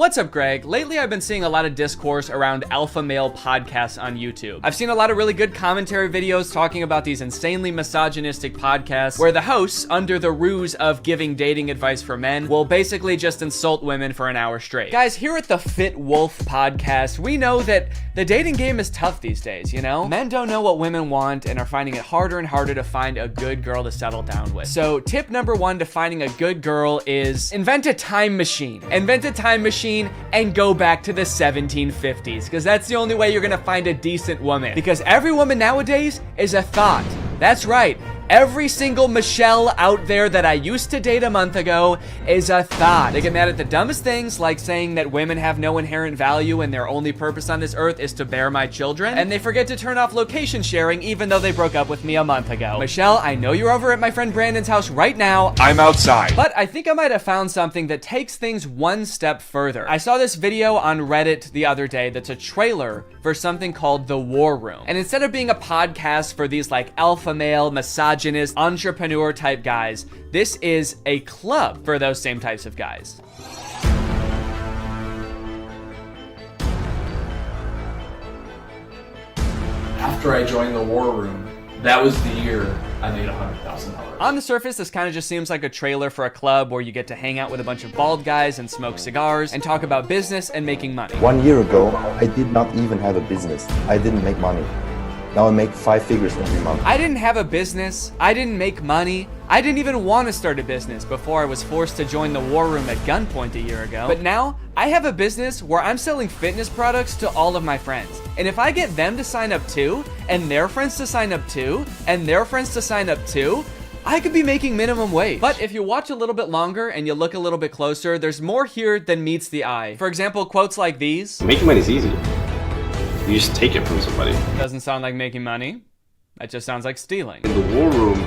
What's up, Greg? Lately, I've been seeing a lot of discourse around alpha male podcasts on YouTube. I've seen a lot of really good commentary videos talking about these insanely misogynistic podcasts where the hosts, under the ruse of giving dating advice for men, will basically just insult women for an hour straight. Guys, here at the Fit Wolf podcast, we know that the dating game is tough these days, you know? Men don't know what women want and are finding it harder and harder to find a good girl to settle down with. So tip number one to finding a good girl is invent a time machine. Invent a time machine and go back to the 1750s, because that's the only way you're gonna find a decent woman. Because every woman nowadays is a thought. That's right. Every single Michelle out there that I used to date a month ago is a thought. They get mad at the dumbest things, like saying that women have no inherent value and their only purpose on this earth is to bear my children. And they forget to turn off location sharing even though they broke up with me a month ago. Michelle, I know you're over at my friend Brandon's house right now. I'm outside. But I think I might have found something that takes things one step further. I saw this video on Reddit the other day that's a trailer for something called The War Room. And instead of being a podcast for these like alpha male, misogynist, entrepreneur type guys, this is a club for those same types of guys. After I joined the War Room, that was the year I made $100,000. On the surface, this kind of just seems like a trailer for a club where you get to hang out with a bunch of bald guys and smoke cigars and talk about business and making money. 1 year ago, I did not even have a business. I didn't make money. Now I make 5 figures every month. I didn't have a business. I didn't make money. I didn't even want to start a business before I was forced to join the War Room at gunpoint a year ago. But now, I have a business where I'm selling fitness products to all of my friends. And if I get them to sign up too, and their friends to sign up too, and their friends to sign up too, I could be making minimum wage. But if you watch a little bit longer and you look a little bit closer, there's more here than meets the eye. For example, quotes like these. Making money is easy. You just take it from somebody. Doesn't sound like making money. That just sounds like stealing. In the War Room,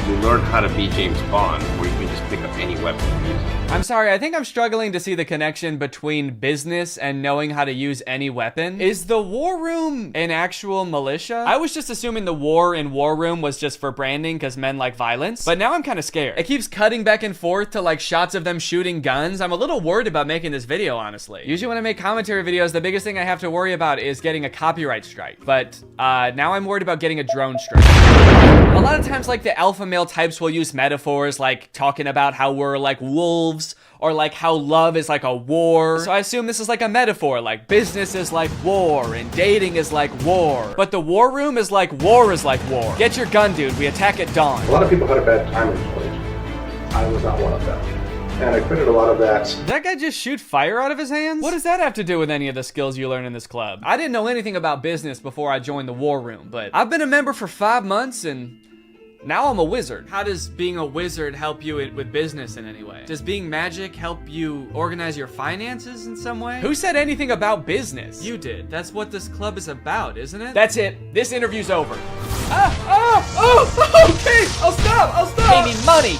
you learn how to be James Bond, where you can just pick up any weapon and use it. I'm sorry, I think I'm struggling to see the connection between business and knowing how to use any weapon. Is the War Room an actual militia? I was just assuming the war in War Room was just for branding because men like violence, but now I'm kind of scared. It keeps cutting back and forth to like shots of them shooting guns. I'm a little worried about making this video, honestly. Usually when I make commentary videos, the biggest thing I have to worry about is getting a copyright strike, but now I'm worried about getting a drone strike. A lot of times, like, the alpha male types will use metaphors like talking about how we're like wolves or like how love is like a war. So I assume this is like a metaphor, like business is like war and dating is like war. But the War Room is like war is like war. Get your gun, dude. We attack at dawn. A lot of people had a bad time in college. I was not one of them. And I quitted a lot of that. Did that guy just shoot fire out of his hands? What does that have to do with any of the skills you learn in this club? I didn't know anything about business before I joined the War Room, but I've been a member for 5 months and now I'm a wizard. How does being a wizard help you with business in any way? Does being magic help you organize your finances in some way? Who said anything about business? You did. That's what this club is about, isn't it? That's it. This interview's over. Okay, I'll stop.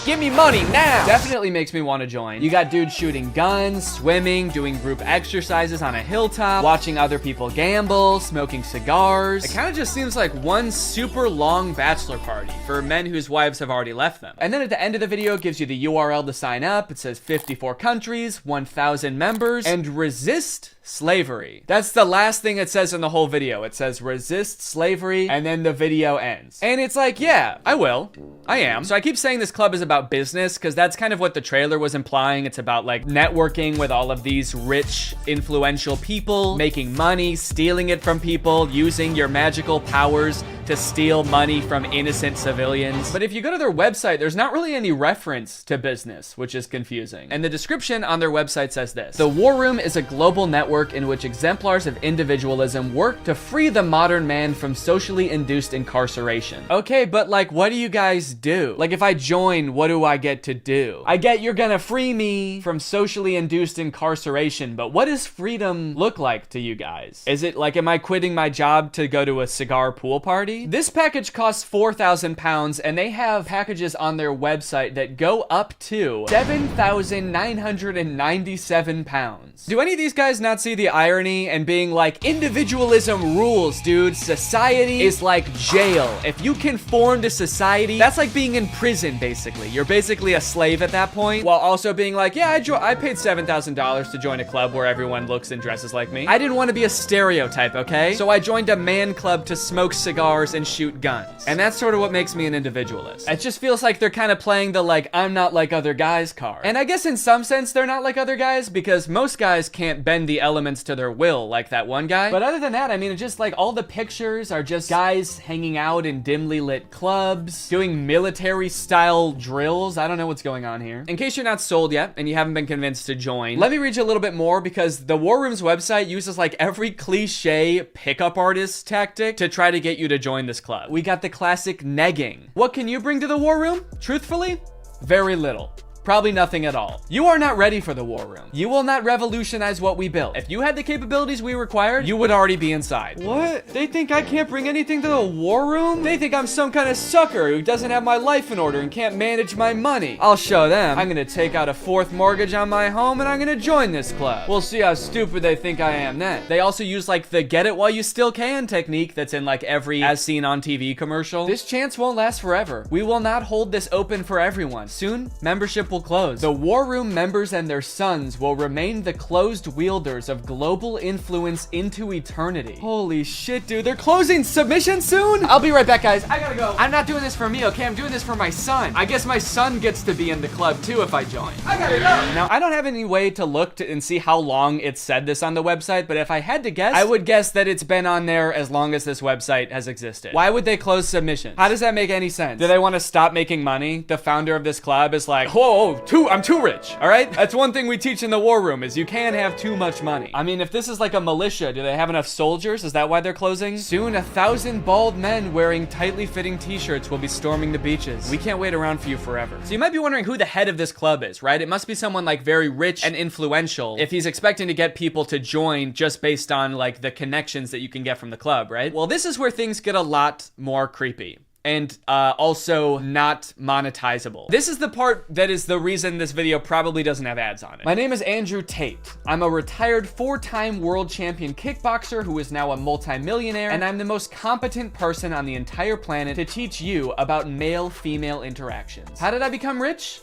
Give me money now. Definitely makes me want to join. You got dudes shooting guns, swimming, doing group exercises on a hilltop, watching other people gamble, smoking cigars. It kind of just seems like one super long bachelor party for men whose wives have already left them. And then at the end of the video, it gives you the URL to sign up. It says 54 countries, 1,000 members, and resist slavery. That's the last thing it says in the whole video. It says resist slavery, and then the video ends. And it's like, yeah, I will. I am. So I keep saying this club is about business because that's kind of what the trailer was implying. It's about like networking with all of these rich, influential people, making money, stealing it from people, using your magical powers to steal money from innocent civilians. But if you go to their website, there's not really any reference to business, which is confusing. And the description on their website says this: the War Room is a global network in which exemplars of individualism work to free the modern man from socially induced incarceration. Okay, but like, what do you guys do? Like, if I join, what do I get to do? I get you're gonna free me from socially induced incarceration, but what does freedom look like to you guys? Is it like, am I quitting my job to go to a cigar pool party? This package costs £4,000, and they have packages on their website that go up to £7,997. Do any of these guys not see the irony and being like, individualism rules, dude. Society is like jail. If you conform to society, that's like being in prison. prison, basically. You're basically a slave at that point, while also being like, yeah, I paid $7,000 to join a club where everyone looks and dresses like me. I didn't want to be a stereotype, okay? So I joined a man club to smoke cigars and shoot guns. And that's sort of what makes me an individualist. It just feels like they're kind of playing the, like, I'm not like other guys card. And I guess in some sense they're not like other guys, because most guys can't bend the elements to their will like that one guy. But other than that, I mean, it's just like all the pictures are just guys hanging out in dimly lit clubs, doing military style drills. I don't know what's going on here. In case you're not sold yet and you haven't been convinced to join, let me read you a little bit more, because the War Room's website uses like every cliche pickup artist tactic to try to get you to join this club. We got the classic negging. What can you bring to the War Room? Truthfully, very little. Probably nothing at all. You are not ready for the War Room. You will not revolutionize what we built. If you had the capabilities we required, you would already be inside. What? They think I can't bring anything to the War Room? They think I'm some kind of sucker who doesn't have my life in order and can't manage my money. I'll show them. I'm gonna take out a 4th mortgage on my home and I'm gonna join this club. We'll see how stupid they think I am then. They also use like the get it while you still can technique that's in like every as seen on TV commercial. This chance won't last forever. We will not hold this open for everyone. Soon, membership will close. The War Room members and their sons will remain the closed wielders of global influence into eternity. Holy shit, dude. They're closing submission soon? I'll be right back, guys. I gotta go. I'm not doing this for me, okay? I'm doing this for my son. I guess my son gets to be in the club too if I join. I gotta go. Now, I don't have any way to look and see how long it said this on the website, but if I had to guess, I would guess that it's been on there as long as this website has existed. Why would they close submissions? How does that make any sense? Do they want to stop making money? The founder of this club is like, whoa, I'm too rich, all right? That's one thing we teach in the War Room is you can't have too much money. I mean, if this is like a militia, do they have enough soldiers? Is that why they're closing? Soon, 1,000 bald men wearing tightly fitting t-shirts will be storming the beaches. We can't wait around for you forever. So you might be wondering who the head of this club is, right? It must be someone like very rich and influential if he's expecting to get people to join just based on like the connections that you can get from the club, right? Well, this is where things get a lot more creepy. And also not monetizable. This is the part that is the reason this video probably doesn't have ads on it. My name is Andrew Tate. I'm a retired 4-time world champion kickboxer who is now a multi-millionaire, and I'm the most competent person on the entire planet to teach you about male-female interactions. How did I become rich?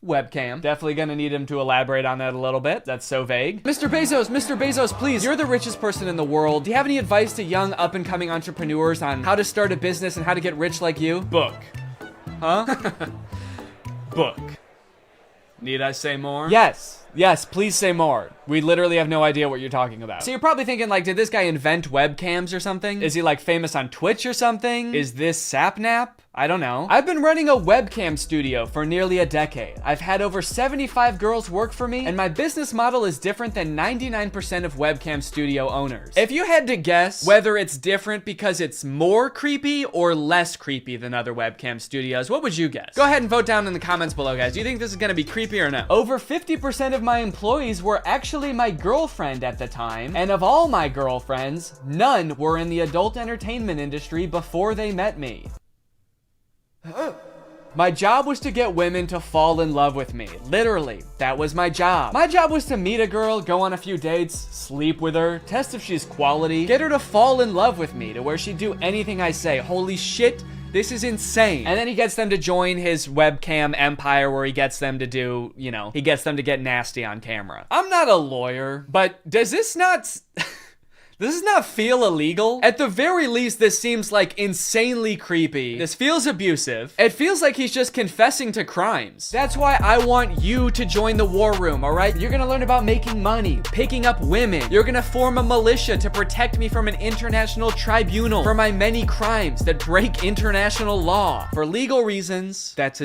Webcam. Definitely gonna need him to elaborate on that a little bit. That's so vague. Mr. Bezos, please. You're the richest person in the world. Do you have any advice to young up-and-coming entrepreneurs on how to start a business and how to get rich like you? Book. Huh? Book. Need I say more? Yes, please say more. We literally have no idea what you're talking about. So you're probably thinking like, did this guy invent webcams or something? Is he like famous on Twitch or something? Is this Sapnap? I don't know. I've been running a webcam studio for nearly a decade. I've had over 75 girls work for me, and my business model is different than 99% of webcam studio owners. If you had to guess whether it's different because it's more creepy or less creepy than other webcam studios, what would you guess? Go ahead and vote down in the comments below, guys. Do you think this is gonna be creepy or no? Over 50% of my employees were actually my girlfriend at the time, and of all my girlfriends, none were in the adult entertainment industry before they met me. My job was to get women to fall in love with me. Literally, that was my job. My job was to meet a girl, go on a few dates, sleep with her, test if she's quality, get her to fall in love with me to where she'd do anything I say. Holy shit, this is insane. And then he gets them to join his webcam empire where he gets them to do, you know, he gets them to get nasty on camera. I'm not a lawyer, but does this not... Does this not feel illegal? At the very least, this seems like insanely creepy. This feels abusive. It feels like he's just confessing to crimes. That's why I want you to join the War Room, all right? You're gonna learn about making money, picking up women. You're gonna form a militia to protect me from an international tribunal for my many crimes that break international law. For legal reasons, that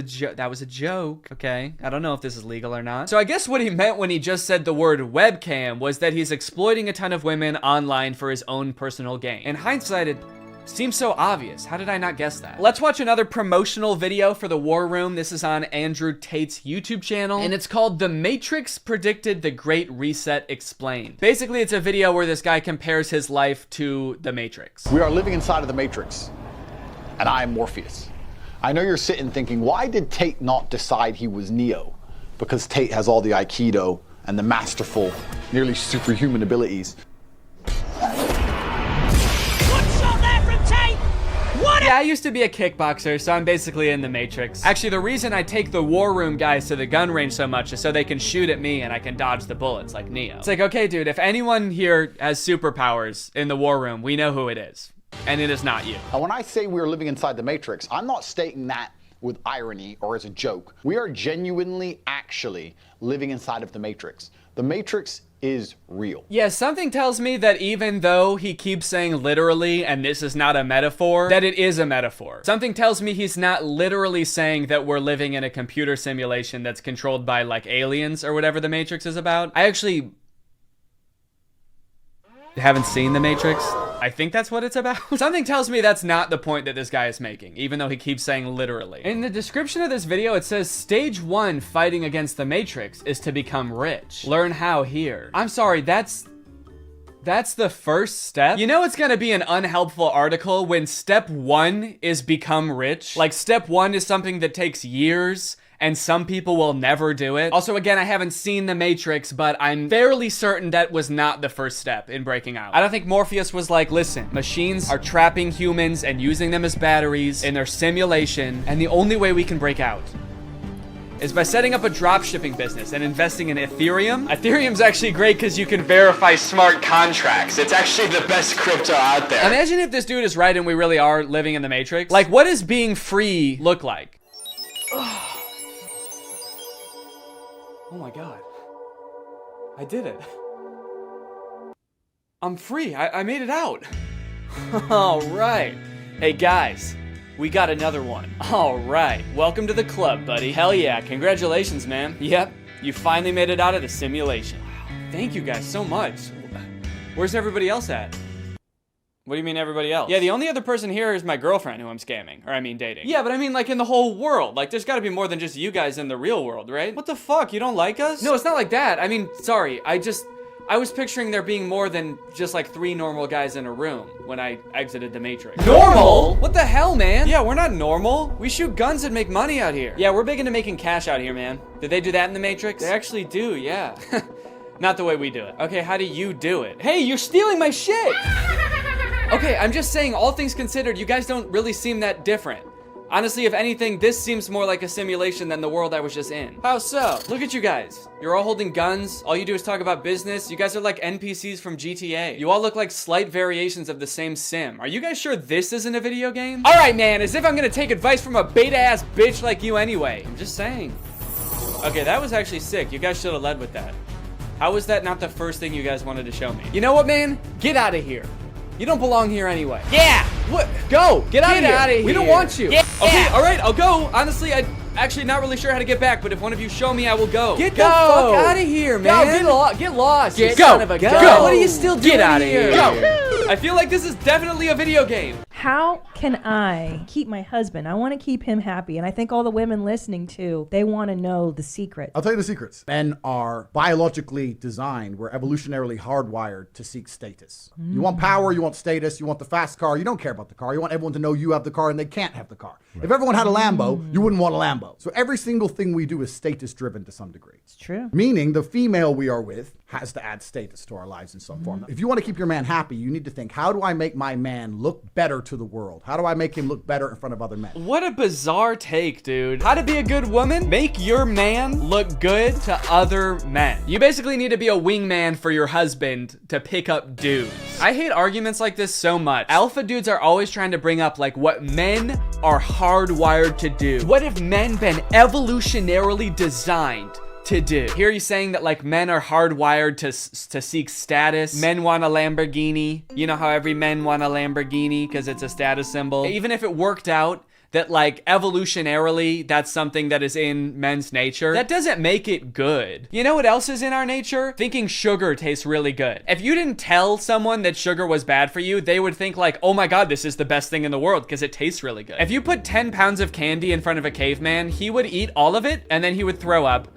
was a joke, okay? I don't know if this is legal or not. So I guess what he meant when he just said the word webcam was that he's exploiting a ton of women online for his own personal gain. In hindsight, it seems so obvious. How did I not guess that? Let's watch another promotional video for the War Room. This is on Andrew Tate's YouTube channel, and it's called The Matrix Predicted the Great Reset Explained. Basically, it's a video where this guy compares his life to the Matrix. We are living inside of the Matrix, and I am Morpheus. I know you're sitting thinking, why did Tate not decide he was Neo? Because Tate has all the Aikido and the masterful, nearly superhuman abilities. What shot there from Tate? What Yeah, I used to be a kickboxer, so I'm basically in the Matrix. Actually, the reason I take the war room guys to the gun range so much is so they can shoot at me and I can dodge the bullets like Neo. It's like, okay, dude, if anyone here has superpowers in the war room, we know who it is. And it is not you. And when I say we're living inside the Matrix, I'm not stating that with irony or as a joke. We are genuinely actually living inside of the Matrix. The Matrix is real. Yeah, something tells me that even though he keeps saying literally, and this is not a metaphor, that it is a metaphor. Something tells me he's not literally saying that we're living in a computer simulation that's controlled by like aliens or whatever the Matrix is about. I actually haven't seen the Matrix. I think that's what it's about. Something tells me that's not the point that this guy is making, even though he keeps saying literally. In the description of this video, it says stage 1 fighting against the Matrix is to become rich. Learn how here. I'm sorry, that's the first step? You know it's gonna be an unhelpful article when step 1 is become rich? Like step 1 is something that takes years and some people will never do it. Also, again, I haven't seen The Matrix, but I'm fairly certain that was not the first step in breaking out. I don't think Morpheus was like, listen, machines are trapping humans and using them as batteries in their simulation, and the only way we can break out is by setting up a dropshipping business and investing in Ethereum. Ethereum's actually great because you can verify smart contracts. It's actually the best crypto out there. Imagine if this dude is right and we really are living in the Matrix. Like, what does being free look like? Oh my God. I did it. I'm free. I made it out. All right. Hey guys, we got another one. All right. Welcome to the club, buddy. Hell yeah. Congratulations, man. Yep. You finally made it out of the simulation. Wow. Thank you guys so much. Where's everybody else at? What do you mean everybody else? Yeah, the only other person here is my girlfriend who I'm scamming. Or I mean dating. Yeah, but I mean like in the whole world. Like there's gotta be more than just you guys in the real world, right? What the fuck? You don't like us? No, it's not like that. I mean, sorry. I was picturing there being more than just like 3 normal guys in a room when I exited the Matrix. Normal? What the hell, man? Yeah, we're not normal. We shoot guns and make money out here. Yeah, we're big into making cash out here, man. Did they do that in the Matrix? They actually do, yeah. Not the way we do it. Okay, how do you do it? Hey, you're stealing my shit! Okay, I'm just saying, all things considered, you guys don't really seem that different. Honestly, if anything, this seems more like a simulation than the world I was just in. How so? Look at you guys. You're all holding guns. All you do is talk about business. You guys are like NPCs from GTA. You all look like slight variations of the same sim. Are you guys sure this isn't a video game? All right, man, as if I'm gonna take advice from a beta-ass bitch like you anyway. I'm just saying. Okay, that was actually sick. You guys should have led with that. How was that not the first thing you guys wanted to show me? You know what, man? Get out of here. You don't belong here anyway. Yeah! What? Go! Get out of here! We don't want you! Yeah. Okay, alright, I'll go. Honestly, I'm actually not really sure how to get back, but if one of you show me, I will go. Get the fuck out of here, man! Get lost! Get son of a gun! What are you still doing? Get out of here! Go! I feel like this is definitely a video game. How can I keep my husband? I want to keep him happy. And I think all the women listening too, they want to know the secret. I'll tell you the secrets. Men are biologically designed. We're evolutionarily hardwired to seek status. You want power, you want status, you want the fast car. You don't care about the car. You want everyone to know you have the car and they can't have the car. Right. If everyone had a Lambo, you wouldn't want a Lambo. So every single thing we do is status driven to some degree. It's true. Meaning the female we are with has to add status to our lives in some form. If you want to keep your man happy, you need to think, how do I make my man look better to the world? How do I make him look better in front of other men? What a bizarre take, dude. How to be a good woman? Make your man look good to other men. You basically need to be a wingman for your husband to pick up dudes. I hate arguments like this so much. Alpha dudes are always trying to bring up like what men are hardwired to do. What have men been evolutionarily designed to do? Here he's saying that like men are hardwired to seek status. Men want a Lamborghini. You know how every men want a Lamborghini because it's a status symbol. Even if it worked out that like evolutionarily that's something that is in men's nature, that doesn't make it good. You know what else is in our nature? Thinking sugar tastes really good. If you didn't tell someone that sugar was bad for you, they would think like, oh my God, this is the best thing in the world because it tastes really good. If you put 10 pounds of candy in front of a caveman, he would eat all of it and then he would throw up.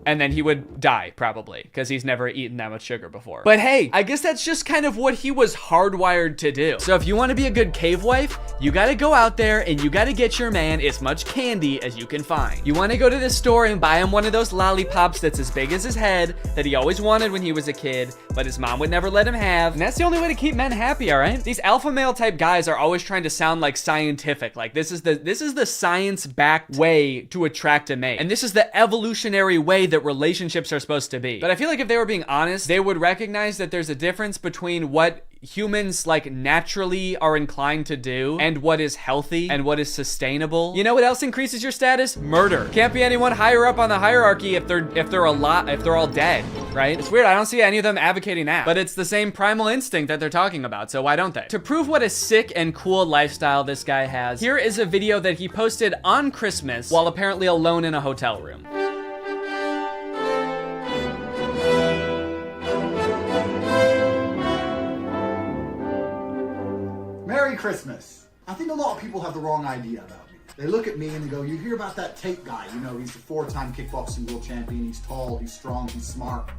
and then he would die probably because he's never eaten that much sugar before. But hey, I guess that's just kind of what he was hardwired to do. So if you want to be a good cave wife, you got to go out there and you got to get your man as much candy as you can find. You want to go to the store and buy him one of those lollipops that's as big as his head that he always wanted when he was a kid, but his mom would never let him have. And that's the only way to keep men happy, all right? These alpha male type guys are always trying to sound like scientific. Like this is the science-backed way to attract a mate. And this is the evolutionary way that relationships are supposed to be. But I feel like if they were being honest, they would recognize that there's a difference between what humans like naturally are inclined to do and what is healthy and what is sustainable. You know what else increases your status? Murder. Can't be anyone higher up on the hierarchy if they're all dead, right? It's weird. I don't see any of them advocating that, but it's the same primal instinct that they're talking about, so why don't they? To prove what a sick and cool lifestyle this guy has, here is a video that he posted on Christmas while apparently alone in a hotel room. Merry Christmas. I think a lot of people have the wrong idea about me. They look at me and they go, you hear about that Tate guy, you know, he's the 4-time kickboxing world champion, he's tall, he's strong, he's smart,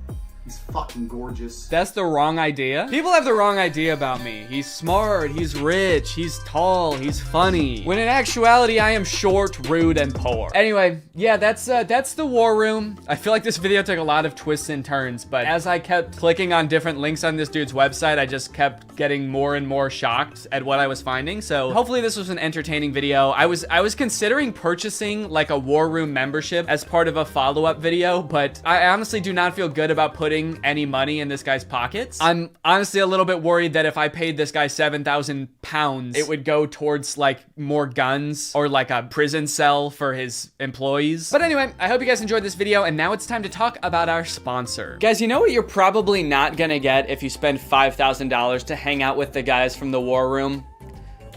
he's fucking gorgeous. That's the wrong idea? People have the wrong idea about me. He's smart, he's rich, he's tall, he's funny. When in actuality, I am short, rude, and poor. Anyway, yeah, that's the war room. I feel like this video took a lot of twists and turns, but as I kept clicking on different links on this dude's website, I just kept getting more and more shocked at what I was finding. So hopefully this was an entertaining video. I was considering purchasing like a war room membership as part of a follow-up video, but I honestly do not feel good about putting any money in this guy's pockets. I'm honestly a little bit worried that if I paid this guy 7,000 pounds, it would go towards like more guns or like a prison cell for his employees. But anyway, I hope you guys enjoyed this video, and now it's time to talk about our sponsor. Guys, you know what you're probably not gonna get if you spend $5,000 to hang out with the guys from the war room?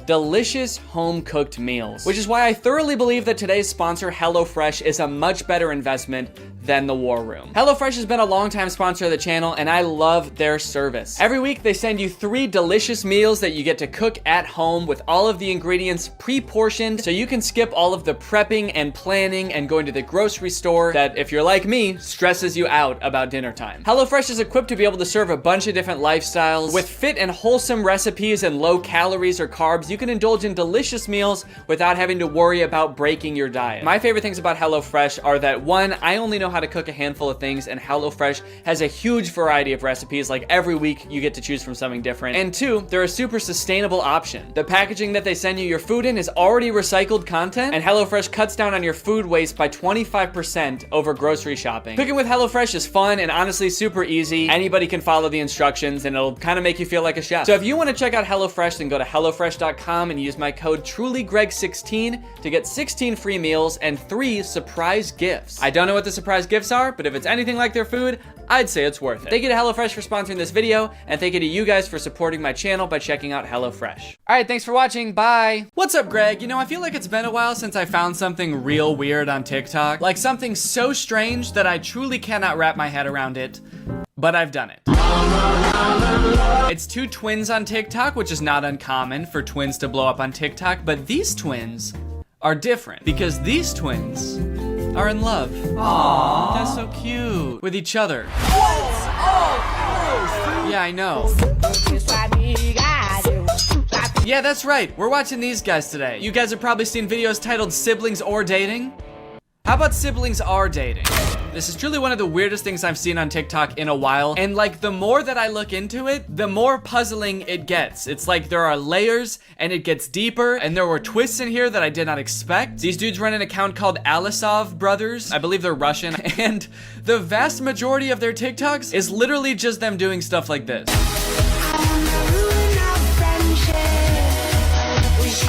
Delicious home-cooked meals, which is why I thoroughly believe that today's sponsor, HelloFresh, is a much better investment than the war room. HelloFresh has been a long-time sponsor of the channel, and I love their service. Every week, they send you 3 delicious meals that you get to cook at home with all of the ingredients pre-portioned, so you can skip all of the prepping and planning and going to the grocery store that, if you're like me, stresses you out about dinner time. HelloFresh is equipped to be able to serve a bunch of different lifestyles. With fit and wholesome recipes and low calories or carbs, you can indulge in delicious meals without having to worry about breaking your diet. My favorite things about HelloFresh are that 1, I only know how to cook a handful of things, and HelloFresh has a huge variety of recipes. Like every week you get to choose from something different. And 2, they're a super sustainable option. The packaging that they send you your food in is already recycled content, and HelloFresh cuts down on your food waste by 25% over grocery shopping. Cooking with HelloFresh is fun and honestly super easy. Anybody can follow the instructions and it'll kind of make you feel like a chef. So if you want to check out HelloFresh, then go to HelloFresh.com and use my code TrulyGreg16 to get 16 free meals and 3 surprise gifts. I don't know what the surprise gifts are, but if it's anything like their food, I'd say it's worth it. Thank you to HelloFresh for sponsoring this video, and thank you to you guys for supporting my channel by checking out HelloFresh. All right, thanks for watching. Bye. What's up, Greg? You know, I feel like it's been a while since I found something real weird on TikTok. Like something so strange that I truly cannot wrap my head around it, but I've done it. It's 2 twins on TikTok, which is not uncommon for twins to blow up on TikTok, but these twins are different because these twins are in love. Aww. That's so cute. With each other. Yeah, I know. Yeah, that's right. We're watching these guys today. You guys have probably seen videos titled Siblings or Dating. How about Siblings Are Dating? This is truly one of the weirdest things I've seen on TikTok in a while, and like the more that I look into it, the more puzzling it gets. It's like there are layers and it gets deeper, and there were twists in here that I did not expect. These dudes run an account called Alisov Brothers. I believe they're Russian, and the vast majority of their TikToks is literally just them doing stuff like this.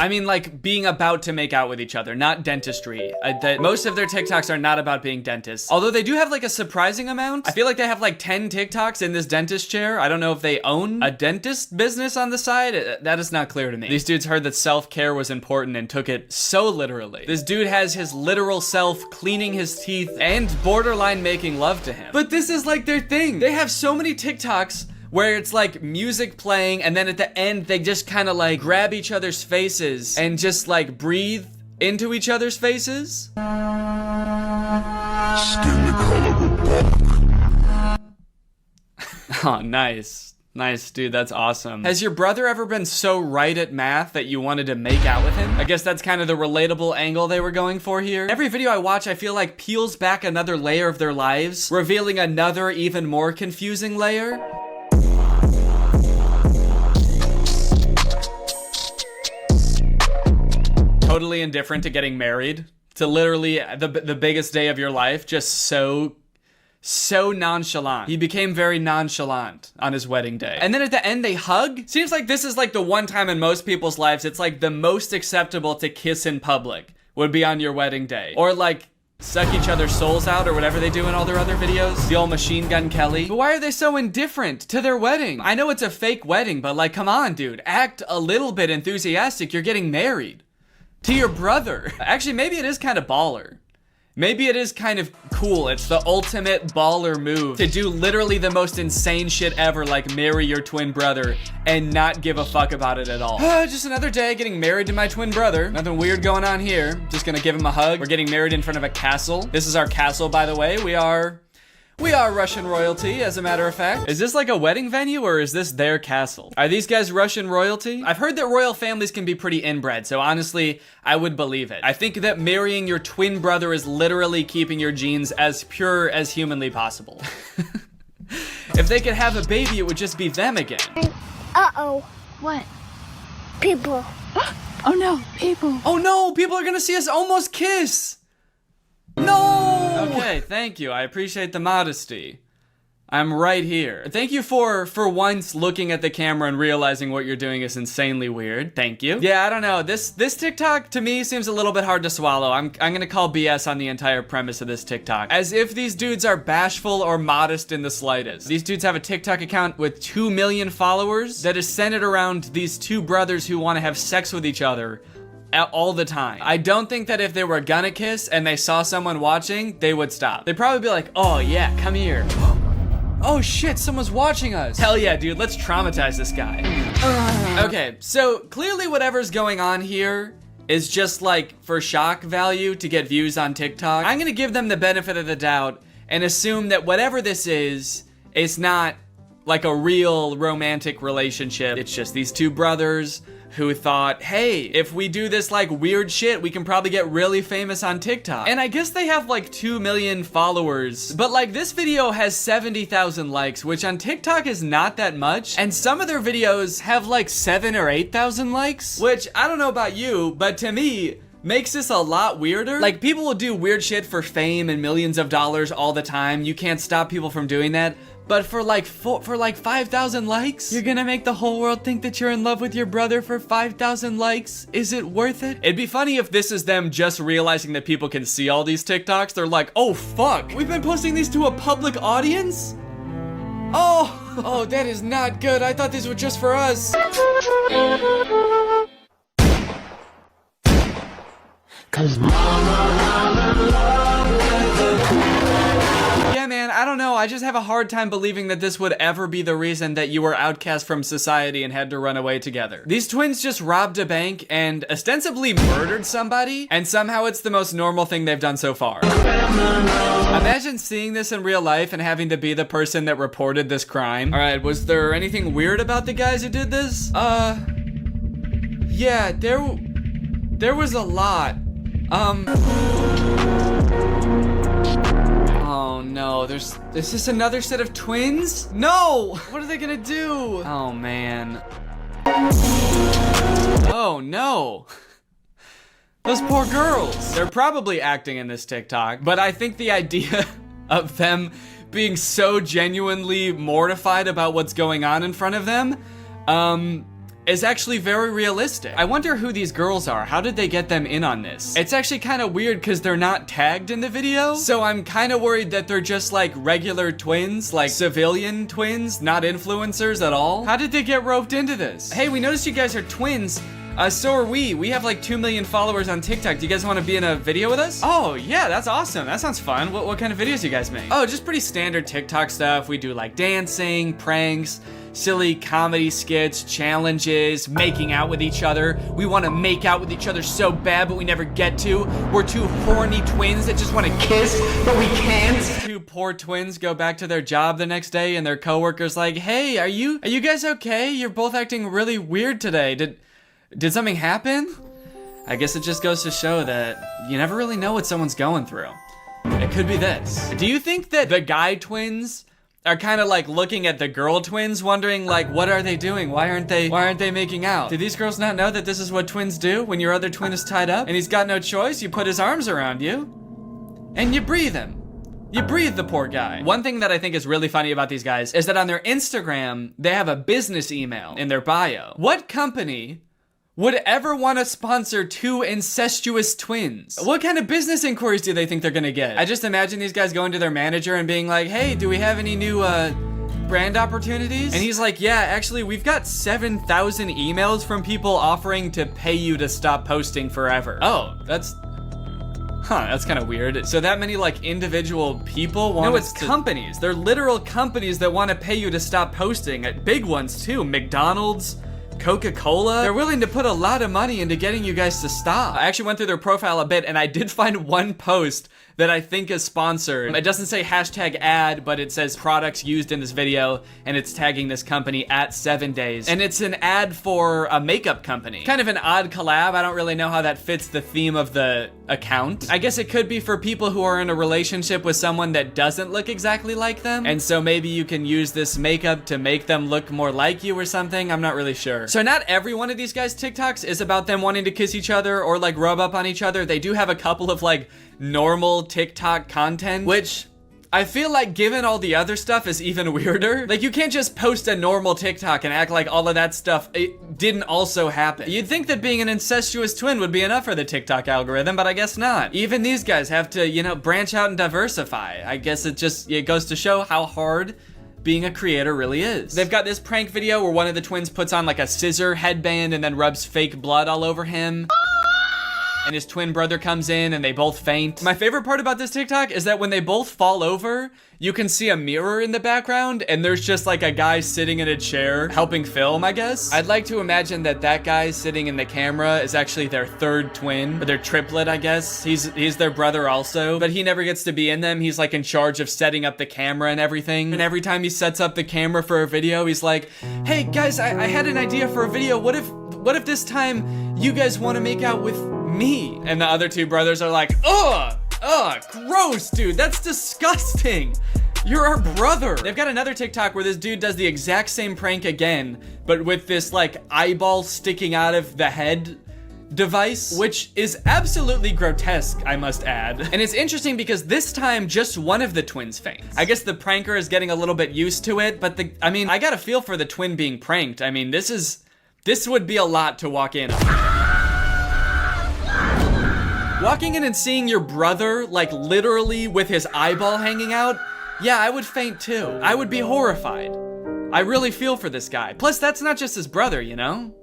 I mean, like being about to make out with each other, not dentistry. Most of their TikToks are not about being dentists. Although they do have like a surprising amount. I feel like they have like 10 TikToks in this dentist chair. I don't know if they own a dentist business on the side. That is not clear to me. These dudes heard that self-care was important and took it so literally. This dude has his literal self cleaning his teeth and borderline making love to him. But this is like their thing. They have so many TikToks where it's like music playing, and then at the end they just kind of like grab each other's faces and just like breathe into each other's faces. Skin the color of Oh, nice. Nice, dude, that's awesome. Has your brother ever been so right at math that you wanted to make out with him? I guess that's kind of the relatable angle they were going for here. Every video I watch, I feel like peels back another layer of their lives, revealing another even more confusing layer. Totally indifferent to getting married, to literally the biggest day of your life, just so nonchalant. He became very nonchalant on his wedding day. And then at the end, they hug? Seems like this is like the one time in most people's lives, it's like the most acceptable to kiss in public would be on your wedding day. Or like, suck each other's souls out or whatever they do in all their other videos. The old Machine Gun Kelly. But why are they so indifferent to their wedding? I know it's a fake wedding, but like, come on, dude. Act a little bit enthusiastic. You're getting married. To your brother. Actually, maybe it is kind of baller. Maybe it is kind of cool. It's the ultimate baller move to do literally the most insane shit ever, like marry your twin brother and not give a fuck about it at all. Just another day getting married to my twin brother. Nothing weird going on here. Just gonna give him a hug. We're getting married in front of a castle. This is our castle, by the way. We are Russian royalty, as a matter of fact. Is this like a wedding venue or is this their castle? Are these guys Russian royalty? I've heard that royal families can be pretty inbred, so honestly, I would believe it. I think that marrying your twin brother is literally keeping your genes as pure as humanly possible. If they could have a baby, it would just be them again. Uh-oh. What? People. Oh no, people. Oh no, people are gonna see us almost kiss. No! Okay, thank you. I appreciate the modesty. I'm right here. Thank you for once looking at the camera and realizing what you're doing is insanely weird. Thank you. Yeah, I don't know. This TikTok to me seems a little bit hard to swallow. I'm gonna call BS on the entire premise of this TikTok. As if these dudes are bashful or modest in the slightest. These dudes have a TikTok account with 2 million followers that is centered around these two brothers who want to have sex with each other all the time. I don't think that if they were gonna kiss and they saw someone watching, they would stop. They'd probably be like, oh yeah, come here. Oh shit, someone's watching us. Hell yeah, dude, let's traumatize this guy. Okay, so clearly whatever's going on here is just like for shock value to get views on TikTok. I'm gonna give them the benefit of the doubt and assume that whatever this is, it's not like a real romantic relationship. It's just these two brothers who thought, hey, if we do this like weird shit, we can probably get really famous on TikTok. And I guess they have like 2 million followers, but like this video has 70,000 likes, which on TikTok is not that much. And some of their videos have like 7 or 8,000 likes, which I don't know about you, but to me, makes this a lot weirder. Like people will do weird shit for fame and millions of dollars all the time. You can't stop people from doing that. But for like 5,000 likes, you're gonna make the whole world think that you're in love with your brother for 5,000 likes? Is it worth it? It'd be funny if this is them just realizing that people can see all these TikToks. They're like, oh fuck, we've been posting these to a public audience? Oh, that is not good. I thought these were just for us. Cause yeah, man, I don't know. I just have a hard time believing that this would ever be the reason that you were outcast from society and had to run away together. These twins just robbed a bank and ostensibly murdered somebody, and somehow it's the most normal thing they've done so far. Imagine seeing this in real life and having to be the person that reported this crime. All right, was there anything weird about the guys who did this? Yeah, there was a lot. Oh no, is this another set of twins? No! What are they gonna do? Oh man. Oh no. Those poor girls. They're probably acting in this TikTok, but I think the idea of them being so genuinely mortified about what's going on in front of them, is actually very realistic. I wonder who these girls are. How did they get them in on this? It's actually kind of weird because they're not tagged in the video. So I'm kind of worried that they're just like regular twins, like civilian twins, not influencers at all. How did they get roped into this? Hey, we noticed you guys are twins. So are we. We have like 2 million followers on TikTok. Do you guys want to be in a video with us? Oh, yeah, that's awesome. That sounds fun. What kind of videos do you guys make? Oh, just pretty standard TikTok stuff. We do like dancing, pranks, silly comedy skits, challenges, making out with each other. We want to make out with each other so bad, but we never get to. We're two horny twins that just want to kiss, but we can't. Two poor twins go back to their job the next day, and their coworker's like, "Hey, are you guys okay? You're both acting really weird today. Did something happen?" I guess it just goes to show that you never really know what someone's going through. It could be this. Do you think that the guy twins are kind of like looking at the girl twins, wondering like, what are they doing? Why aren't they making out? Do these girls not know that this is what twins do when your other twin is tied up and he's got no choice? You put his arms around you and you breathe him. You breathe the poor guy. One thing that I think is really funny about these guys is that on their Instagram, they have a business email in their bio. What company would ever want to sponsor two incestuous twins? What kind of business inquiries do they think they're gonna get? I just imagine these guys going to their manager and being like, "Hey, do we have any new brand opportunities?" And he's like, "Yeah, actually, we've got 7,000 emails from people offering to pay you to stop posting forever." Oh, that's kind of weird. So that many like individual people want. No, it's companies. They're literal companies that want to pay you to stop posting. Big ones too. McDonald's, Coca-Cola. They're willing to put a lot of money into getting you guys to stop. I actually went through their profile a bit, and I did find one post that I think is sponsored. It doesn't say hashtag ad, but it says products used in this video, and it's tagging this company at 7 days. And it's an ad for a makeup company. Kind of an odd collab. I don't really know how that fits the theme of the account. I guess it could be for people who are in a relationship with someone that doesn't look exactly like them. And so maybe you can use this makeup to make them look more like you or something. I'm not really sure. So not every one of these guys' TikToks is about them wanting to kiss each other or like rub up on each other. They do have a couple of like normal TikTok content, which I feel like given all the other stuff is even weirder. Like you can't just post a normal TikTok and act like all of that stuff didn't also happen. You'd think that being an incestuous twin would be enough for the TikTok algorithm, but I guess not. Even these guys have to, you know, branch out and diversify. I guess it goes to show how hard being a creator really is. They've got this prank video where one of the twins puts on like a scissor headband and then rubs fake blood all over him. And his twin brother comes in and they both faint. My favorite part about this TikTok is that when they both fall over, you can see a mirror in the background and there's just like a guy sitting in a chair helping film, I guess. I'd like to imagine that that guy sitting in the camera is actually their third twin, or their triplet, I guess. He's their brother also, but he never gets to be in them. He's like in charge of setting up the camera and everything. And every time he sets up the camera for a video, he's like, "Hey guys, I had an idea for a video. What if this time you guys want to make out with me?" And the other two brothers are like, ugh, gross, dude, that's disgusting. You're our brother. They've got another TikTok where this dude does the exact same prank again, but with this like eyeball sticking out of the head device, which is absolutely grotesque, I must add. And it's interesting because this time just one of the twins faints. I guess the pranker is getting a little bit used to it, but I got a feel for the twin being pranked. I mean, this would be a lot to walk in on. Walking in and seeing your brother, like literally with his eyeball hanging out, yeah, I would faint too. I would be horrified. I really feel for this guy. Plus, that's not just his brother, you know?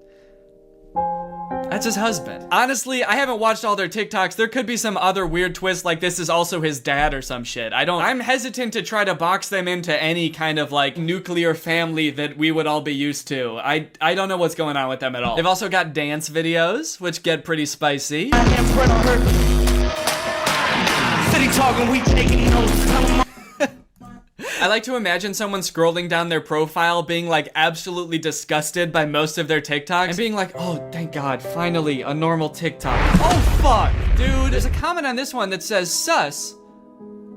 That's his husband. Honestly, I haven't watched all their TikToks. There could be some other weird twist like this is also his dad or some shit. I'm hesitant to try to box them into any kind of like nuclear family that we would all be used to. I don't know what's going on with them at all. They've also got dance videos, which get pretty spicy. City talking, we taking notes. I like to imagine someone scrolling down their profile being like absolutely disgusted by most of their TikToks and being like, "Oh, thank God, finally a normal TikTok." Oh fuck, dude. There's a comment on this one that says sus,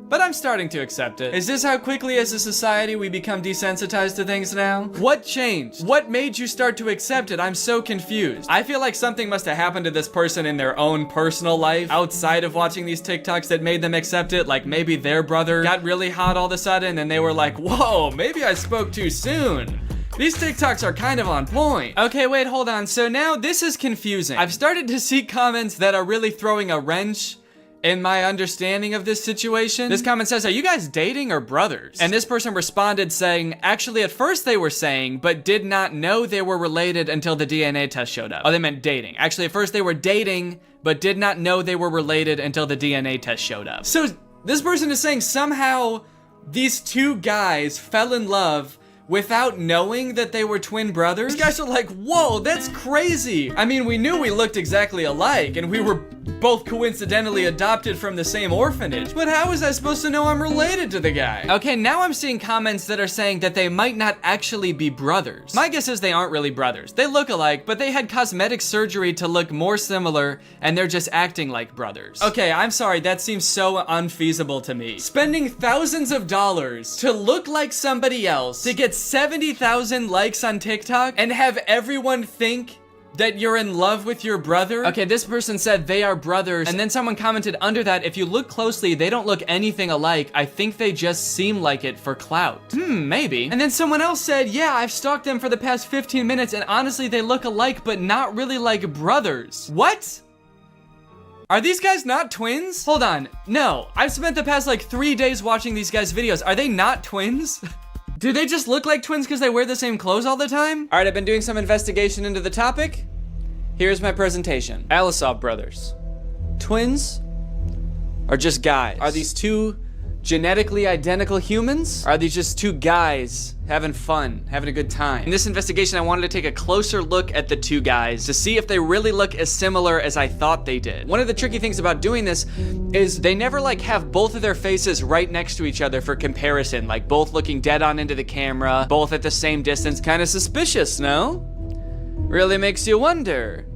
but I'm starting to accept it. Is this how quickly as a society we become desensitized to things now? What changed? What made you start to accept it? I'm so confused. I feel like something must have happened to this person in their own personal life outside of watching these TikToks that made them accept it. Like maybe their brother got really hot all of a sudden and they were like, "Whoa, maybe I spoke too soon. These TikToks are kind of on point." Okay, wait, hold on. So now this is confusing. I've started to see comments that are really throwing a wrench in my understanding of this situation. This comment says, "Are you guys dating or brothers?" And this person responded saying, "Actually, at first they were saying, but did not know they were related until the DNA test showed up." Oh, they meant dating. Actually, at first they were dating, but did not know they were related until the DNA test showed up. So this person is saying somehow these two guys fell in love without knowing that they were twin brothers? These guys are like, whoa, that's crazy. I mean, we knew we looked exactly alike and we were both coincidentally adopted from the same orphanage, but how was I supposed to know I'm related to the guy? Okay, now I'm seeing comments that are saying that they might not actually be brothers. My guess is they aren't really brothers. They look alike, but they had cosmetic surgery to look more similar and they're just acting like brothers. Okay, I'm sorry, that seems so unfeasible to me. Spending thousands of dollars to look like somebody else, to get 70,000 likes on TikTok and have everyone think that you're in love with your brother? Okay, this person said they are brothers, and then someone commented under that, if you look closely, they don't look anything alike. I think they just seem like it for clout. Maybe. And then someone else said, yeah, I've stalked them for the past 15 minutes, and honestly, they look alike, but not really like brothers. What? Are these guys not twins? Hold on, no. I've spent the past like 3 days watching these guys' videos. Are they not twins? Do they just look like twins because they wear the same clothes all the time? All right, I've been doing some investigation into the topic. Here's my presentation. Alisov brothers. Twins? Or just guys? Are these two genetically identical humans? Or are these just two guys having fun, having a good time? In this investigation, I wanted to take a closer look at the two guys to see if they really look as similar as I thought they did. One of the tricky things about doing this is they never like have both of their faces right next to each other for comparison, like both looking dead on into the camera, both at the same distance. Kind of suspicious, no? Really makes you wonder.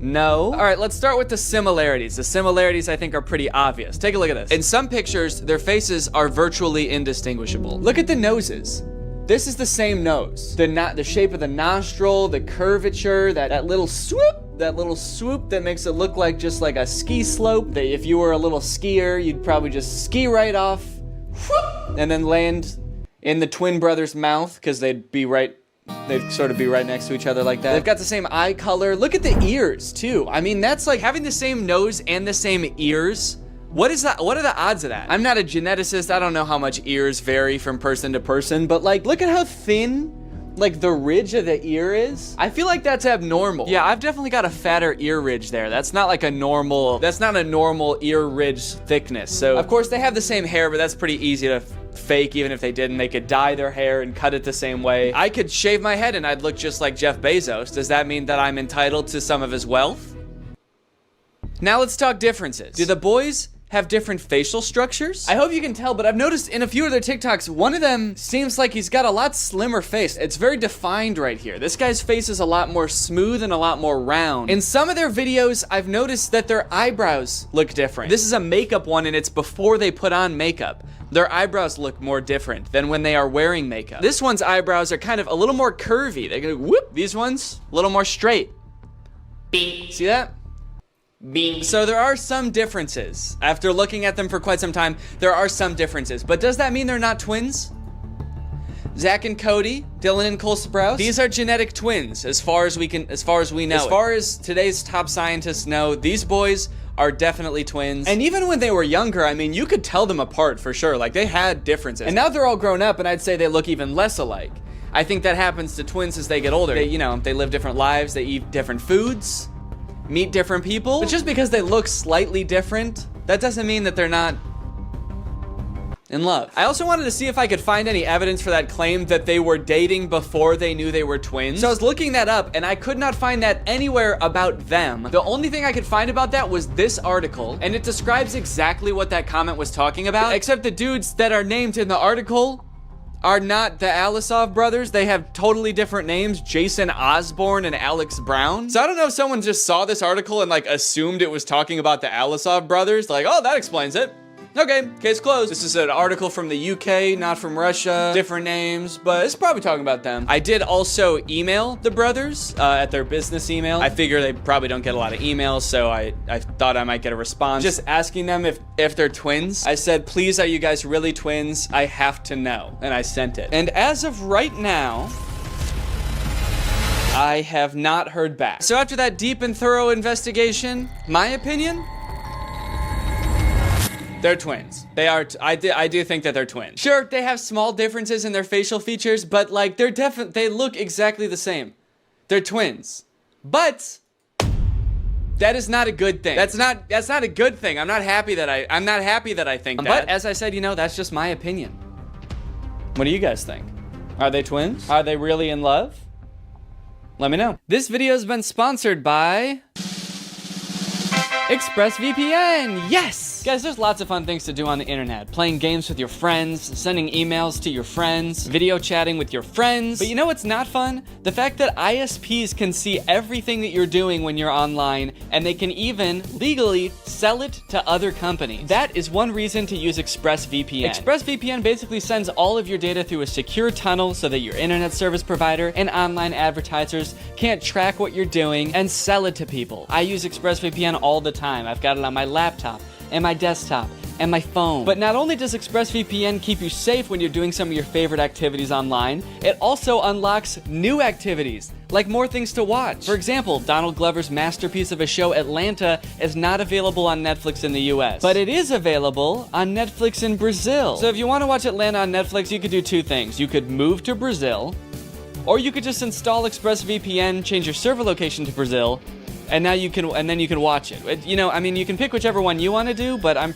No. All right, let's start with the similarities. The similarities I think are pretty obvious. Take a look at this. In some pictures, their faces are virtually indistinguishable. Look at the noses. This is the same nose. The shape of the nostril, the curvature, that little swoop that makes it look like just like a ski slope. That if you were a little skier, you'd probably just ski right off, and then land in the twin brothers' mouth because they'd sort of be right next to each other like that. They've got the same eye color. Look at the ears too. I mean, that's like having the same nose and the same ears. What is that? What are the odds of that? I'm not a geneticist. I don't know how much ears vary from person to person, but like, look at how thin like the ridge of the ear is. I feel like that's abnormal. Yeah, I've definitely got a fatter ear ridge there. That's not a normal ear ridge thickness. So of course they have the same hair, but that's pretty easy to fake. Even if they didn't, they could dye their hair and cut it the same way. I could shave my head and I'd look just like Jeff Bezos. Does that mean that I'm entitled to some of his wealth? Now let's talk differences. Do the boys have different facial structures? I hope you can tell, but I've noticed in a few of their TikToks, one of them seems like he's got a lot slimmer face. It's very defined right here. This guy's face is a lot more smooth and a lot more round. In some of their videos, I've noticed that their eyebrows look different. This is a makeup one and it's before they put on makeup. Their eyebrows look more different than when they are wearing makeup. This one's eyebrows are kind of a little more curvy. They go whoop. These ones, a little more straight. Beep. See that? Beep. So there are some differences. After looking at them for quite some time, there are some differences. But does that mean they're not twins? Zach and Cody, Dylan and Cole Sprouse, these are genetic twins as far as we know. As far as today's top scientists know, these boys are definitely twins. And even when they were younger, I mean, you could tell them apart for sure. Like, they had differences. And now they're all grown up, and I'd say they look even less alike. I think that happens to twins as they get older. They live different lives, they eat different foods, meet different people. But just because they look slightly different, that doesn't mean that they're not in love. I also wanted to see if I could find any evidence for that claim that they were dating before they knew they were twins. So I was looking that up and I could not find that anywhere about them. The only thing I could find about that was this article, and it describes exactly what that comment was talking about, except the dudes that are named in the article are not the Alisov brothers. They have totally different names, Jason Osborne and Alex Brown. So I don't know if someone just saw this article and like assumed it was talking about the Alisov brothers. Like, oh, that explains it. Okay, case closed. This is an article from the UK, not from Russia. Different names, but it's probably talking about them. I did also email the brothers at their business email. I figure they probably don't get a lot of emails, so I thought I might get a response just asking them if they're twins. I said, please, are you guys really twins? I have to know. And I sent it. And as of right now, I have not heard back. So after that deep and thorough investigation, my opinion, they're twins. They are, I do think that they're twins. Sure, they have small differences in their facial features, but like they look exactly the same. They're twins. But that is not a good thing. That's not a good thing. I'm not happy that I think that. But as I said, that's just my opinion. What do you guys think? Are they twins? Are they really in love? Let me know. This video has been sponsored by ExpressVPN. Yes! Guys, there's lots of fun things to do on the internet. Playing games with your friends, sending emails to your friends, video chatting with your friends. But you know what's not fun? The fact that ISPs can see everything that you're doing when you're online, and they can even legally sell it to other companies. That is one reason to use ExpressVPN. ExpressVPN basically sends all of your data through a secure tunnel so that your internet service provider and online advertisers can't track what you're doing and sell it to people. I use ExpressVPN all the time. I've got it on my laptop and my desktop and my phone. But not only does ExpressVPN keep you safe when you're doing some of your favorite activities online, it also unlocks new activities, like more things to watch. For example, Donald Glover's masterpiece of a show, Atlanta, is not available on Netflix in the US, but it is available on Netflix in Brazil. So if you want to watch Atlanta on Netflix, you could do two things. You could move to Brazil, or you could just install ExpressVPN, change your server location to Brazil, and now you can, and then you can watch it. You know, I mean, you can pick whichever one you want to do, but I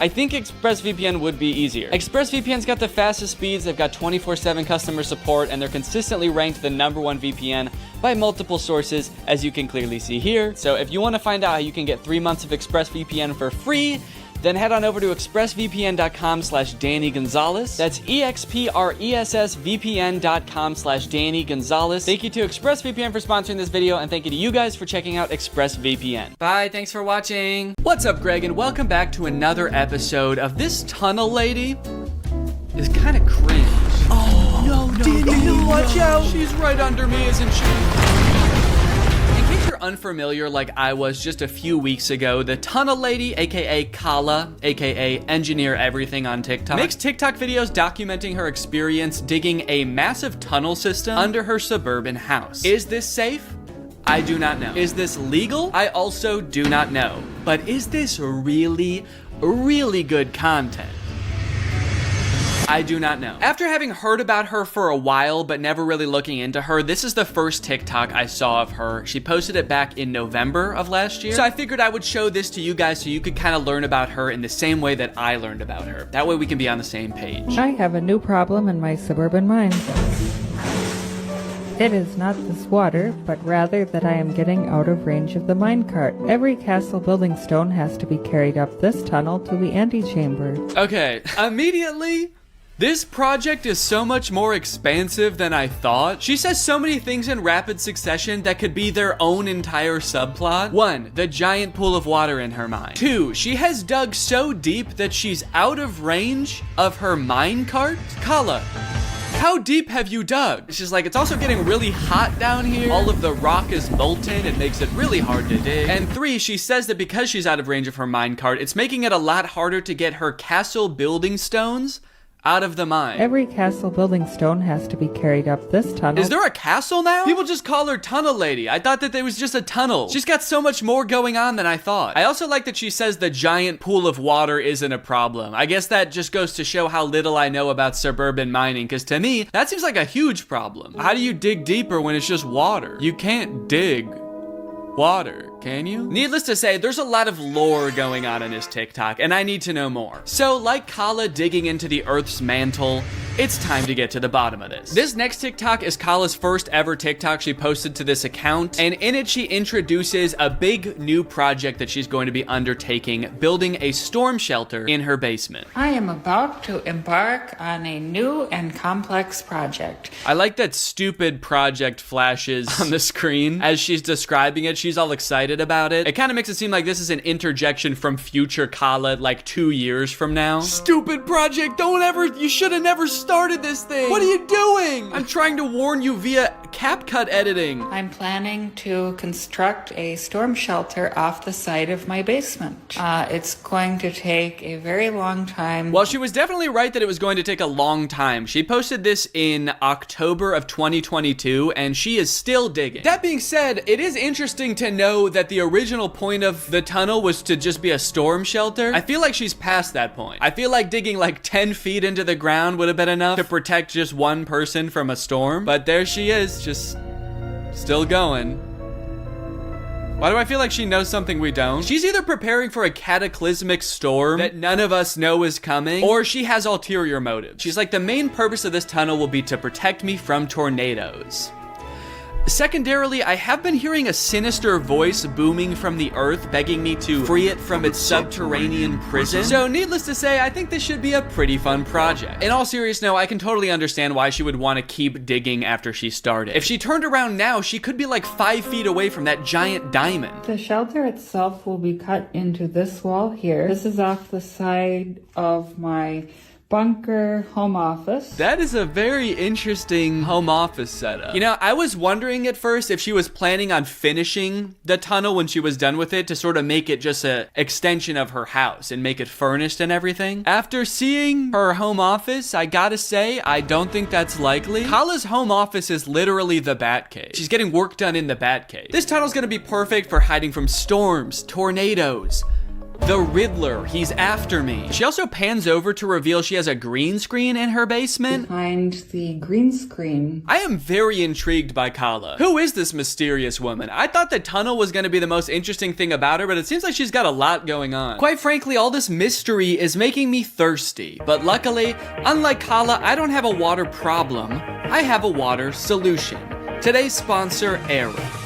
think ExpressVPN would be easier. ExpressVPN's got the fastest speeds, they've got 24/7 customer support, and they're consistently ranked the #1 VPN by multiple sources, as you can clearly see here. So if you want to find out how you can get 3 months of ExpressVPN for free, then head on over to expressvpn.com/Danny Gonzalez. That's expressvpn.com/Danny Gonzalez. Thank you to ExpressVPN for sponsoring this video, and thank you to you guys for checking out ExpressVPN. Bye, thanks for watching. What's up, Greg, and welcome back to another episode of This Tunnel Lady is kind of cringe. Oh, no, Danny, watch out. She's right under me, isn't she? In case you're unfamiliar like I was just a few weeks ago, the Tunnel Lady, aka Kala, aka Engineer Everything on TikTok, makes TikTok videos documenting her experience digging a massive tunnel system under her suburban house. Is this safe? I do not know. Is this legal? I also do not know. But is this really, really good content? I do not know. After having heard about her for a while but never really looking into her, this is the first TikTok I saw of her. She posted it back in November of last year. So I figured I would show this to you guys so you could kind of learn about her in the same way that I learned about her. That way we can be on the same page. I have a new problem in my suburban mine. It is not this water, but rather that I am getting out of range of the minecart. Every castle building stone has to be carried up this tunnel to the antechamber. Okay, immediately, this project is so much more expansive than I thought. She says so many things in rapid succession that could be their own entire subplot. 1, the giant pool of water in her mine. 2, she has dug so deep that she's out of range of her minecart. Kala, how deep have you dug? She's like, it's also getting really hot down here. All of the rock is molten. It makes it really hard to dig. And 3, she says that because she's out of range of her minecart, it's making it a lot harder to get her castle building stones out of the mine. Every castle building stone has to be carried up this tunnel. Is there a castle now? People just call her Tunnel Lady. I thought that there was just a tunnel. She's got so much more going on than I thought. I also like that she says the giant pool of water isn't a problem. I guess that just goes to show how little I know about suburban mining, because to me, that seems like a huge problem. How do you dig deeper when it's just water? You can't dig water, can you? Needless to say, there's a lot of lore going on in this TikTok, and I need to know more. So, like Kala digging into the Earth's mantle, it's time to get to the bottom of this. This next TikTok is Kala's first ever TikTok she posted to this account, and in it she introduces a big new project that she's going to be undertaking, building a storm shelter in her basement. I am about to embark on a new and complex project. I like that stupid project flashes on the screen as she's describing it. She's all excited about it. It kind of makes it seem like this is an interjection from future Kala, like 2 years from now. Stupid project, you should have never started this thing. What are you doing? I'm trying to warn you via CapCut editing. I'm planning to construct a storm shelter off the side of my basement. It's going to take a very long time. Well, she was definitely right that it was going to take a long time. She posted this in October of 2022, and she is still digging. That being said, it is interesting to know that the original point of the tunnel was to just be a storm shelter. I feel like she's past that point. I feel like digging like 10 feet into the ground would have been enough to protect just one person from a storm. But there she is, just still going. Why do I feel like she knows something we don't? She's either preparing for a cataclysmic storm that none of us know is coming, or she has ulterior motives. She's like, the main purpose of this tunnel will be to protect me from tornadoes. Secondarily, I have been hearing a sinister voice booming from the earth, begging me to free it from its subterranean prison. So needless to say, I think this should be a pretty fun project. In all seriousness, no, I can totally understand why she would want to keep digging after she started. If she turned around now, she could be like 5 feet away from that giant diamond. The shelter itself will be cut into this wall here. This is off the side of my bunker home office. That is a very interesting home office setup. You know, I was wondering at first if she was planning on finishing the tunnel when she was done with it to sort of make it just an extension of her house and make it furnished and everything. After seeing her home office, I gotta say, I don't think that's likely. Kala's home office is literally the Batcave. She's getting work done in the Batcave. This tunnel's gonna be perfect for hiding from storms, tornadoes, the Riddler, he's after me. She also pans over to reveal she has a green screen in her basement. Behind the green screen. I am very intrigued by Kala. Who is this mysterious woman? I thought the tunnel was going to be the most interesting thing about her, but it seems like she's got a lot going on. Quite frankly, all this mystery is making me thirsty. But luckily, unlike Kala, I don't have a water problem. I have a water solution. Today's sponsor, Arup.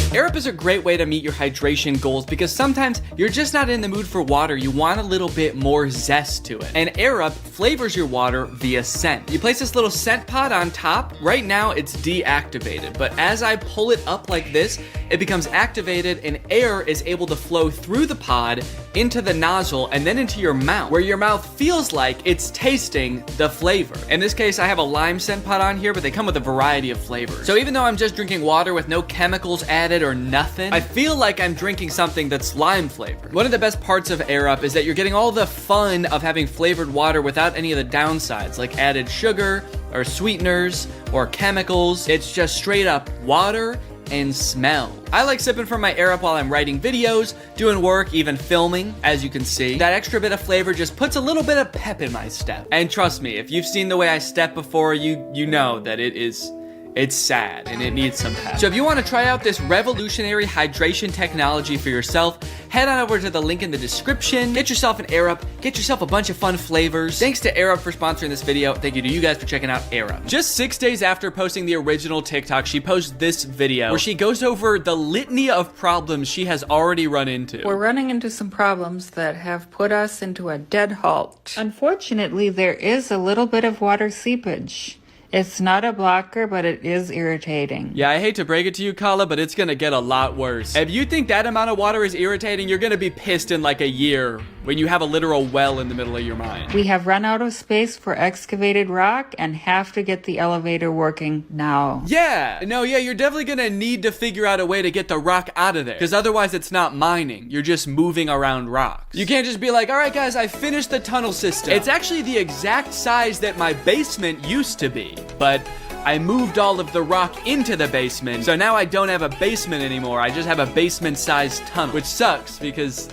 Arup is a great way to meet your hydration goals because sometimes you're just not in the mood for water. You want a little bit more zest to it. And Arup flavors your water via scent. You place this little scent pod on top. Right now it's deactivated, but as I pull it up like this, it becomes activated and air is able to flow through the pod into the nozzle and then into your mouth, where your mouth feels like it's tasting the flavor. In this case, I have a lime scent pod on here, but they come with a variety of flavors. So even though I'm just drinking water with no chemicals added or nothing, I feel like I'm drinking something that's lime flavored. One of the best parts of Arup is that you're getting all the fun of having flavored water without any of the downsides, like added sugar or sweeteners or chemicals. It's just straight up water and smell. I like sipping from my Arup while I'm writing videos, doing work, even filming, as you can see. That extra bit of flavor just puts a little bit of pep in my step. And trust me, if you've seen the way I step before, you know that it's sad and it needs some pep. So if you want to try out this revolutionary hydration technology for yourself, head on over to the link in the description. Get yourself an Arup, get yourself a bunch of fun flavors. Thanks to Arup for sponsoring this video. Thank you to you guys for checking out Arup. Just 6 days after posting the original TikTok, she posted this video where she goes over the litany of problems she has already run into. We're running into some problems that have put us into a dead halt. Unfortunately, there is a little bit of water seepage. It's not a blocker, but it is irritating. Yeah, I hate to break it to you, Kala, but it's gonna get a lot worse. If you think that amount of water is irritating, you're gonna be pissed in like a year when you have a literal well in the middle of your mind. We have run out of space for excavated rock and have to get the elevator working now. Yeah, you're definitely gonna need to figure out a way to get the rock out of there, because otherwise it's not mining. You're just moving around rocks. You can't just be like, all right guys, I finished the tunnel system. It's actually the exact size that my basement used to be, but I moved all of the rock into the basement, so now I don't have a basement anymore. I just have a basement-sized tunnel, which sucks because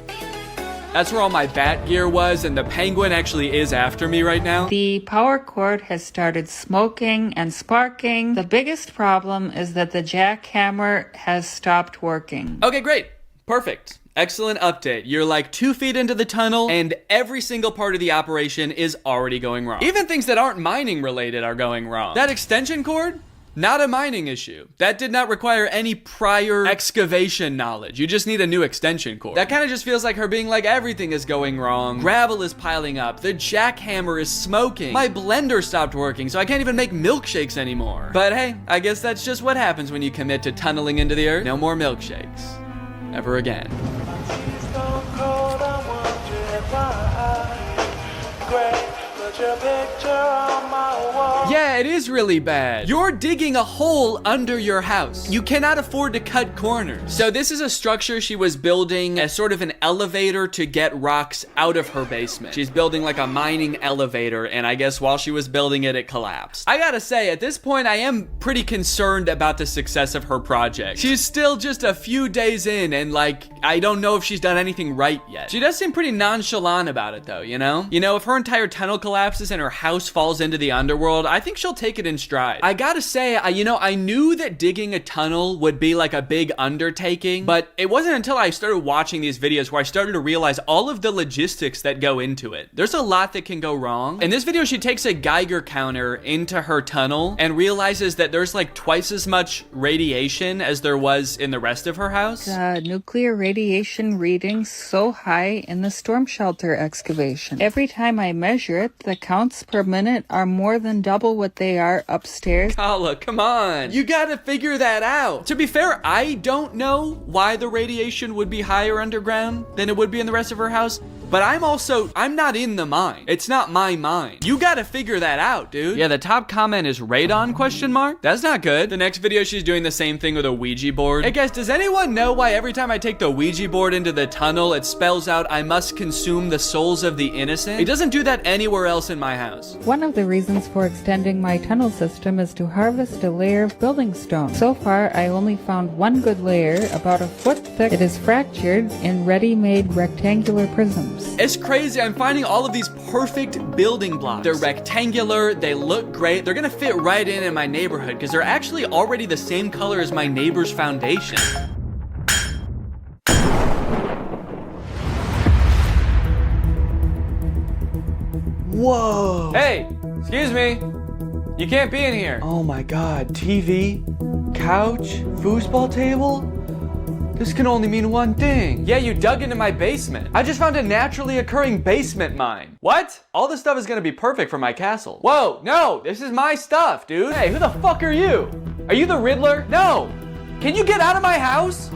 that's where all my bat gear was, and the penguin actually is after me right now. The power cord has started smoking and sparking. The biggest problem is that the jackhammer has stopped working. Okay, great. Perfect. Excellent update. You're like 2 feet into the tunnel and every single part of the operation is already going wrong. Even things that aren't mining related are going wrong. That extension cord? Not a mining issue. That did not require any prior excavation knowledge. You just need a new extension cord. That kind of just feels like her being like, everything is going wrong. Gravel is piling up. The jackhammer is smoking. My blender stopped working, so I can't even make milkshakes anymore. But hey, I guess that's just what happens when you commit to tunneling into the earth. No more milkshakes. Ever again. Yeah, it is really bad. You're digging a hole under your house. You cannot afford to cut corners. So this is a structure she was building as sort of an elevator to get rocks out of her basement. She's building like a mining elevator, and I guess while she was building it, it collapsed. I gotta say, at this point, I am pretty concerned about the success of her project. She's still just a few days in, and like, I don't know if she's done anything right yet. She does seem pretty nonchalant about it though, you know? You know, if her entire tunnel collapsed, collapses and her house falls into the underworld, I think she'll take it in stride. I gotta say, I knew that digging a tunnel would be like a big undertaking, but it wasn't until I started watching these videos where I started to realize all of the logistics that go into it. There's a lot that can go wrong. In this video, she takes a Geiger counter into her tunnel and realizes that there's like twice as much radiation as there was in the rest of her house. Nuclear radiation readings so high in the storm shelter excavation. Every time I measure it, the counts per minute are more than double what they are upstairs. Kala, come on. You gotta figure that out. To be fair, I don't know why the radiation would be higher underground than it would be in the rest of her house. But I'm not in the mine. It's not my mine. You gotta figure that out, dude. Yeah, the top comment is radon ? That's not good. The next video, she's doing the same thing with a Ouija board. Hey guys, does anyone know why every time I take the Ouija board into the tunnel, it spells out, I must consume the souls of the innocent? It doesn't do that anywhere else in my house. One of the reasons for extending my tunnel system is to harvest a layer of building stone. So far, I only found one good layer, about a foot thick. It is fractured in ready-made rectangular prisms. It's crazy. I'm finding all of these perfect building blocks. They're rectangular. They look great. They're gonna fit right in my neighborhood because they're actually already the same color as my neighbor's foundation. Whoa. Hey, excuse me. You can't be in here. Oh my God, TV, couch, foosball table? This can only mean one thing. Yeah, you dug into my basement. I just found a naturally occurring basement mine. What? All this stuff is gonna be perfect for my castle. Whoa, no, this is my stuff, dude. Hey, who the fuck are you? Are you the Riddler? No. Can you get out of my house?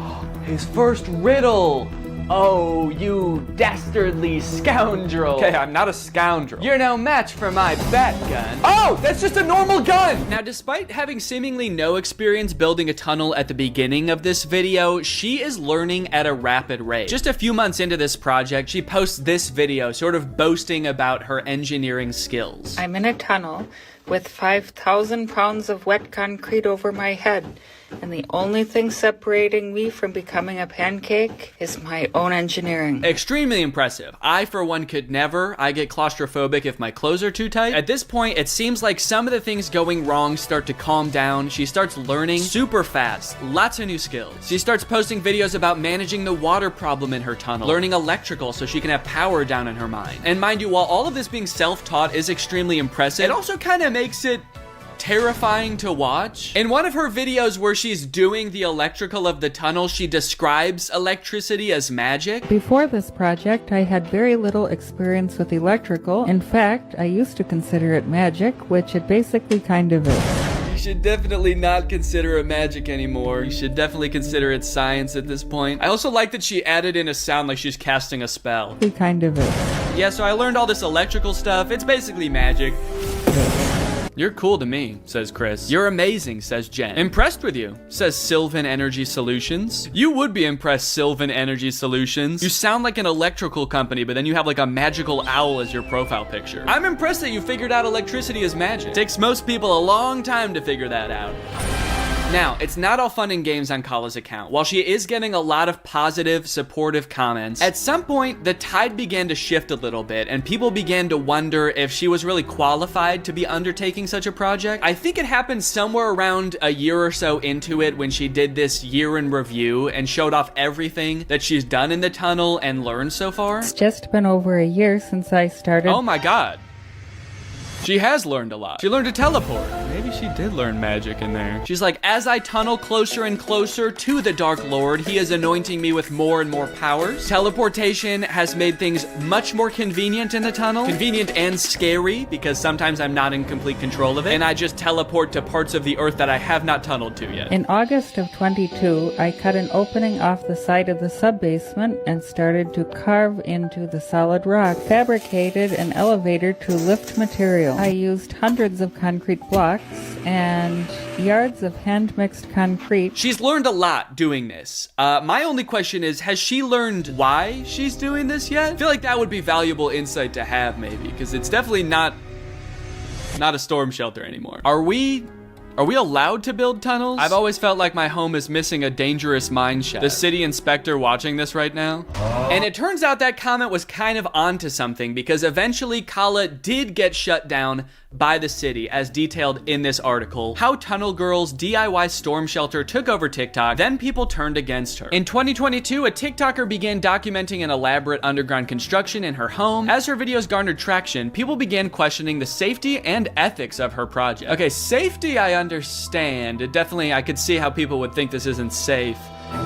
His first riddle. Oh, you dastardly scoundrel. Okay, I'm not a scoundrel. You're no match for my bat gun. Oh, that's just a normal gun. Now, despite having seemingly no experience building a tunnel at the beginning of this video, she is learning at a rapid rate. Just a few months into this project, she posts this video sort of boasting about her engineering skills. I'm in a tunnel with 5,000 pounds of wet concrete over my head. And the only thing separating me from becoming a pancake is my own engineering. Extremely impressive. I, for one, could never. I get claustrophobic if my clothes are too tight. At this point, it seems like some of the things going wrong start to calm down. She starts learning super fast. Lots of new skills. She starts posting videos about managing the water problem in her tunnel, learning electrical so she can have power down in her mine. And mind you, while all of this being self-taught is extremely impressive, it also kind of makes it terrifying to watch. In one of her videos where she's doing the electrical of the tunnel, she describes electricity as magic. Before this project, I had very little experience with electrical. In fact, I used to consider it magic, which it basically kind of is. You should definitely not consider it magic anymore. You should definitely consider it science at this point. I also like that she added in a sound like she's casting a spell. It kind of is. Yeah, so I learned all this electrical stuff. It's basically magic. You're cool to me, says Chris. You're amazing, says Jen. Impressed with you, says Sylvan Energy Solutions. You would be impressed, Sylvan Energy Solutions. You sound like an electrical company, but then you have like a magical owl as your profile picture. I'm impressed that you figured out electricity is magic. It takes most people a long time to figure that out. Now, it's not all fun and games on Kala's account. While she is getting a lot of positive, supportive comments, at some point, the tide began to shift a little bit, and people began to wonder if she was really qualified to be undertaking such a project. I think it happened somewhere around a year or so into it when she did this year in review and showed off everything that she's done in the tunnel and learned so far. It's just been over a year since I started. Oh my God. She has learned a lot. She learned to teleport. Maybe she did learn magic in there. She's like, as I tunnel closer and closer to the Dark Lord, he is anointing me with more and more powers. Teleportation has made things much more convenient in the tunnel. Convenient and scary, because sometimes I'm not in complete control of it, and I just teleport to parts of the earth that I have not tunneled to yet. In August of 22, I cut an opening off the side of the sub-basement and started to carve into the solid rock. Fabricated an elevator to lift material. I used hundreds of concrete blocks and yards of hand-mixed concrete. She's learned a lot doing this. My only question is, has she learned why she's doing this yet? I feel like that would be valuable insight to have, maybe, because it's definitely not a storm shelter anymore. Are we Are we allowed to build tunnels? I've always felt like my home is missing a dangerous mine shaft. The city inspector watching this right now. And it turns out that comment was kind of onto something, because eventually Kala did get shut down by the city, as detailed in this article. How Tunnel Girl's DIY storm shelter took over TikTok, then people turned against her. In 2022, a TikToker began documenting an elaborate underground construction in her home. As her videos garnered traction, people began questioning the safety and ethics of her project. Okay, safety I understand. Definitely, I could see how people would think this isn't safe.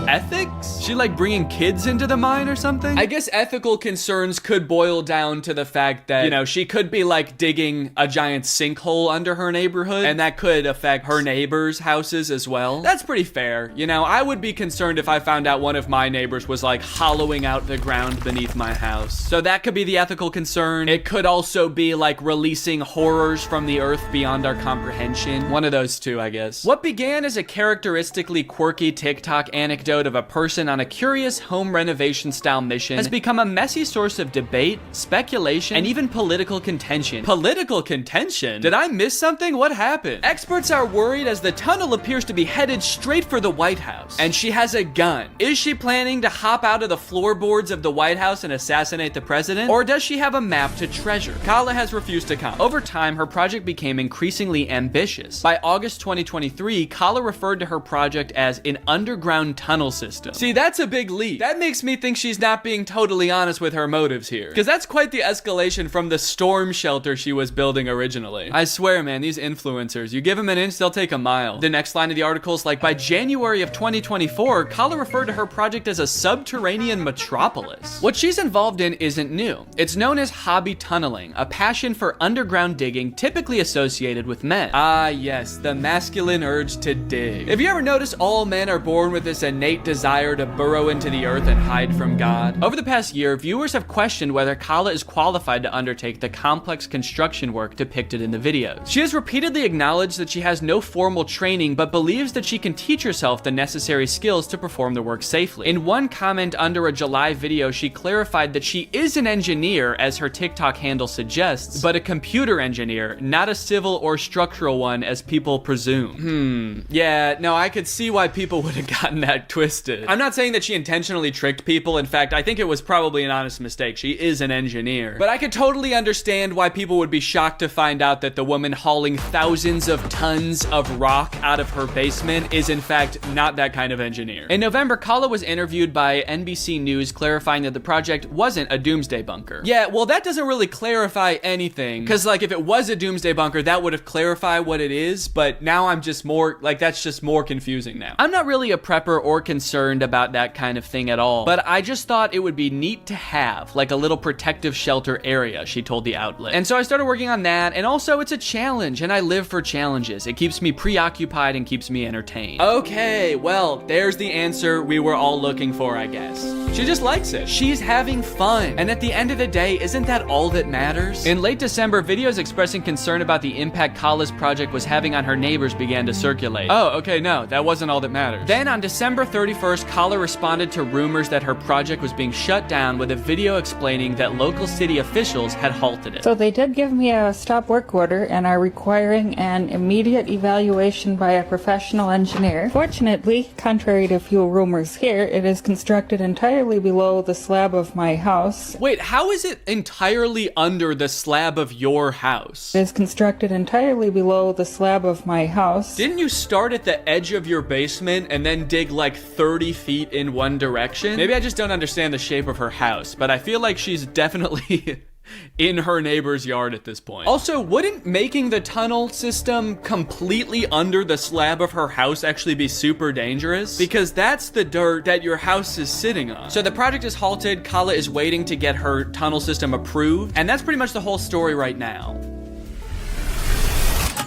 Ethics? She like bringing kids into the mine or something? I guess ethical concerns could boil down to the fact that, you know, she could be like digging a giant sinkhole under her neighborhood, and that could affect her neighbors' houses as well. That's pretty fair. You know, I would be concerned if I found out one of my neighbors was like hollowing out the ground beneath my house. So that could be the ethical concern. It could also be like releasing horrors from the earth beyond our comprehension. One of those two, I guess. What began as a characteristically quirky TikTok anecdote of a person on a curious home renovation style mission has become a messy source of debate, speculation, and even political contention. Political contention? Did I miss something? What happened? Experts are worried as the tunnel appears to be headed straight for the White House. And she has a gun. Is she planning to hop out of the floorboards of the White House and assassinate the president? Or does she have a map to treasure? Kala has refused to comment. Over time, her project became increasingly ambitious. By August 2023, Kala referred to her project as an underground tunnel system. See, that's a big leap. That makes me think she's not being totally honest with her motives here, because that's quite the escalation from the storm shelter she was building originally. I swear, man, these influencers, you give them an inch, they'll take a mile. The next line of the article is like, by January of 2024, Kala referred to her project as a subterranean metropolis. What she's involved in isn't new. It's known as hobby tunneling, a passion for underground digging typically associated with men. Ah, yes, the masculine urge to dig. If you ever notice, all men are born with this innate desire to burrow into the earth and hide from God. Over the past year, viewers have questioned whether Kala is qualified to undertake the complex construction work depicted in the videos. She has repeatedly acknowledged that she has no formal training, but believes that she can teach herself the necessary skills to perform the work safely. In one comment under a July video, she clarified that she is an engineer, as her TikTok handle suggests, but a computer engineer, not a civil or structural one, as people presume. Yeah, no, I could see why people would have gotten that twisted. I'm not saying that she intentionally tricked people. In fact, I think it was probably an honest mistake. She is an engineer. But I could totally understand why people would be shocked to find out that the woman hauling thousands of tons of rock out of her basement is in fact not that kind of engineer. In November, Kala was interviewed by NBC News clarifying that the project wasn't a doomsday bunker. Yeah, well, that doesn't really clarify anything, because like if it was a doomsday bunker, that would have clarified what it is, but now I'm just more, like that's just more confusing now. I'm not really a prepper or concerned about that kind of thing at all, but I just thought it would be neat to have, like a little protective shelter area, she told the outlet. And so I started working on that, and also it's a challenge, and I live for challenges. It keeps me preoccupied and keeps me entertained. Okay, well, there's the answer we were all looking for, I guess. She just likes it. She's having fun, and at the end of the day, isn't that all that matters? In late December, videos expressing concern about the impact Kala's project was having on her neighbors began to circulate. Oh, okay, no, that wasn't all that matters. Then on December 31st, Kala responded to rumors that her project was being shut down with a video explaining that local city officials had halted it. So they did give me a stop work order and are requiring an immediate evaluation by a professional engineer. Fortunately, contrary to few rumors here, it is constructed entirely below the slab of my house. Wait, how is it entirely under the slab of your house? It is constructed entirely below the slab of my house. Didn't you start at the edge of your basement and then dig like 30 feet in one direction? Maybe I just don't understand the shape of her house, but I feel like she's definitely in her neighbor's yard at this point. Also, wouldn't making the tunnel system completely under the slab of her house actually be super dangerous? Because that's the dirt that your house is sitting on. So the project is halted. Kala is waiting to get her tunnel system approved, and that's pretty much the whole story right now.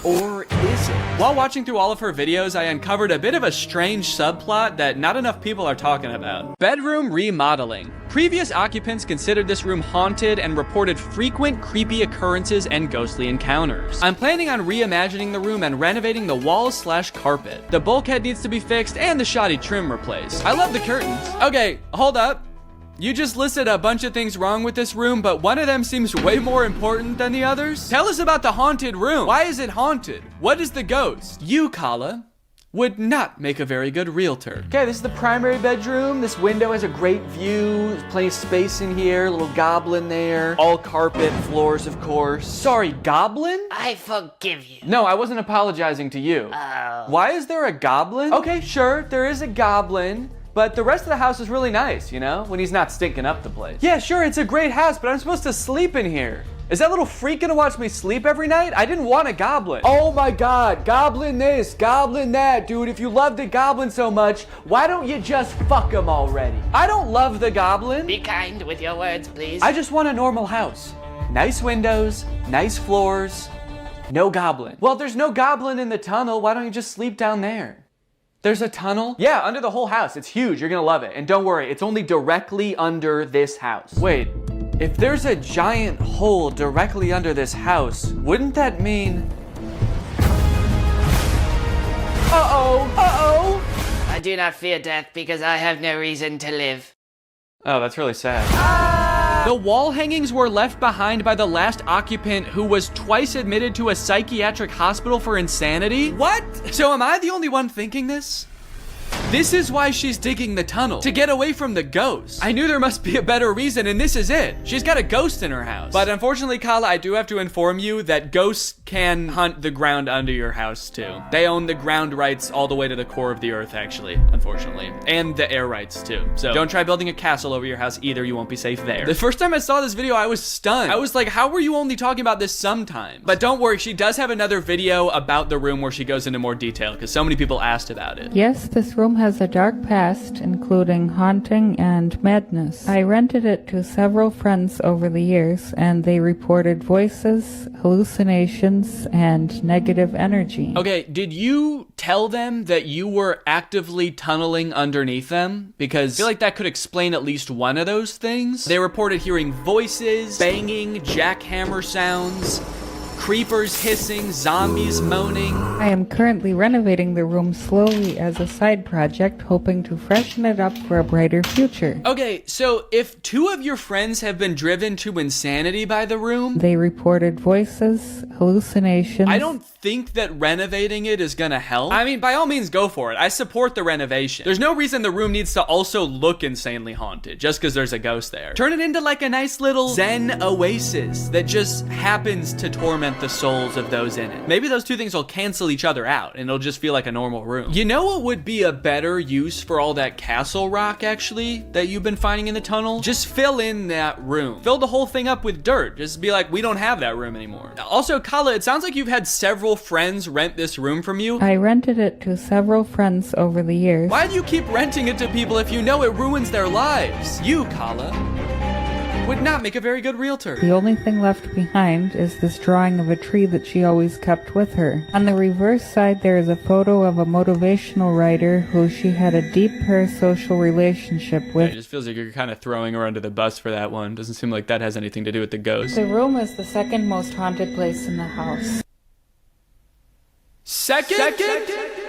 Or is it? While watching through all of her videos, I uncovered a bit of a strange subplot that not enough people are talking about. Bedroom remodeling. Previous occupants considered this room haunted and reported frequent creepy occurrences and ghostly encounters. I'm planning on reimagining the room and renovating the walls/carpet. The bulkhead needs to be fixed and the shoddy trim replaced. I love the curtains. Okay, hold up. You just listed a bunch of things wrong with this room, but one of them seems way more important than the others. Tell us about the haunted room. Why is it haunted? What is the ghost? You, Kala, would not make a very good realtor. Okay, this is the primary bedroom. This window has a great view. There's plenty of space in here. A little goblin there. All carpet, floors, of course. Sorry, goblin? I forgive you. No, I wasn't apologizing to you. Oh. Why is there a goblin? Okay, sure, there is a goblin. But the rest of the house is really nice, you know? When he's not stinking up the place. Yeah, sure, it's a great house, but I'm supposed to sleep in here. Is that little freak gonna watch me sleep every night? I didn't want a goblin. Oh my God, goblin this, goblin that. Dude, if you love the goblin so much, why don't you just fuck him already? I don't love the goblin. Be kind with your words, please. I just want a normal house. Nice windows, nice floors, no goblin. Well, if there's no goblin in the tunnel, why don't you just sleep down there? There's a tunnel? Yeah, under the whole house. It's huge. You're gonna love it. And don't worry, it's only directly under this house. Wait, if there's a giant hole directly under this house, wouldn't that mean... Uh-oh! I do not fear death because I have no reason to live. Oh, that's really sad. The wall hangings were left behind by the last occupant who was twice admitted to a psychiatric hospital for insanity? What? So am I the only one thinking this? This is why she's digging the tunnel, to get away from the ghost. I knew there must be a better reason, and this is it. She's got a ghost in her house. But unfortunately, Kala, I do have to inform you that ghosts can hunt the ground under your house too. They own the ground rights all the way to the core of the earth, actually, unfortunately. And the air rights too. So don't try building a castle over your house either, you won't be safe there. The first time I saw this video, I was stunned. I was like, how were you only talking about this sometimes? But don't worry, she does have another video about the room where she goes into more detail, because so many people asked about it. Yes, this room has a dark past, including haunting and madness. I rented it to several friends over the years, and they reported voices, hallucinations, and negative energy. Okay, did you tell them that you were actively tunneling underneath them? Because I feel like that could explain at least one of those things. They reported hearing voices, banging, jackhammer sounds, creepers hissing, zombies moaning. I am currently renovating the room slowly as a side project, hoping to freshen it up for a brighter future. Okay, so if two of your friends have been driven to insanity by the room... They reported voices, hallucinations... I don't think that renovating it is gonna help. I mean, by all means, go for it. I support the renovation. There's no reason the room needs to also look insanely haunted just because there's a ghost there. Turn it into like a nice little zen oasis that just happens to torment the souls of those in it. Maybe those two things will cancel each other out and it'll just feel like a normal room. You know what would be a better use for all that castle rock, actually, that you've been finding in the tunnel? Just fill in that room. Fill the whole thing up with dirt. Just be like, we don't have that room anymore. Also, Kala, it sounds like you've had several friends rent this room from you. I rented it to several friends over the years. Why do you keep renting it to people if you know it ruins their lives? You, Kala, would not make a very good realtor. The only thing left behind is this drawing of a tree that she always kept with her. On the reverse side, there is a photo of a motivational writer who she had a deep parasocial relationship with. It just feels like you're kind of throwing her under the bus for that one. Doesn't seem like that has anything to do with the ghost. The room is the second most haunted place in the house. Second?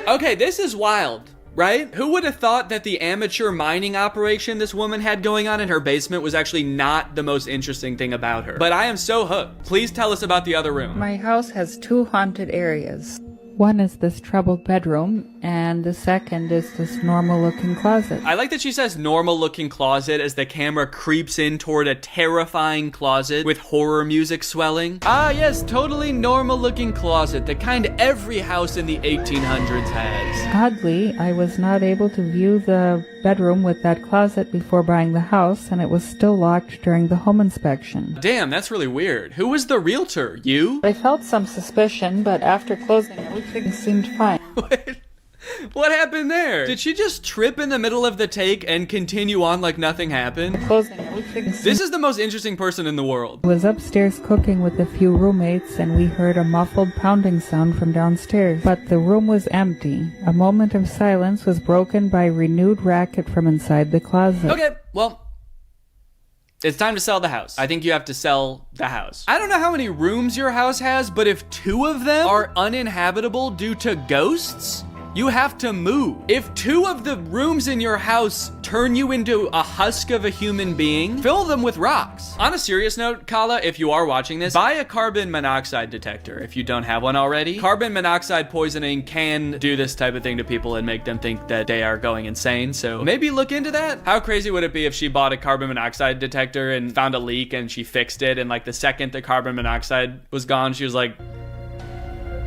Okay, this is wild, right? Who would have thought that the amateur mining operation this woman had going on in her basement was actually not the most interesting thing about her? But I am so hooked. Please tell us about the other room. My house has two haunted areas. One is this troubled bedroom, and the second is this normal-looking closet. I like that she says normal-looking closet as the camera creeps in toward a terrifying closet with horror music swelling. Ah, yes, totally normal-looking closet, the kind every house in the 1800s has. Oddly, I was not able to view the bedroom with that closet before buying the house, and it was still locked during the home inspection. Damn, that's really weird. Who was the realtor? You? I felt some suspicion, but after closing, everything seemed fine. Wait, what happened there? Did she just trip in the middle of the take and continue on like nothing happened? Closing, everything This is the most interesting person in the world. I was upstairs cooking with a few roommates, and we heard a muffled pounding sound from downstairs. But the room was empty. A moment of silence was broken by renewed racket from inside the closet. Okay, well, it's time to sell the house. I think you have to sell the house. I don't know how many rooms your house has, but if two of them are uninhabitable due to ghosts, You have to move. If 2 of the rooms in your house turn you into a husk of a human being, fill them with rocks. On a serious note, Kala, if you are watching this, buy a carbon monoxide detector if you don't have one already. Carbon monoxide poisoning can do this type of thing to people and make them think that they are going insane, so maybe look into that. How crazy would it be if she bought a carbon monoxide detector and found a leak and she fixed it, and like the second the carbon monoxide was gone, she was like,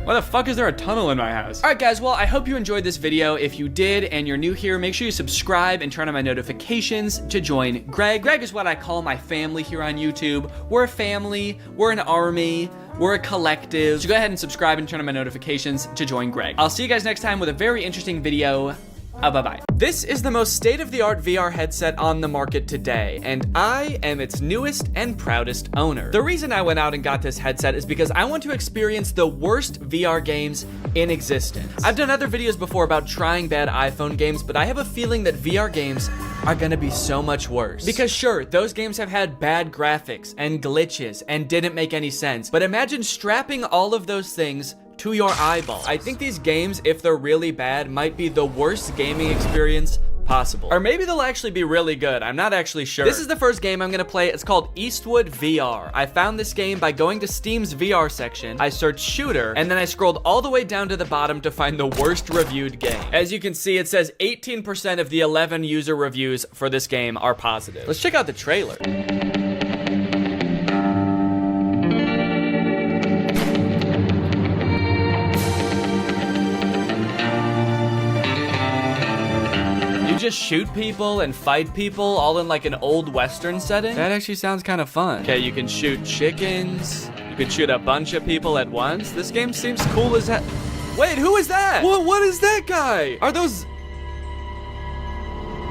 why the fuck is there a tunnel in my house? All right, guys, well, I hope you enjoyed this video. If you did and you're new here, make sure you subscribe and turn on my notifications to join Greg. Greg is what I call my family here on YouTube. We're a family, we're an army, we're a collective. So go ahead and subscribe and turn on my notifications to join Greg. I'll see you guys next time with a very interesting video. Bye-bye. This is the most state-of-the-art VR headset on the market today, and I am its newest and proudest owner. The reason I went out and got this headset is because I want to experience the worst VR games in existence. I've done other videos before about trying bad iPhone games, but I have a feeling that VR games are gonna be so much worse. Because sure, those games have had bad graphics and glitches and didn't make any sense, but imagine strapping all of those things to your eyeballs. I think these games, if they're really bad, might be the worst gaming experience possible. Or maybe they'll actually be really good. I'm not actually sure. This is the first game I'm gonna play. It's called Eastwood VR. I found this game by going to Steam's VR section. I searched shooter, and then I scrolled all the way down to the bottom to find the worst reviewed game. As you can see, it says 18% of the 11 user reviews for this game are positive. Let's check out the trailer. Just shoot people and fight people all in like an old Western setting? That actually sounds kind of fun. Okay, you can shoot chickens. You can shoot a bunch of people at once. This game seems cool as hell. Wait, who is that? What is that guy? Are those...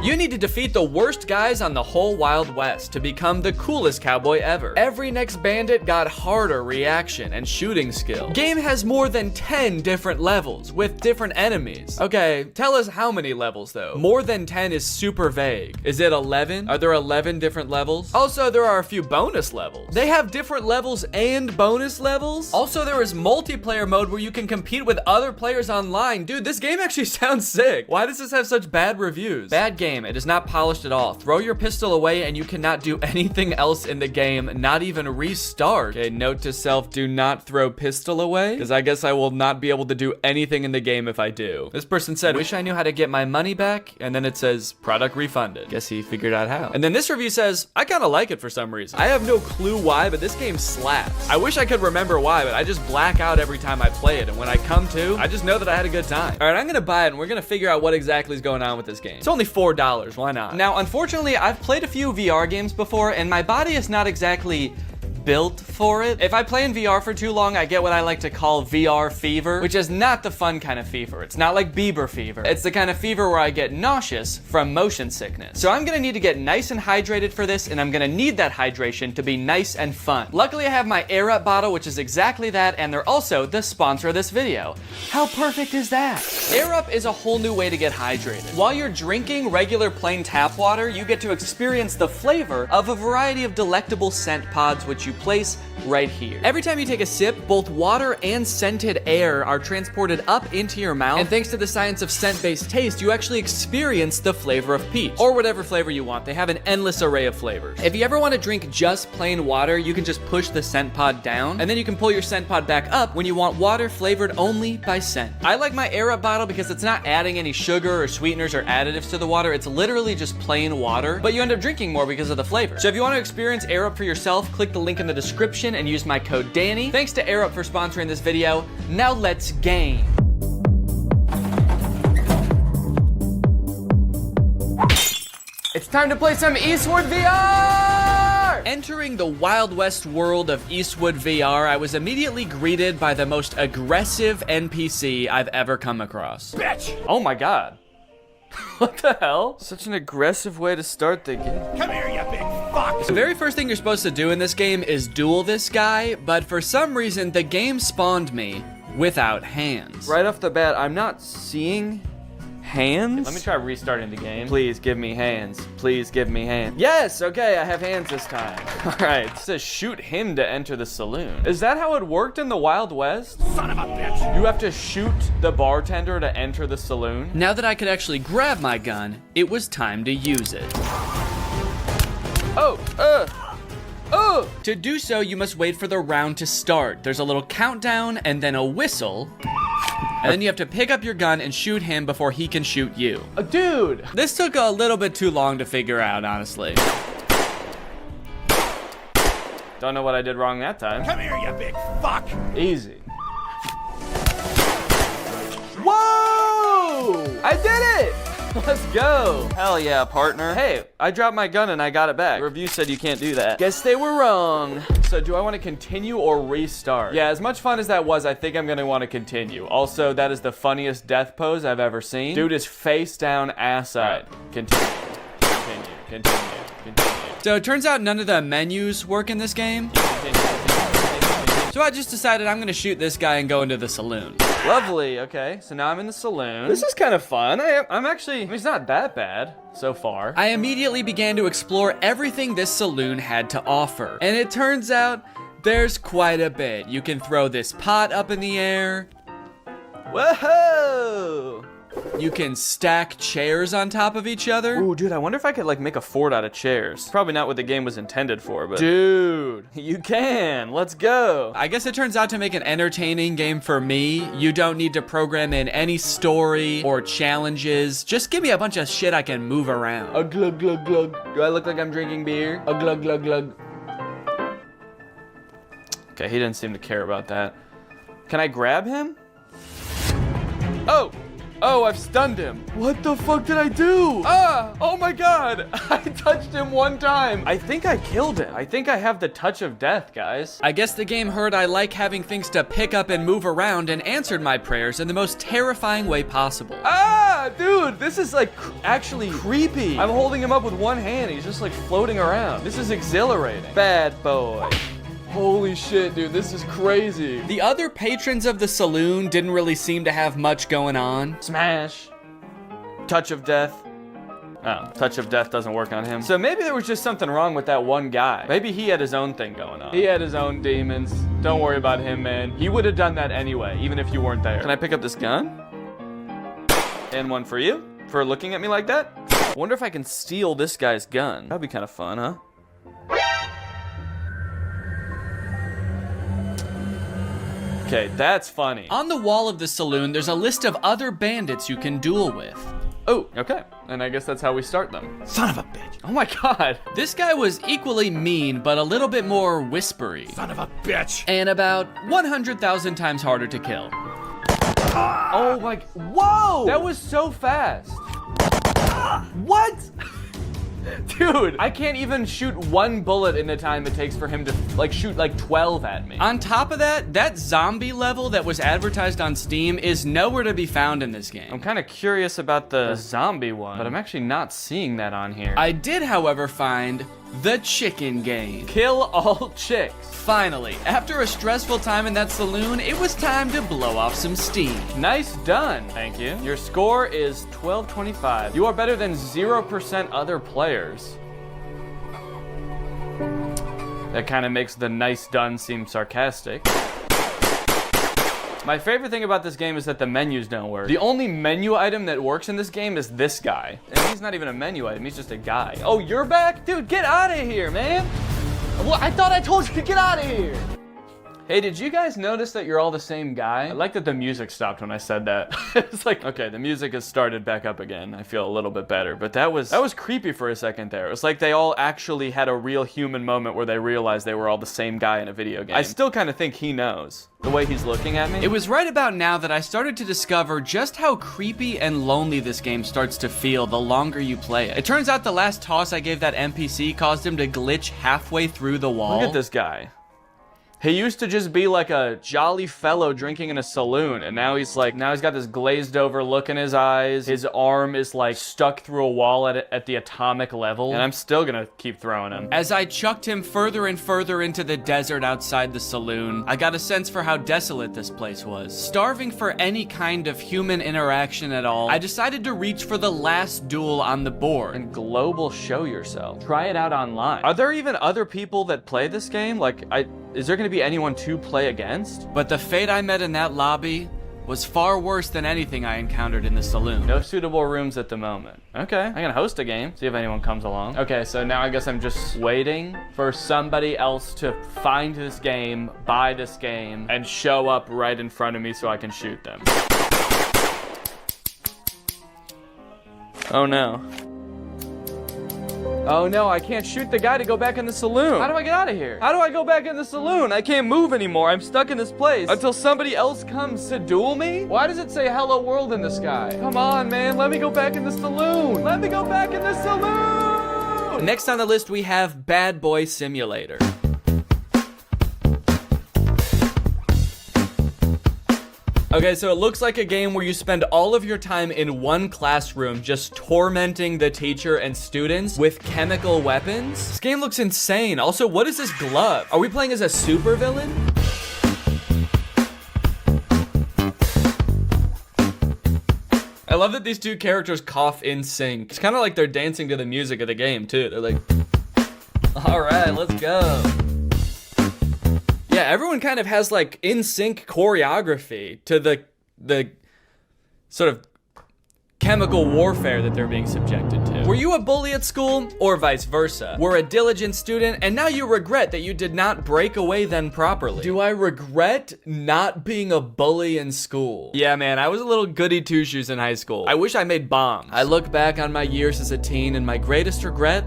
You need to defeat the worst guys on the whole Wild West to become the coolest cowboy ever. Every next bandit got harder reaction and shooting skill. Game has more than 10 different levels with different enemies. Okay, tell us how many levels though. More than 10 is super vague. Is it 11? Are there 11 different levels? Also, there are a few bonus levels. They have different levels and bonus levels. Also, there is multiplayer mode where you can compete with other players online. Dude, this game actually sounds sick. Why does this have such bad reviews? Bad game. It is not polished at all. Throw your pistol away and you cannot do anything else in the game, not even restart. Okay, note to self, do not throw pistol away, because I guess I will not be able to do anything in the game if I do. This person said, wish I knew how to get my money back, and then it says, product refunded. Guess he figured out how. And then this review says, I kind of like it for some reason. I have no clue why, but this game slaps. I wish I could remember why, but I just black out every time I play it, and when I come to, I just know that I had a good time. All right, I'm gonna buy it, and we're gonna figure out what exactly is going on with this game. It's only $4. Why not? Now, unfortunately, I've played a few VR games before, and my body is not exactly built for it. If I play in VR for too long, I get what I like to call VR fever, which is not the fun kind of fever. It's not like Bieber fever. It's the kind of fever where I get nauseous from motion sickness. So I'm gonna need to get nice and hydrated for this, and I'm gonna need that hydration to be nice and fun. Luckily, I have my Air Up bottle, which is exactly that, and they're also the sponsor of this video. How perfect is that? Air Up is a whole new way to get hydrated. While you're drinking regular plain tap water, you get to experience the flavor of a variety of delectable scent pods, which you place right here. Every time you take a sip, both water and scented air are transported up into your mouth, and thanks to the science of scent-based taste, you actually experience the flavor of peach, or whatever flavor you want. They have an endless array of flavors. If you ever want to drink just plain water, you can just push the scent pod down, and then you can pull your scent pod back up when you want water flavored only by scent. I like my Air Up bottle because it's not adding any sugar or sweeteners or additives to the water. It's literally just plain water, but you end up drinking more because of the flavor. So if you want to experience Air Up for yourself, click the link in the description and use my code Danny. Thanks to Air Up for sponsoring this video. Now let's game. It's time to play some Eastwood VR! Entering the Wild West world of Eastwood VR, I was immediately greeted by the most aggressive NPC I've ever come across. Bitch! Oh my god. What the hell? Such an aggressive way to start the game. Come here, you big fuck! The very first thing you're supposed to do in this game is duel this guy, but for some reason, the game spawned me without hands. Right off the bat, I'm not seeing Hands? Let me try restarting the game. Please give me hands. Please give me hands. Yes, okay, I have hands this time. All right, it says shoot him to enter the saloon. Is that how it worked in the Wild West? Son of a bitch. You have to shoot the bartender to enter the saloon? Now that I could actually grab my gun, it was time to use it. To do so, you must wait for the round to start. There's a little countdown and then a whistle. And then you have to pick up your gun and shoot him before he can shoot you. Dude! This took a little bit too long to figure out, honestly. Don't know what I did wrong that time. Come here, you big fuck! Easy. Whoa! I did it! Let's go. Hell yeah, partner. Hey, I dropped my gun and I got it back. The review said you can't do that. Guess they were wrong. So do I want to continue or restart? Yeah, as much fun as that was, I think I'm going to want to continue. Also, that is the funniest death pose I've ever seen. Dude is face down, ass up. Continue. So it turns out none of the menus work in this game. So I just decided I'm gonna shoot this guy and go into the saloon. Lovely, okay. So now I'm in the saloon. This is kind of fun. I'm actually, it's not that bad so far. I immediately began to explore everything this saloon had to offer. And it turns out there's quite a bit. You can throw this pot up in the air. Whoa! You can stack chairs on top of each other. Ooh, dude, I wonder if I could like make a fort out of chairs. Probably not what the game was intended for, but dude, you can. Let's go. I guess it turns out to make an entertaining game for me, you don't need to program in any story or challenges. Just give me a bunch of shit I can move around. A glug glug glug. Do I look like I'm drinking beer? A glug glug glug. Okay, he didn't seem to care about that. Can I grab him? Oh, I've stunned him. What the fuck did I do? Oh my God. I touched him one time. I think I killed him. I think I have the touch of death, guys. I guess the game heard I like having things to pick up and move around and answered my prayers in the most terrifying way possible. Dude, this is like actually creepy. I'm holding him up with one hand. He's just like floating around. This is exhilarating. Bad boy. Holy shit, dude, this is crazy. The other patrons of the saloon didn't really seem to have much going on. Smash. Touch of death. Oh, touch of death doesn't work on him. So maybe there was just something wrong with that one guy. Maybe he had his own thing going on. He had his own demons. Don't worry about him, man. He would have done that anyway, even if you weren't there. Can I pick up this gun? And one for you, for looking at me like that? I wonder if I can steal this guy's gun. That'd be kind of fun, huh? Okay, that's funny. On the wall of the saloon, there's a list of other bandits you can duel with. Oh, okay. And I guess that's how we start them. Son of a bitch. Oh my God. This guy was equally mean, but a little bit more whispery. Son of a bitch. And about 100,000 times harder to kill. Oh my, whoa! That was so fast. What? Dude, I can't even shoot one bullet in the time it takes for him to like shoot like 12 at me. On top of that, that zombie level that was advertised on Steam is nowhere to be found in this game. I'm kind of curious about the zombie one, but I'm actually not seeing that on here. I did, however, find the chicken game. Kill all chicks. Finally, after a stressful time in that saloon, it was time to blow off some steam. Nice done. Thank you. Your score is 1225. You are better than 0% other players. That kind of makes the nice done seem sarcastic. My favorite thing about this game is that the menus don't work. The only menu item that works in this game is this guy. And he's not even a menu item, he's just a guy. Oh, you're back? Dude, get out of here, man. Well, I thought I told you to get out of here. Hey, did you guys notice that you're all the same guy? I like that the music stopped when I said that. It's like, okay, the music has started back up again. I feel a little bit better, but that was creepy for a second there. It was like they all actually had a real human moment where they realized they were all the same guy in a video game. I still kind of think he knows. The way he's looking at me. It was right about now that I started to discover just how creepy and lonely this game starts to feel the longer you play it. It turns out the last toss I gave that NPC caused him to glitch halfway through the wall. Look at this guy. He used to just be like a jolly fellow drinking in a saloon, and now he's got this glazed over look in his eyes. His arm is like stuck through a wall at the atomic level, and I'm still gonna keep throwing him. As I chucked him further and further into the desert outside the saloon, I got a sense for how desolate this place was. Starving for any kind of human interaction at all, I decided to reach for the last duel on the board. And global show yourself. Try it out online. Are there even other people that play this game? Is there gonna be anyone to play against? But the fate I met in that lobby was far worse than anything I encountered in the saloon. No suitable rooms at the moment. Okay, I'm gonna host a game, see if anyone comes along. Okay, so now I guess I'm just waiting for somebody else to find this game, buy this game, and show up right in front of me so I can shoot them. Oh no. Oh no, I can't shoot the guy to go back in the saloon. How do I get out of here? How do I go back in the saloon? I can't move anymore. I'm stuck in this place until somebody else comes to duel me? Why does it say hello world in the sky? Come on, man. Let me go back in the saloon. Let me go back in the saloon. Next on the list, we have Bad Boy Simulator. Okay, so it looks like a game where you spend all of your time in one classroom just tormenting the teacher and students with chemical weapons. This game looks insane. Also, what is this glove? Are we playing as a supervillain? I love that these two characters cough in sync. It's kind of like they're dancing to the music of the game, too. They're like, all right, let's go. Yeah, everyone kind of has like in sync choreography to the sort of chemical warfare that they're being subjected to. Were you a bully at school or vice versa? Were a diligent student and now you regret that you did not break away then properly? Do I regret not being a bully in school? Yeah, man, I was a little goody two-shoes in high school. I wish I made bombs. I look back on my years as a teen and my greatest regret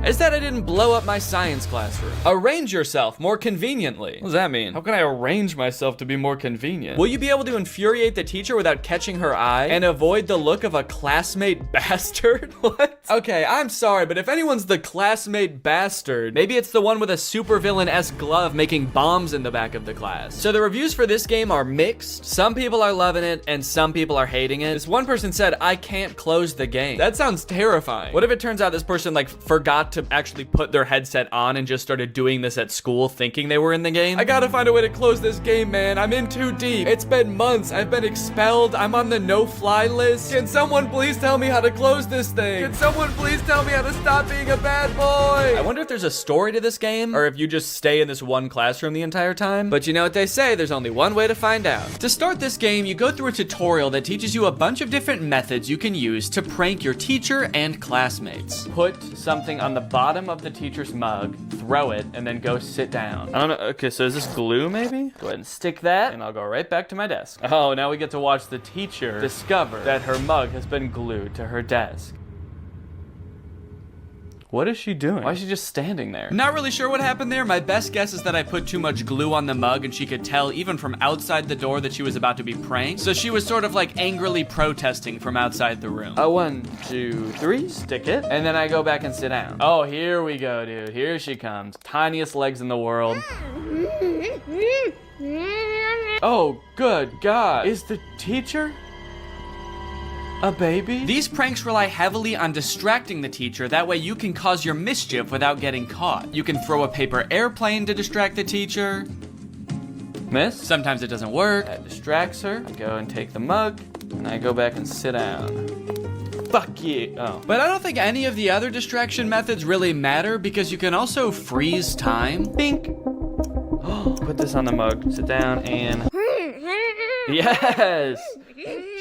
is that I didn't blow up my science classroom. Arrange yourself more conveniently. What does that mean? How can I arrange myself to be more convenient? Will you be able to infuriate the teacher without catching her eye and avoid the look of a classmate bastard? What? Okay, I'm sorry, but if anyone's the classmate bastard, maybe it's the one with a supervillain-esque glove making bombs in the back of the class. So the reviews for this game are mixed. Some people are loving it and some people are hating it. This one person said, I can't close the game. That sounds terrifying. What if it turns out this person like forgot to actually put their headset on and just started doing this at school thinking they were in the game? I gotta find a way to close this game, man. I'm in too deep. It's been months. I've been expelled. I'm on the no-fly list. Can someone please tell me how to close this thing? Can someone please tell me how to stop being a bad boy? I wonder if there's a story to this game or if you just stay in this one classroom the entire time. But you know what they say, there's only one way to find out. To start this game, you go through a tutorial that teaches you a bunch of different methods you can use to prank your teacher and classmates. Put something on the bottom of the teacher's mug, throw it, and then go sit down. I don't know. Okay, so is this glue maybe? Go ahead and stick that, and I'll go right back to my desk. Oh, now we get to watch the teacher discover that her mug has been glued to her desk. What is she doing? Why is she just standing there? Not really sure what happened there. My best guess is that I put too much glue on the mug and she could tell even from outside the door that she was about to be pranked. So she was sort of like angrily protesting from outside the room. 1, 2, 3, stick it. And then I go back and sit down. Oh, here we go, dude. Here she comes. Tiniest legs in the world. Oh, good God. Is the teacher a baby? These pranks rely heavily on distracting the teacher, that way you can cause your mischief without getting caught. You can throw a paper airplane to distract the teacher. Miss? Sometimes it doesn't work. That distracts her. I go and take the mug, and I go back and sit down. Fuck you. Oh. But I don't think any of the other distraction methods really matter because you can also freeze time. Bink. Put this on the mug, sit down, and... Yes!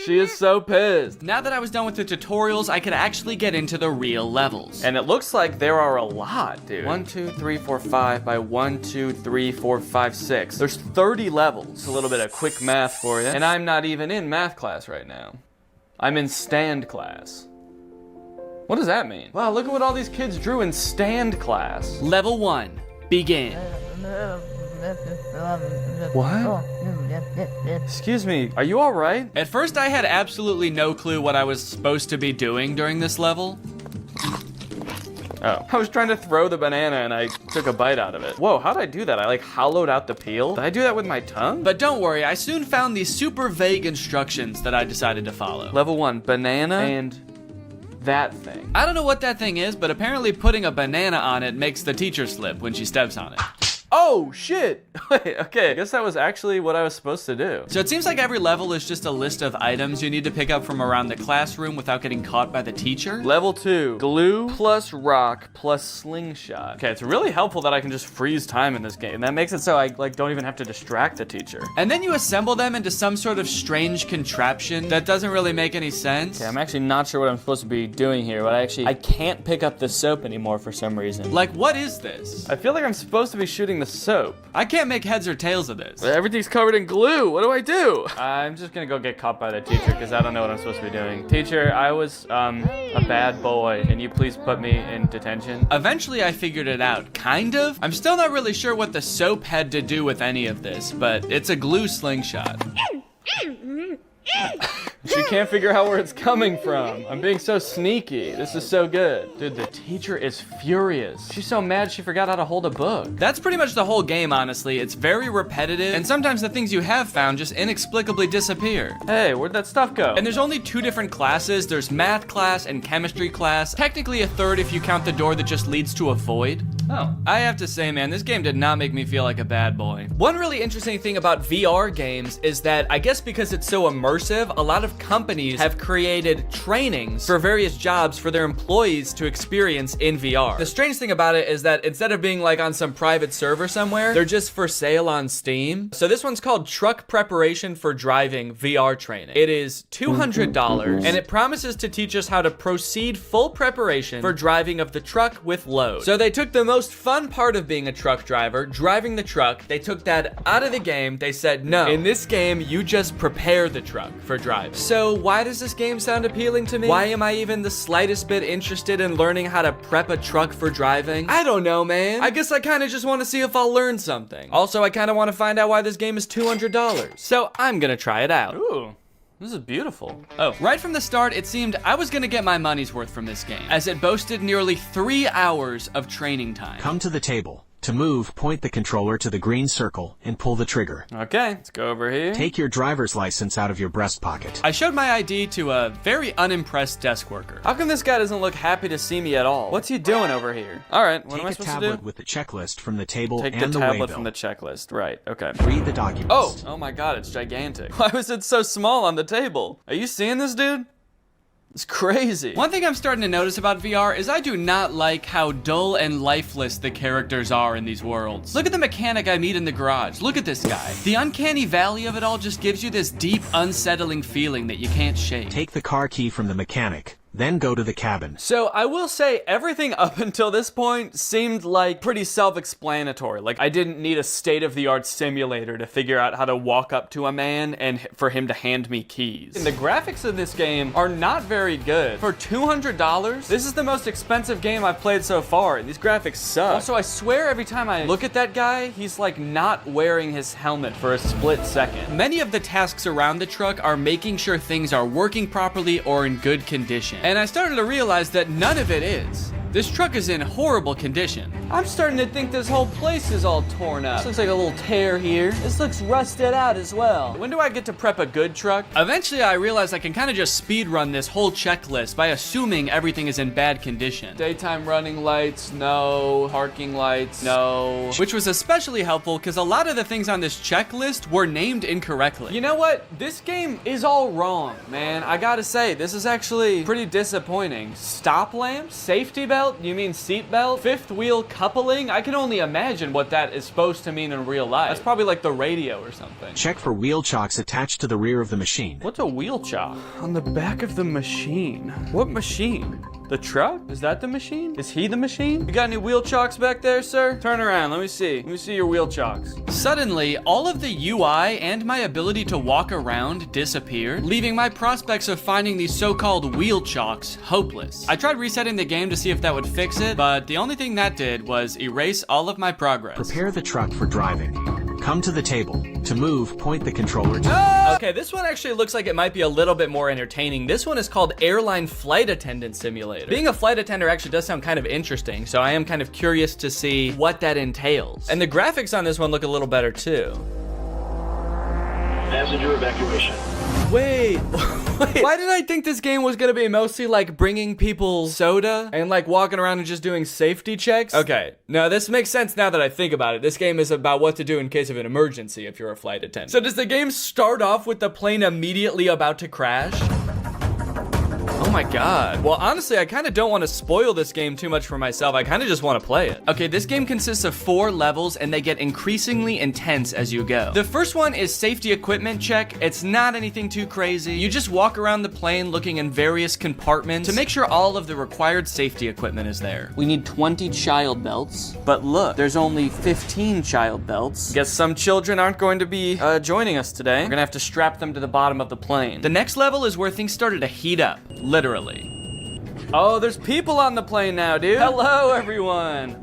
She is so pissed. Now that I was done with the tutorials, I could actually get into the real levels. And it looks like there are a lot, dude. 1, 2, 3, 4, 5 by 1, 2, 3, 4, 5, 6. There's 30 levels. A little bit of quick math for you. And I'm not even in math class right now. I'm in stand class. What does that mean? Wow, look at what all these kids drew in stand class. Level 1, begin. What? Excuse me, are you all right? At first I had absolutely no clue what I was supposed to be doing during this level. Oh. I was trying to throw the banana and I took a bite out of it. Whoa, how'd I do that? I like hollowed out the peel? Did I do that with my tongue? But don't worry, I soon found these super vague instructions that I decided to follow. Level 1, banana and that thing. I don't know what that thing is, but apparently putting a banana on it makes the teacher slip when she steps on it. Oh, shit. Wait, okay, I guess that was actually what I was supposed to do. So it seems like every level is just a list of items you need to pick up from around the classroom without getting caught by the teacher. Level 2, glue plus rock plus slingshot. Okay, it's really helpful that I can just freeze time in this game. That makes it so I like don't even have to distract the teacher. And then you assemble them into some sort of strange contraption that doesn't really make any sense. Okay, I'm actually not sure what I'm supposed to be doing here, but I can't pick up the soap anymore for some reason. Like, what is this? I feel like I'm supposed to be shooting the soap. I can't make heads or tails of this. Everything's covered in glue. What do I do? I'm just gonna go get caught by the teacher because I don't know what I'm supposed to be doing. Teacher, I was a bad boy. Can you please put me in detention? Eventually I figured it out, kind of. I'm still not really sure what the soap had to do with any of this, but it's a glue slingshot. She can't figure out where it's coming from. I'm being so sneaky. This is so good. Dude, the teacher is furious. She's so mad she forgot how to hold a book. That's pretty much the whole game, honestly. It's very repetitive, and sometimes the things you have found just inexplicably disappear. Hey, where'd that stuff go? And there's only 2 different classes. There's math class and chemistry class. Technically a third if you count the door that just leads to a void. Oh. I have to say, man, this game did not make me feel like a bad boy. One really interesting thing about VR games is that I guess because it's so immersive, a lot of companies have created trainings for various jobs for their employees to experience in VR. The strange thing about it is that instead of being like on some private server somewhere, they're just for sale on Steam. So this one's called Truck Preparation for Driving VR Training. It is $200 and it promises to teach us how to proceed full preparation for driving of the truck with load. So they took the most fun part of being a truck driver, driving the truck, they took that out of the game. They said, no, in this game, you just prepare the truck for driving. So why does this game sound appealing to me? Why am I even the slightest bit interested in learning how to prep a truck for driving? I don't know, man. I guess I kind of just want to see if I'll learn something. Also, I kind of want to find out why this game is $200. So I'm gonna try it out. Ooh. This is beautiful. Oh, right from the start, it seemed I was gonna get my money's worth from this game, as it boasted nearly 3 hours of training time. Come to the table. To move, point the controller to the green circle and pull the trigger. Okay, let's go over here. Take your driver's license out of your breast pocket. I showed my ID to a very unimpressed desk worker. How come this guy doesn't look happy to see me at all? What's he doing over here? All right, what am I supposed to do? Take a tablet with the checklist from the table and the waybill. Take the tablet from the checklist, right, okay. Read the documents. Oh my God, it's gigantic. Why was it so small on the table? Are you seeing this, dude? It's crazy. One thing I'm starting to notice about VR is I do not like how dull and lifeless the characters are in these worlds. Look at the mechanic I meet in the garage. Look at this guy. The uncanny valley of it all just gives you this deep, unsettling feeling that you can't shake. Take the car key from the mechanic. Then go to the cabin. So I will say everything up until this point seemed like pretty self-explanatory. Like I didn't need a state-of-the-art simulator to figure out how to walk up to a man and for him to hand me keys. And the graphics of this game are not very good. For $200, this is the most expensive game I've played so far, and these graphics suck. Also, I swear every time I look at that guy, he's like not wearing his helmet for a split second. Many of the tasks around the truck are making sure things are working properly or in good condition. And I started to realize that none of it is. This truck is in horrible condition. I'm starting to think this whole place is all torn up. This looks like a little tear here. This looks rusted out as well. When do I get to prep a good truck? Eventually I realized I can kind of just speed run this whole checklist by assuming everything is in bad condition. Daytime running lights, no. Parking lights, no. Which was especially helpful because a lot of the things on this checklist were named incorrectly. You know what? This game is all wrong, man. I gotta say, this is actually pretty disappointing. Stop lamp? Safety belt? You mean seat belt? Fifth wheel coupling? I can only imagine what that is supposed to mean in real life. That's probably like the radio or something. Check for wheel chocks attached to the rear of the machine. What's a wheel chock? On the back of the machine. What machine? The truck? Is that the machine? Is he the machine? You got any wheel chocks back there, sir? Turn around, let me see. Let me see your wheel chocks. Suddenly, all of the UI and my ability to walk around disappear, leaving my prospects of finding these so-called wheel chocks hopeless. I tried resetting the game to see if that would fix it, but the only thing that did was erase all of my progress. Prepare the truck for driving. Come to the table. To move, point the controller to... Okay, this one actually looks like it might be a little bit more entertaining. This one is called Airline Flight Attendant Simulator. Being a flight attendant actually does sound kind of interesting, so I am kind of curious to see what that entails. And the graphics on this one look a little better too. Passenger evacuation. Wait, why did I think this game was gonna be mostly like bringing people soda and like walking around and just doing safety checks? Okay, now this makes sense now that I think about it. This game is about what to do in case of an emergency if you're a flight attendant. So does the game start off with the plane immediately about to crash? Oh my god. Well, honestly, I kind of don't want to spoil this game too much for myself. I kind of just want to play it. Okay, this game consists of 4 levels and they get increasingly intense as you go. The first one is safety equipment check. It's not anything too crazy. You just walk around the plane looking in various compartments to make sure all of the required safety equipment is there. We need 20 child belts, but look, there's only 15 child belts. Guess some children aren't going to be joining us today. We're gonna have to strap them to the bottom of the plane. The next level is where things started to heat up. Literally. Oh, there's people on the plane now, dude. Hello, everyone.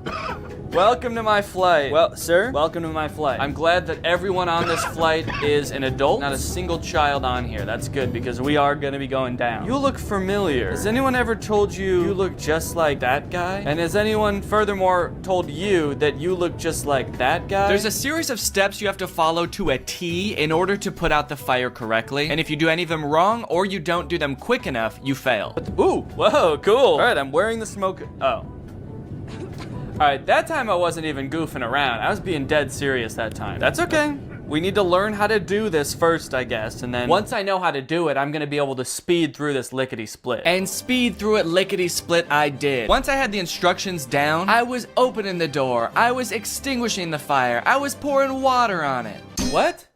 Welcome to my flight. Well, sir, welcome to my flight. I'm glad that everyone on this flight is an adult, not a single child on here. That's good because we are gonna be going down. You look familiar. Has anyone ever told you you look just like that guy? And has anyone furthermore told you that you look just like that guy? There's a series of steps you have to follow to a T in order to put out the fire correctly. And if you do any of them wrong or you don't do them quick enough, you fail. Ooh, whoa, cool. All right, I'm wearing the smoke. Oh. All right, that time I wasn't even goofing around. I was being dead serious that time. That's okay. We need to learn how to do this first, I guess, and then once I know how to do it, I'm gonna be able to speed through this lickety-split. And speed through it lickety-split I did. Once I had the instructions down, I was opening the door, I was extinguishing the fire, I was pouring water on it. What?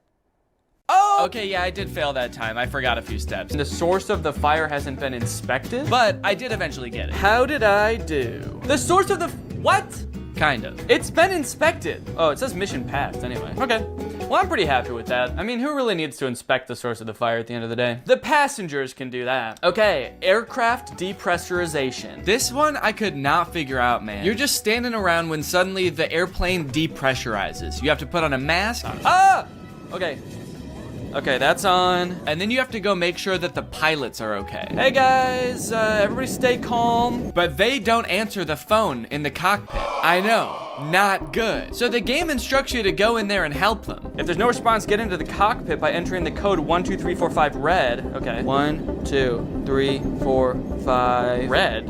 Oh! Okay, yeah, I did fail that time. I forgot a few steps. The source of the fire hasn't been inspected, but I did eventually get it. How did I do? The source of the... What? Kind of. It's been inspected. Oh, it says mission passed anyway. Okay. Well, I'm pretty happy with that. I mean, who really needs to inspect the source of the fire at the end of the day? The passengers can do that. Okay, aircraft depressurization. This one I could not figure out, man. You're just standing around when suddenly the airplane depressurizes. You have to put on a mask. Ah! Okay. Okay, that's on. And then you have to go make sure that the pilots are okay. Hey guys, everybody stay calm. But they don't answer the phone in the cockpit. I know, not good. So the game instructs you to go in there and help them. If there's no response, get into the cockpit by entering the code 12345 red. Okay, 1, 2, 3, 4, 5. Red?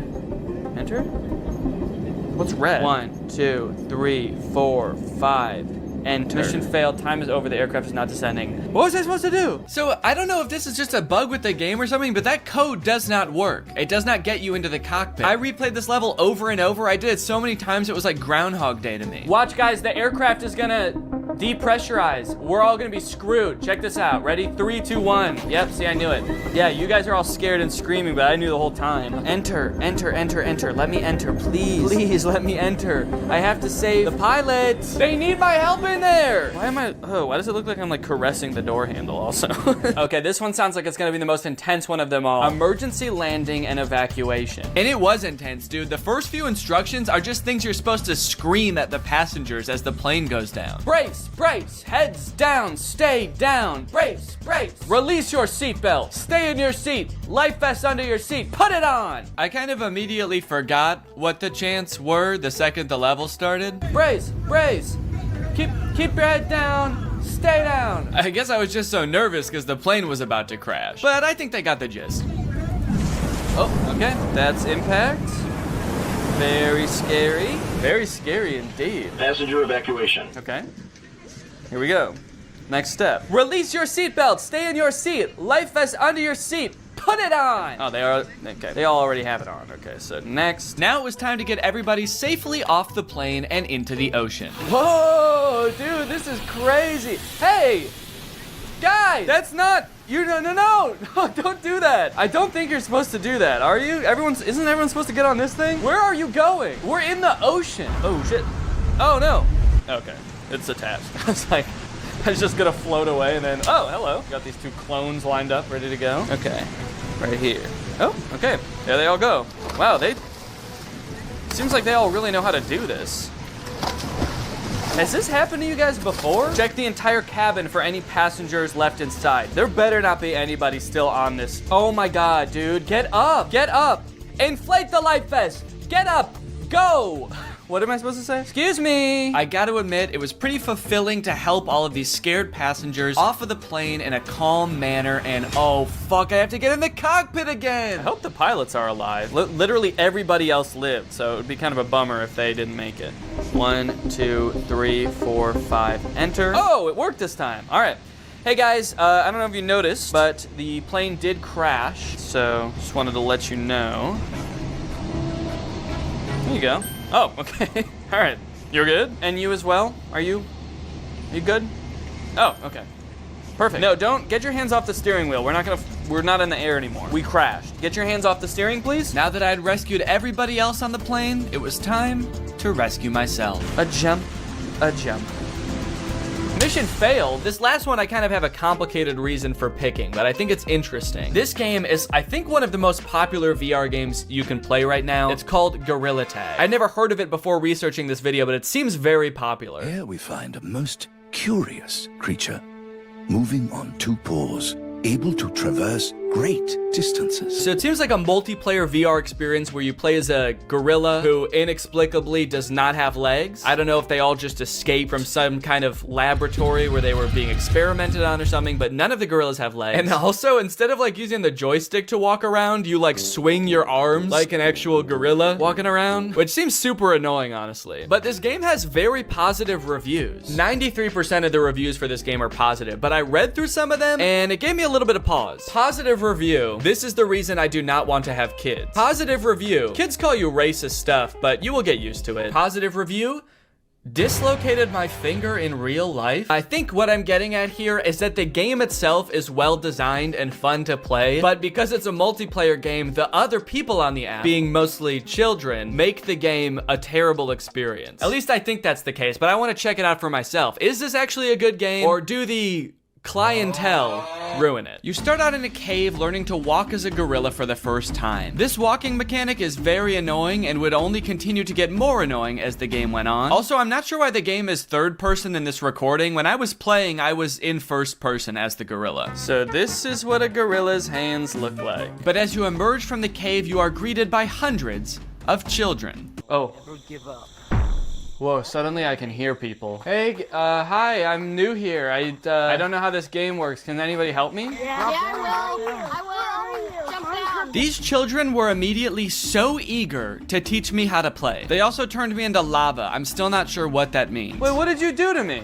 Enter? What's red? 1, 2, 3, 4, 5. Enter. Mission failed. Time is over. The aircraft is not descending. What was I supposed to do? So I don't know if this is just a bug with the game or something, but that code does not work. It does not get you into the cockpit. I replayed this level over and over. I did it so many times it was like Groundhog Day to me. Watch, guys. The aircraft is gonna depressurize. We're all gonna be screwed. Check this out. Ready? 3, 2, 1. Yep. See, I knew it. Yeah, you guys are all scared and screaming, but I knew the whole time. Enter. Enter. Enter. Enter. Let me enter, please. Please let me enter. I have to save the pilots. They need my help in there. Why does it look like I'm like caressing the door handle also? Okay, this one sounds like it's gonna be the most intense one of them all. Emergency landing and evacuation. And it was intense, dude. The first few instructions are just things you're supposed to scream at the passengers as the plane goes down. Brace, brace, heads down, stay down. Brace, brace. Release your seatbelt. Stay in your seat. Life vest under your seat. Put it on. I kind of immediately forgot what the chants were the second the level started. Brace, brace. Keep your head down, stay down. I guess I was just so nervous because the plane was about to crash, but I think they got the gist. Oh, okay, that's impact. Very scary. Very scary indeed. Passenger evacuation. Okay, here we go. Next step. Release your seatbelt, stay in your seat. Life vest under your seat. Put it on! Oh, they are, okay. They all already have it on. Okay, so next. Now it was time to get everybody safely off the plane and into the ocean. Whoa, dude, this is crazy. Hey, guys, that's not, no, don't do that. I don't think you're supposed to do that, are you? Isn't everyone supposed to get on this thing? Where are you going? We're in the ocean. Oh, shit. Oh, no. Okay, it's attached. I was like, I was just gonna float away and then, oh, hello. Got these 2 clones lined up, ready to go. Okay, right here. Oh, okay, there they all go. Wow, seems like they all really know how to do this. Has this happened to you guys before? Check the entire cabin for any passengers left inside. There better not be anybody still on this. Oh my God, dude. Get up. Get up. Inflate the life vest. Get up. Go. What am I supposed to say? Excuse me. I gotta admit, it was pretty fulfilling to help all of these scared passengers off of the plane in a calm manner, and oh fuck, I have to get in the cockpit again. I hope the pilots are alive. Literally everybody else lived, so it would be kind of a bummer if they didn't make it. 1, 2, 3, 4, 5, enter. Oh, it worked this time. All right. Hey guys, I don't know if you noticed, but the plane did crash, so just wanted to let you know. There you go. Oh, okay. All right. You're good? And you as well? Are you good? Oh, okay. Perfect. No, don't get your hands off the steering wheel. We're not in the air anymore. We crashed. Get your hands off the steering, please. Now that I'd rescued everybody else on the plane, it was time to rescue myself. A jump, a jump. Mission failed. This last one I kind of have a complicated reason for picking, but I think it's interesting. This game is, I think, one of the most popular VR games you can play right now. It's called Gorilla Tag. I'd never heard of it before researching this video, but it seems very popular. Here we find a most curious creature, moving on two paws, able to traverse great distances. So it seems like a multiplayer VR experience where you play as a gorilla who inexplicably does not have legs. I don't know if they all just escaped from some kind of laboratory where they were being experimented on or something, but none of the gorillas have legs. And also, instead of like using the joystick to walk around, you like swing your arms like an actual gorilla walking around, which seems super annoying, honestly. But this game has very positive reviews. 93% of the reviews for this game are positive, but I read through some of them and it gave me a little bit of pause. Positive review. This is the reason I do not want to have kids. Positive review. Kids call you racist stuff, but you will get used to it. Positive review. Dislocated my finger in real life. I think what I'm getting at here is that the game itself is well designed and fun to play, but because it's a multiplayer game, the other people on the app, being mostly children, make the game a terrible experience. At least I think that's the case, but I want to check it out for myself. Is this actually a good game, or do the clientele ruin it? You start out in a cave learning to walk as a gorilla for the first time. This walking mechanic is very annoying and would only continue to get more annoying as the game went on. Also, I'm not sure why the game is third person in this recording. When I was playing, I was in first person as the gorilla. So this is what a gorilla's hands look like. But as you emerge from the cave, you are greeted by hundreds of children. Oh. Never give up. Whoa, suddenly I can hear people. Hey, hi, I'm new here. I don't know how this game works. Can anybody help me? Yeah, I will. Jump down. These children were immediately so eager to teach me how to play. They also turned me into lava. I'm still not sure what that means. Wait, what did you do to me?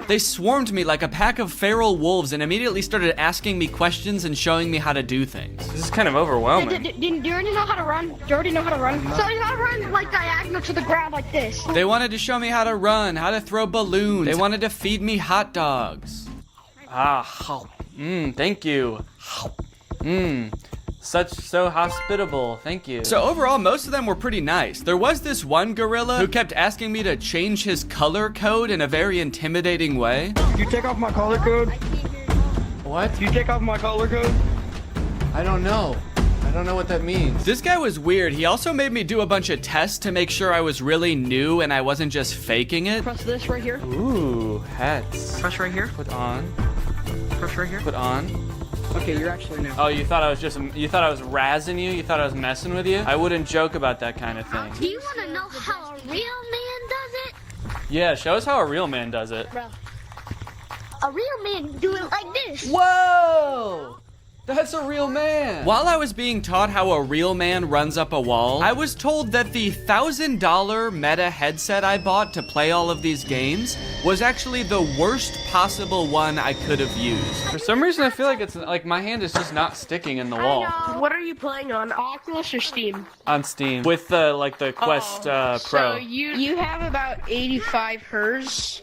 They swarmed me like a pack of feral wolves and immediately started asking me questions and showing me how to do things. This is kind of overwhelming. Do you already know how to run? Do you already know how to run? So you gotta run like diagonal to the ground like this. They wanted to show me how to run, how to throw balloons. They wanted to feed me hot dogs. Thank you. So hospitable, thank you. So overall, most of them were pretty nice. There was this one gorilla who kept asking me to change his color code in a very intimidating way. You take off my color code? What? You take off my color code? I don't know. I don't know what that means. This guy was weird. He also made me do a bunch of tests to make sure I was really new and I wasn't just faking it. Press this right here. Ooh, hats. Press right here. Put on. Press right here. Put on. Okay, you're actually new. Oh, you thought I was razzing you? You thought I was messing with you? I wouldn't joke about that kind of thing. Do you want to know how a real man does it? Yeah, show us how a real man does it. Bro, a real man do it like this. Whoa! That's a real man. While I was being taught how a real man runs up a wall, I was told that the $1,000 Meta headset I bought to play all of these games was actually the worst possible one I could have used. For some reason, I feel like it's like my hand is just not sticking in the wall. What are you playing on, Oculus or Steam? On Steam with the Quest Pro. So you have about 85 hertz.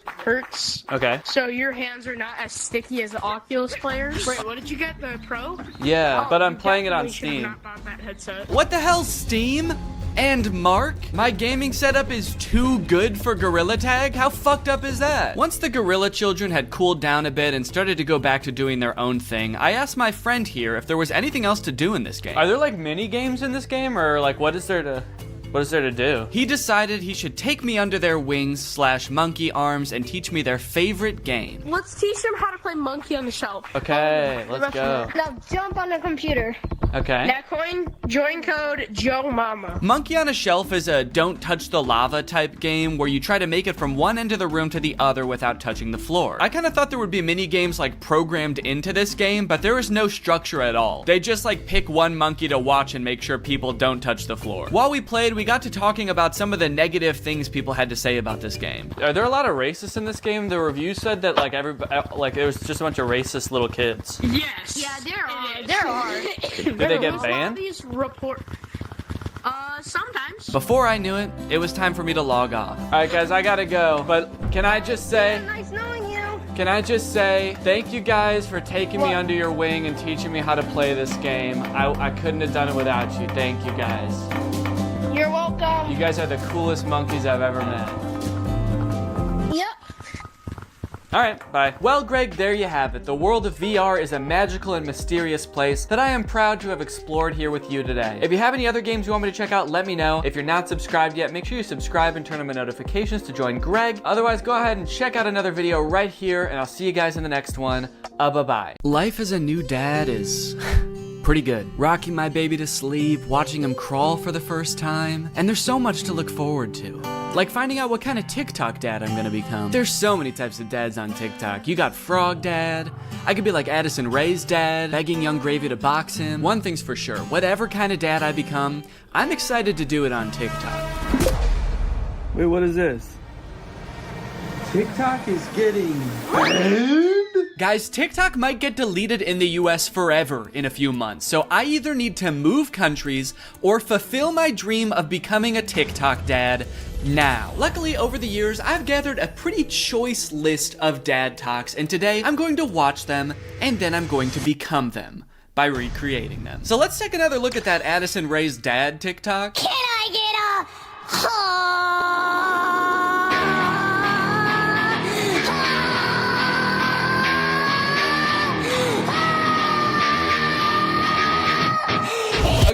Okay. So your hands are not as sticky as the Oculus players. Wait, what did you get? The Pro? Yeah, but I'm playing it on Steam. Not bought that headset. What the hell, Steam? And Mark? My gaming setup is too good for Gorilla Tag? How fucked up is that? Once the gorilla children had cooled down a bit and started to go back to doing their own thing, I asked my friend here if there was anything else to do in this game. Are there like mini games in this game, or like what is there to... What is there to do? He decided he should take me under their wings / monkey arms and teach me their favorite game. Let's teach them how to play monkey on the shelf. Okay, let's go. Now jump on the computer. Okay. Now join code Joe Mama. Monkey on a Shelf is a don't touch the lava type game where you try to make it from one end of the room to the other without touching the floor. I kind of thought there would be mini games like programmed into this game, but there is no structure at all. They just like pick one monkey to watch and make sure people don't touch the floor. While we played, we got to talking about some of the negative things people had to say about this game. Are there a lot of racists in this game? The review said that like it was just a bunch of racist little kids. Yes. Yeah, there are. There are. Did they get banned? These report. Sometimes. Before I knew it, it was time for me to log off. All right, guys, I gotta go. But can I just say? Nice knowing you. Can I just say thank you guys for taking me under your wing and teaching me how to play this game. I couldn't have done it without you. Thank you guys. You're welcome. You guys are the coolest monkeys I've ever met. Yep. All right, bye. Well, Greg, there you have it. The world of VR is a magical and mysterious place that I am proud to have explored here with you today. If you have any other games you want me to check out, let me know. If you're not subscribed yet, make sure you subscribe and turn on my notifications to join Greg. Otherwise, go ahead and check out another video right here, and I'll see you guys in the next one. Bye-bye. Life as a new dad is pretty good. Rocking my baby to sleep, watching him crawl for the first time, and there's so much to look forward to. Like finding out what kind of TikTok dad I'm gonna become. There's so many types of dads on TikTok. You got Frog Dad. I could be like Addison Rae's dad, begging Young Gravy to box him. One thing's for sure, whatever kind of dad I become, I'm excited to do it on TikTok. Wait, what is this? TikTok is getting banned? Guys, TikTok might get deleted in the US forever in a few months, so I either need to move countries or fulfill my dream of becoming a TikTok dad now. Luckily, over the years, I've gathered a pretty choice list of dad talks, and today I'm going to watch them, and then I'm going to become them by recreating them. So let's take another look at that Addison Rae's dad TikTok. Can I get a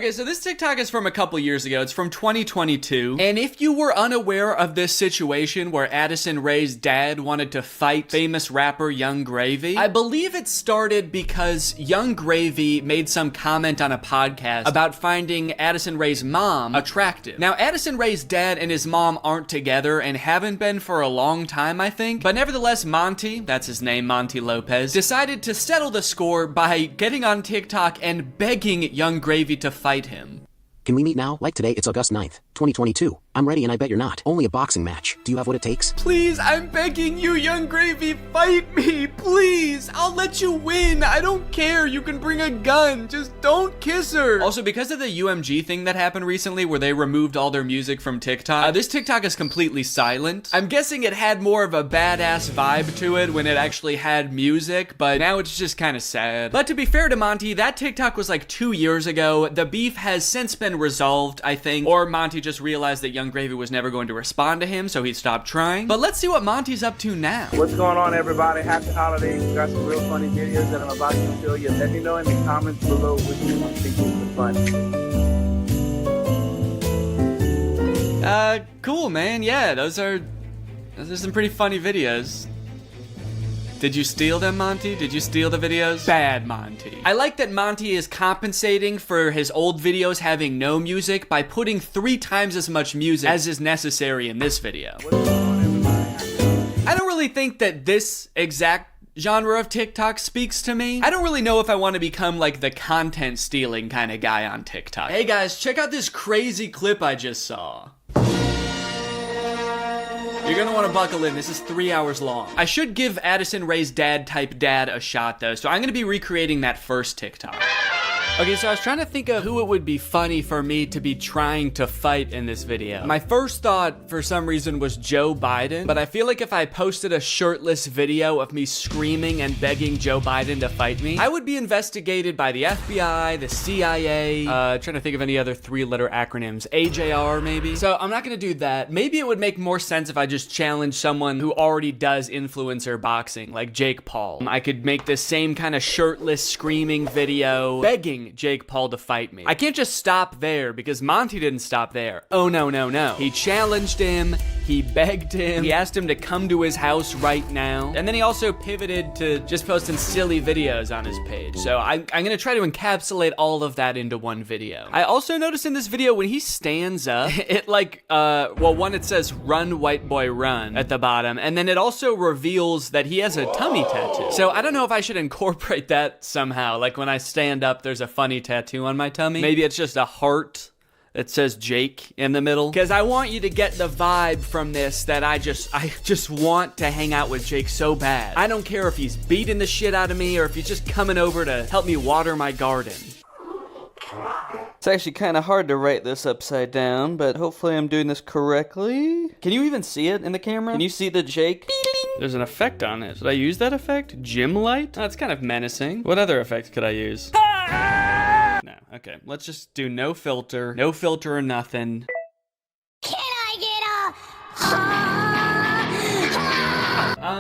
Okay, so this TikTok is from a couple years ago. It's from 2022. And if you were unaware of this situation where Addison Rae's dad wanted to fight famous rapper Young Gravy, I believe it started because Young Gravy made some comment on a podcast about finding Addison Rae's mom attractive. Now, Addison Rae's dad and his mom aren't together and haven't been for a long time, I think. But nevertheless, Monty, that's his name, Monty Lopez, decided to settle the score by getting on TikTok and begging Young Gravy to fight him. Can we meet now? Like today, it's August 9th, 2022. I'm ready and I bet you're not. Only a boxing match. Do you have what it takes? Please, I'm begging you, Young Gravy, fight me, please. I'll let you win. I don't care. You can bring a gun. Just don't kiss her. Also, because of the UMG thing that happened recently where they removed all their music from TikTok, this TikTok is completely silent. I'm guessing it had more of a badass vibe to it when it actually had music, but now it's just kind of sad. But to be fair to Monty, that TikTok was like 2 years ago. The beef has since been resolved, I think, or Monty just realized that Young Gravy was never going to respond to him, so he stopped trying. But let's see what Monty's up to now. What's going on, everybody? Happy holidays. Got some real funny videos that I'm about to show you. Let me know in the comments below which one you think is the funny. Cool, man. Yeah, those are some pretty funny videos. Did you steal them, Monty? Did you steal the videos? Bad, Monty. I like that Monty is compensating for his old videos having no music by putting 3 times as much music as is necessary in this video. I don't really think that this exact genre of TikTok speaks to me. I don't really know if I want to become like the content stealing kind of guy on TikTok. Hey guys, check out this crazy clip I just saw. You're gonna want to buckle in. This is 3 hours long. I should give Addison Rae's dad type dad a shot though, so I'm gonna be recreating that first TikTok. Okay, so I was trying to think of who it would be funny for me to be trying to fight in this video. My first thought, for some reason, was Joe Biden, but I feel like if I posted a shirtless video of me screaming and begging Joe Biden to fight me, I would be investigated by the FBI, the CIA, trying to think of any other 3-letter acronyms, AJR maybe. So I'm not gonna do that. Maybe it would make more sense if I just challenge someone who already does influencer boxing, like Jake Paul. I could make the same kind of shirtless screaming video, begging begging Jake Paul to fight me. I can't just stop there because Monty didn't stop there. Oh, no, no, no. He challenged him. He begged him. He asked him to come to his house right now. And then he also pivoted to just posting silly videos on his page. So I'm gonna try to encapsulate all of that into one video. I also noticed in this video when he stands up, it like, one, it says run white boy run at the bottom. And then it also reveals that he has a tummy tattoo. So I don't know if I should incorporate that somehow. Like when I stand up, there's a funny tattoo on my tummy. Maybe it's just a heart that says Jake in the middle. Because I want you to get the vibe from this that I just want to hang out with Jake so bad. I don't care if he's beating the shit out of me or if he's just coming over to help me water my garden. It's actually kind of hard to write this upside down, but hopefully I'm doing this correctly. Can you even see it in the camera? Can you see the Jake? There's an effect on it. Should I use that effect? Gym light? Oh, that's kind of menacing. What other effect could I use? No, okay. Let's just do no filter. No filter or nothing. Can I get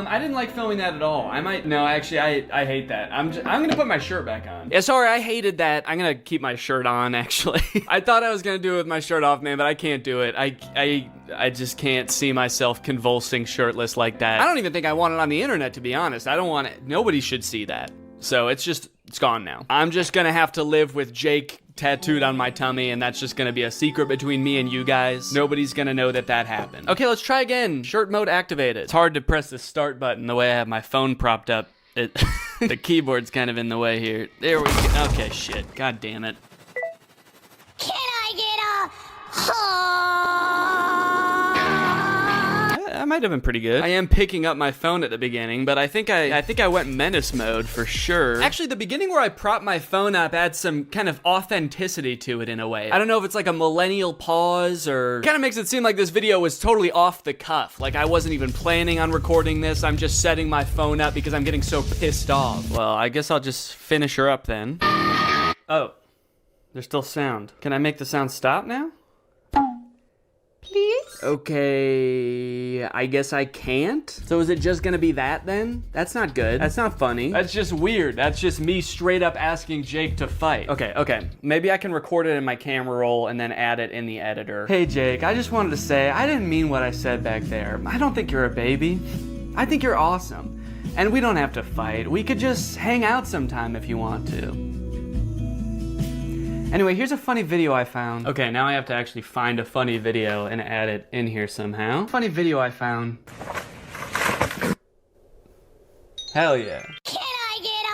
I didn't like filming that at all. Actually, I hate that. I'm gonna put my shirt back on. Yeah, sorry, I hated that. I'm gonna keep my shirt on, actually. I thought I was gonna do it with my shirt off, man, but I can't do it. I just can't see myself convulsing shirtless like that. I don't even think I want it on the internet, to be honest. I don't want it. Nobody should see that. So it's gone now. I'm just gonna have to live with Jake tattooed on my tummy, and that's just gonna be a secret between me and you guys. Nobody's gonna know that happened. Okay, let's try again. Shirt mode activated. It's hard to press the start button the way I have my phone propped up. The keyboard's kind of in the way here. There we go. Okay, shit. God damn it. Can I get That might have been pretty good. I am picking up my phone at the beginning, but I think I went menace mode for sure. Actually, the beginning where I prop my phone up adds some kind of authenticity to it in a way. I don't know if it's like a millennial pause or kind of makes it seem like this video was totally off the cuff. Like I wasn't even planning on recording this. I'm just setting my phone up because I'm getting so pissed off. Well, I guess I'll just finish her up then. Oh, there's still sound. Can I make the sound stop now? Please? Okay, I guess I can't. So is it just gonna be that then? That's not good. That's not funny. That's just weird. That's just me straight up asking Jake to fight. Okay. Maybe I can record it in my camera roll and then add it in the editor. Hey Jake, I just wanted to say, I didn't mean what I said back there. I don't think you're a baby. I think you're awesome. And we don't have to fight. We could just hang out sometime if you want to. Anyway, here's a funny video I found. Okay, now I have to actually find a funny video and add it in here somehow. Funny video I found. Hell yeah. Can I get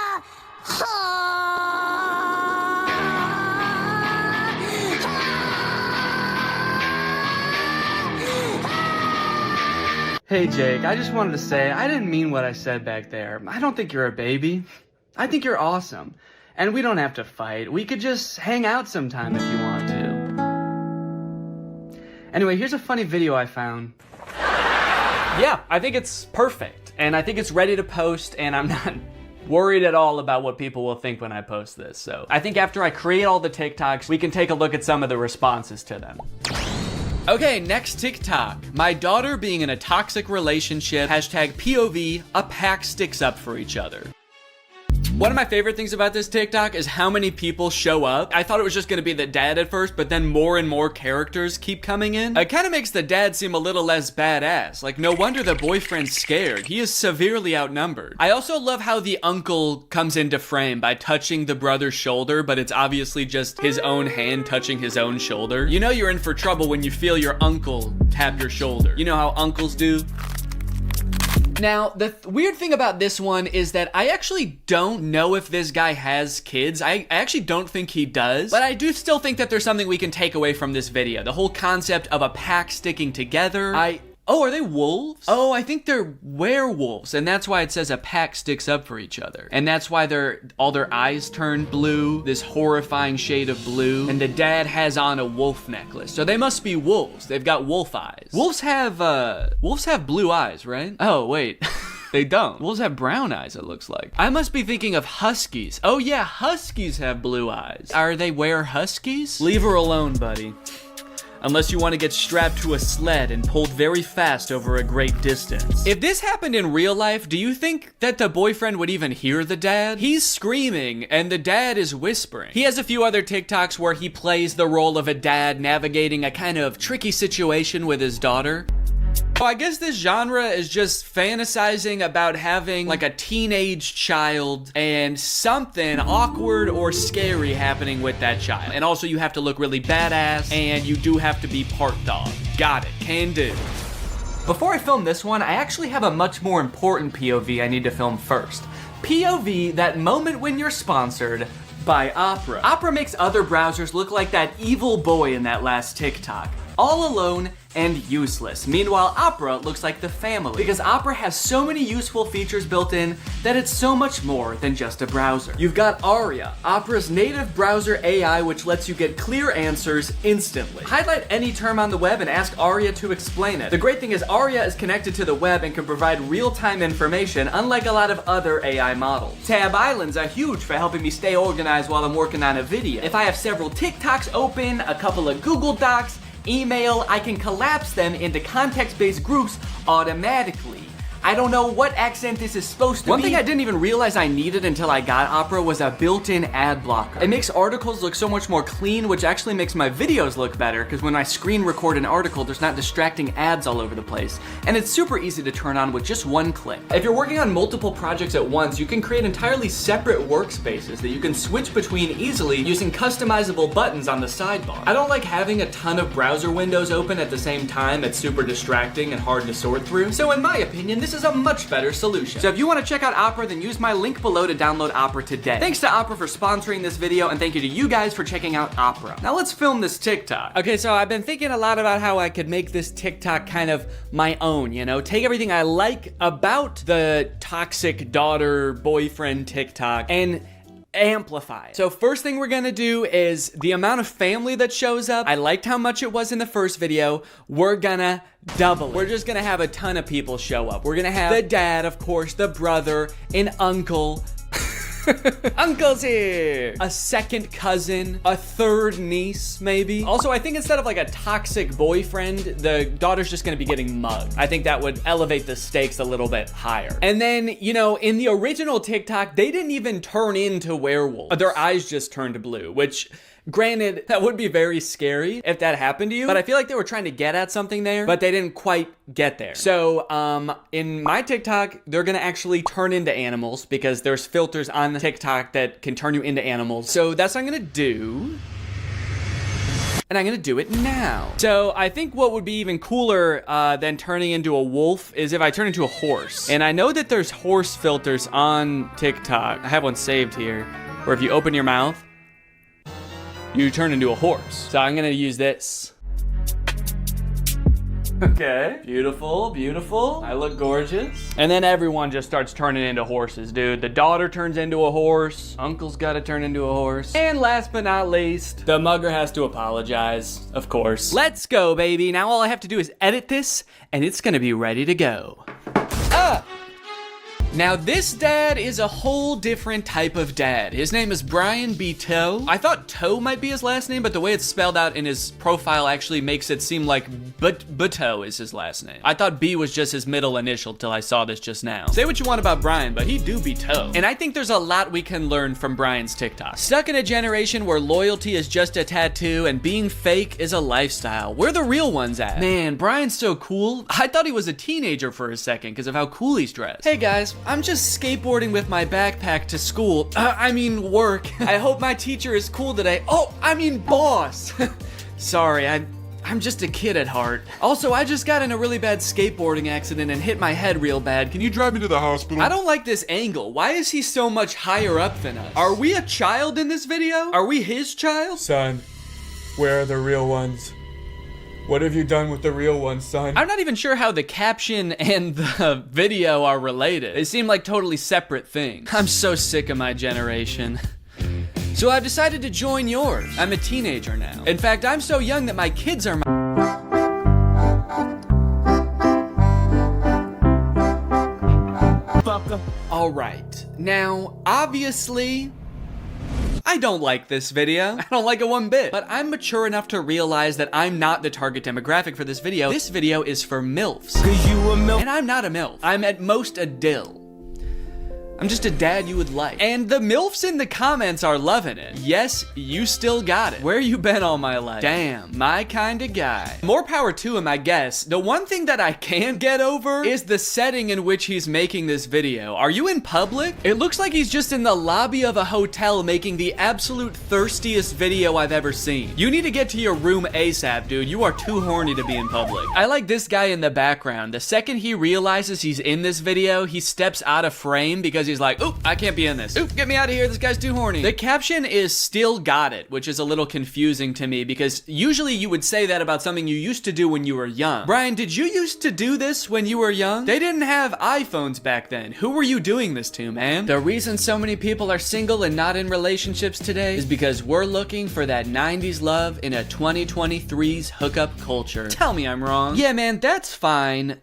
Hey Jake, I just wanted to say, I didn't mean what I said back there. I don't think you're a baby. I think you're awesome. And we don't have to fight. We could just hang out sometime if you want to. Anyway, here's a funny video I found. Yeah, I think it's perfect. And I think it's ready to post, and I'm not worried at all about what people will think when I post this. So I think after I create all the TikToks, we can take a look at some of the responses to them. Okay, next TikTok. My daughter being in a toxic relationship. Hashtag POV, a pack sticks up for each other. One of my favorite things about this TikTok is how many people show up. I thought it was just gonna be the dad at first, but then more and more characters keep coming in. It kind of makes the dad seem a little less badass. Like, no wonder the boyfriend's scared. He is severely outnumbered. I also love how the uncle comes into frame by touching the brother's shoulder, but it's obviously just his own hand touching his own shoulder. You know you're in for trouble when you feel your uncle tap your shoulder. You know how uncles do? Now, the weird thing about this one is that I actually don't know if this guy has kids. I actually don't think he does, but I do still think that there's something we can take away from this video. The whole concept of a pack sticking together. Oh, are they wolves? Oh, I think they're werewolves, and that's why it says a pack sticks up for each other. And that's why all their eyes turn blue, this horrifying shade of blue, and the dad has on a wolf necklace. So they must be wolves. They've got wolf eyes. Wolves have blue eyes, right? Oh, wait. They don't. Wolves have brown eyes, it looks like. I must be thinking of huskies. Oh yeah, huskies have blue eyes. Are they huskies? Leave her alone, buddy. unless you want to get strapped to a sled and pulled very fast over a great distance. If this happened in real life, do you think that the boyfriend would even hear the dad? He's screaming and the dad is whispering. He has a few other TikToks where he plays the role of a dad navigating a kind of tricky situation with his daughter. So I guess this genre is just fantasizing about having like a teenage child and something awkward or scary happening with that child. And also you have to look really badass and you do have to be part dog. Got it, can do. Before I film this one, I actually have a much more important POV I need to film first. POV, that moment when you're sponsored by Opera. Opera makes other browsers look like that evil boy in that last TikTok. All alone and useless. Meanwhile, Opera looks like the family because Opera has so many useful features built in that it's so much more than just a browser. You've got Aria, Opera's native browser AI, which lets you get clear answers instantly. Highlight any term on the web and ask Aria to explain it. The great thing is Aria is connected to the web and can provide real-time information, unlike a lot of other AI models. Tab islands are huge for helping me stay organized while I'm working on a video. If I have several TikToks open, a couple of Google Docs, email, I can collapse them into context-based groups automatically. I don't know what accent this is supposed to be. One thing I didn't even realize I needed until I got Opera was a built-in ad blocker. It makes articles look so much more clean, which actually makes my videos look better, because when I screen record an article, there's not distracting ads all over the place. And it's super easy to turn on with just one click. If you're working on multiple projects at once, you can create entirely separate workspaces that you can switch between easily using customizable buttons on the sidebar. I don't like having a ton of browser windows open at the same time. It's super distracting and hard to sort through. So in my opinion, this is a much better solution. So if you want to check out Opera, then use my link below to download Opera today. Thanks to Opera for sponsoring this video, and thank you to you guys for checking out Opera. Now let's film this TikTok. Okay, so I've been thinking a lot about how I could make this TikTok kind of my own, you know? Take everything I like about the toxic daughter boyfriend TikTok and amplify it. So first thing we're gonna do is the amount of family that shows up. I liked how much it was in the first video. We're gonna double it. We're just gonna have a ton of people show up. We're gonna have the dad, of course, the brother, an uncle. Uncle's here! A second cousin, a third niece, maybe. Also, I think instead of like a toxic boyfriend, the daughter's just gonna be getting mugged. I think that would elevate the stakes a little bit higher. And then, you know, in the original TikTok, they didn't even turn into werewolves. Their eyes just turned blue, which, granted, that would be very scary if that happened to you, but I feel like they were trying to get at something there, but they didn't quite get there. So, in my TikTok, they're gonna actually turn into animals because there's filters on the TikTok that can turn you into animals. So that's what I'm gonna do. And I'm gonna do it now. So I think what would be even cooler than turning into a wolf is if I turn into a horse. And I know that there's horse filters on TikTok. I have one saved here, where if you open your mouth, you turn into a horse. So I'm gonna use this. Okay, beautiful, beautiful. I look gorgeous. And then everyone just starts turning into horses, dude. The daughter turns into a horse. Uncle's gotta turn into a horse. And last but not least, the mugger has to apologize, of course. Let's go, baby. Now all I have to do is edit this, and it's gonna be ready to go. Now this dad is a whole different type of dad. His name is Brian B. Toe. I thought Toe might be his last name, but the way it's spelled out in his profile actually makes it seem like Buto is his last name. I thought B was just his middle initial till I saw this just now. Say what you want about Brian, but he do be Toe. And I think there's a lot we can learn from Brian's TikTok. Stuck in a generation where loyalty is just a tattoo and being fake is a lifestyle. Where the real ones at? Man, Brian's so cool. I thought he was a teenager for a second because of how cool he's dressed. Hey guys, I'm just skateboarding with my backpack to school. I mean work. I hope my teacher is cool today. Oh, I mean boss. Sorry, I'm just a kid at heart. Also, I just got in a really bad skateboarding accident and hit my head real bad. Can you drive me to the hospital? I don't like this angle. Why is he so much higher up than us? Are we a child in this video? Are we his child? Son, where are the real ones? What have you done with the real ones, son? I'm not even sure how the caption and the video are related. They seem like totally separate things. I'm so sick of my generation. So I've decided to join yours. I'm a teenager now. In fact, I'm so young that my kids are my... All right. Now, obviously, I don't like this video. I don't like it one bit. But I'm mature enough to realize that I'm not the target demographic for this video. This video is for MILFs. And I'm not a MILF. I'm at most a dill. I'm just a dad you would like. And the MILFs in the comments are loving it. Yes, you still got it. Where you been all my life? Damn, my kind of guy. More power to him, I guess. The one thing that I can't get over is the setting in which he's making this video. Are you in public? It looks like he's just in the lobby of a hotel making the absolute thirstiest video I've ever seen. You need to get to your room ASAP, dude. You are too horny to be in public. I like this guy in the background. The second he realizes he's in this video, he steps out of frame because he's like, oop, I can't be in this. Oop, get me out of here. This guy's too horny. The caption is still got it, which is a little confusing to me because usually you would say that about something you used to do when you were young. Brian, did you used to do this when you were young? They didn't have iPhones back then. Who were you doing this to, man? The reason so many people are single and not in relationships today is because we're looking for that 90s love in a 2023's hookup culture. Tell me I'm wrong. Yeah, man, that's fine.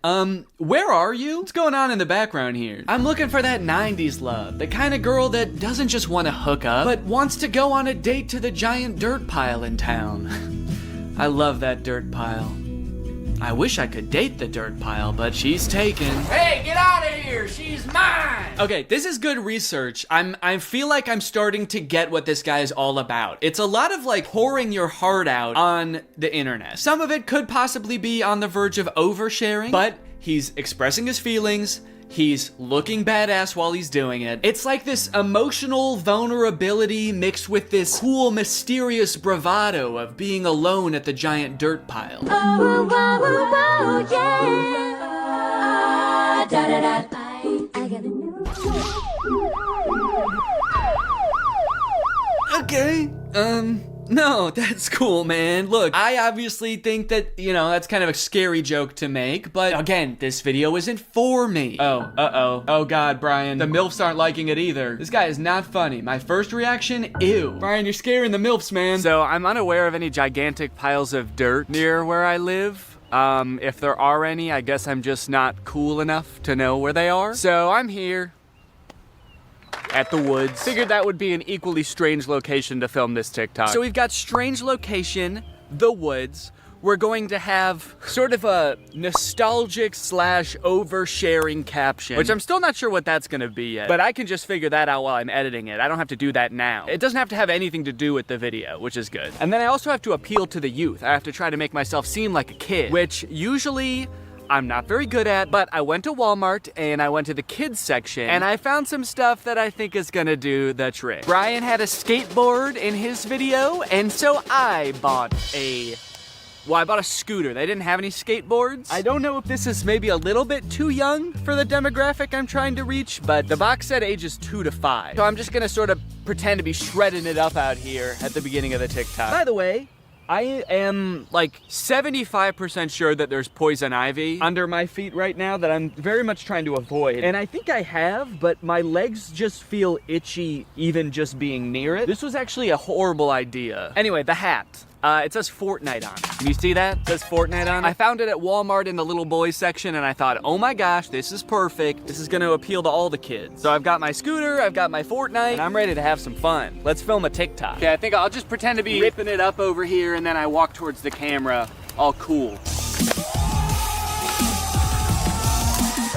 Where are you? What's going on in the background here? I'm looking for that 90s love. The kind of girl that doesn't just want to hook up, but wants to go on a date to the giant dirt pile in town. I love that dirt pile. I wish I could date the dirt pile, but she's taken. Hey, get out of here! She's mine! Okay, this is good research. I feel like I'm starting to get what this guy is all about. It's a lot of like pouring your heart out on the internet. Some of it could possibly be on the verge of oversharing, but he's expressing his feelings. He's looking badass while he's doing it. It's like this emotional vulnerability mixed with this cool, mysterious bravado of being alone at the giant dirt pile. Oh, oh, oh, oh, yeah. Da, da, da. I gotta know. Okay, no, that's cool, man. Look, I obviously think that, you know, that's kind of a scary joke to make, but again, this video isn't for me. Oh, uh-oh. Oh God, Brian, the MILFs aren't liking it either. This guy is not funny. My first reaction, ew. Brian, you're scaring the MILFs, man. So I'm unaware of any gigantic piles of dirt near where I live. If there are any, I guess I'm just not cool enough to know where they are. So I'm here at the woods. Figured that would be an equally strange location to film this TikTok. So we've got strange location, the woods. We're going to have sort of a nostalgic / oversharing caption, which I'm still not sure what that's gonna be yet, but I can just figure that out while I'm editing it. I don't have to do that now. It doesn't have to have anything to do with the video, which is good. And then I also have to appeal to the youth. I have to try to make myself seem like a kid, which usually I'm not very good at, but I went to Walmart and I went to the kids section and I found some stuff that I think is gonna do the trick. Brian had a skateboard in his video, and so I bought a scooter. They didn't have any skateboards. I don't know if this is maybe a little bit too young for the demographic I'm trying to reach, but the box said ages 2 to 5. So I'm just gonna sort of pretend to be shredding it up out here at the beginning of the TikTok. By the way, I am like 75% sure that there's poison ivy under my feet right now that I'm very much trying to avoid. And I think I have, but my legs just feel itchy even just being near it. This was actually a horrible idea. Anyway, the hat. It says Fortnite on it. Can you see that? It says Fortnite on it. I found it at Walmart in the little boys section and I thought, oh my gosh, this is perfect. This is gonna appeal to all the kids. So I've got my scooter, I've got my Fortnite, and I'm ready to have some fun. Let's film a TikTok. Okay, I think I'll just pretend to be ripping it up over here and then I walk towards the camera, all cool.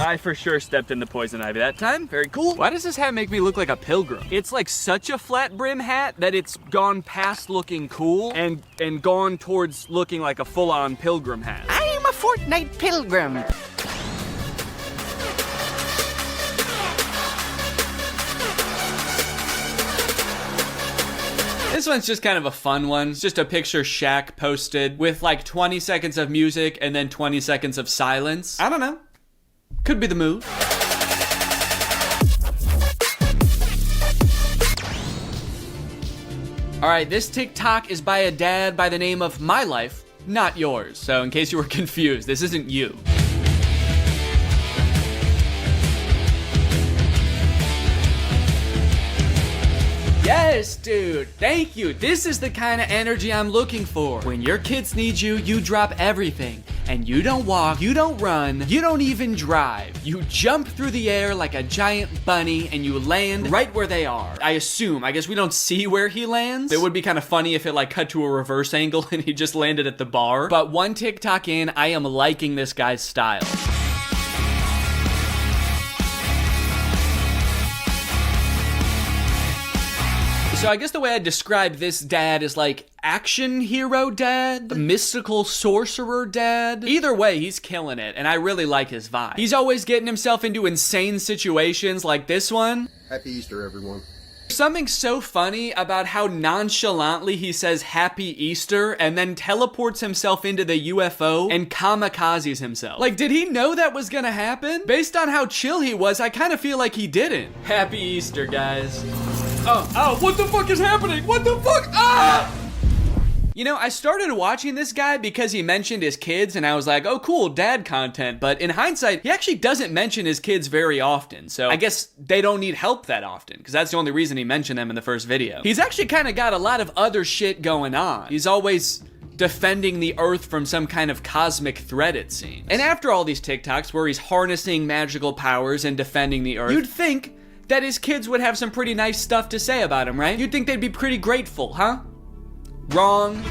I for sure stepped in the poison ivy that time. Very cool. Why does this hat make me look like a pilgrim? It's like such a flat brim hat that it's gone past looking cool and gone towards looking like a full-on pilgrim hat. I am a Fortnite pilgrim. This one's just kind of a fun one. It's just a picture Shaq posted with like 20 seconds of music and then 20 seconds of silence. I don't know. Could be the mood. All right, this TikTok is by a dad by the name of My Life, not yours. So in case you were confused, this isn't you. Yes, dude. Thank you. This is the kind of energy I'm looking for. When your kids need you, you drop everything. And you don't walk, you don't run, you don't even drive. You jump through the air like a giant bunny and you land right where they are. I guess we don't see where he lands. It would be kind of funny if it like cut to a reverse angle and he just landed at the bar. But one TikTok in, I am liking this guy's style. So I guess the way I describe this dad is like action hero dad, mystical sorcerer dad. Either way, he's killing it, and I really like his vibe. He's always getting himself into insane situations like this one. Happy Easter, everyone. Something so funny about how nonchalantly he says Happy Easter and then teleports himself into the UFO and kamikazes himself. Like, did he know that was gonna happen? Based on how chill he was, I kind of feel like he didn't. Happy Easter, guys. Oh, what the fuck is happening? What the fuck? Ah! You know, I started watching this guy because he mentioned his kids, and I was like, oh, cool, dad content. But in hindsight, he actually doesn't mention his kids very often. So I guess they don't need help that often, because that's the only reason he mentioned them in the first video. He's actually kind of got a lot of other shit going on. He's always defending the earth from some kind of cosmic threat, it seems. And after all these TikToks where he's harnessing magical powers and defending the earth, you'd think that his kids would have some pretty nice stuff to say about him, right? You'd think they'd be pretty grateful, huh? Wrong.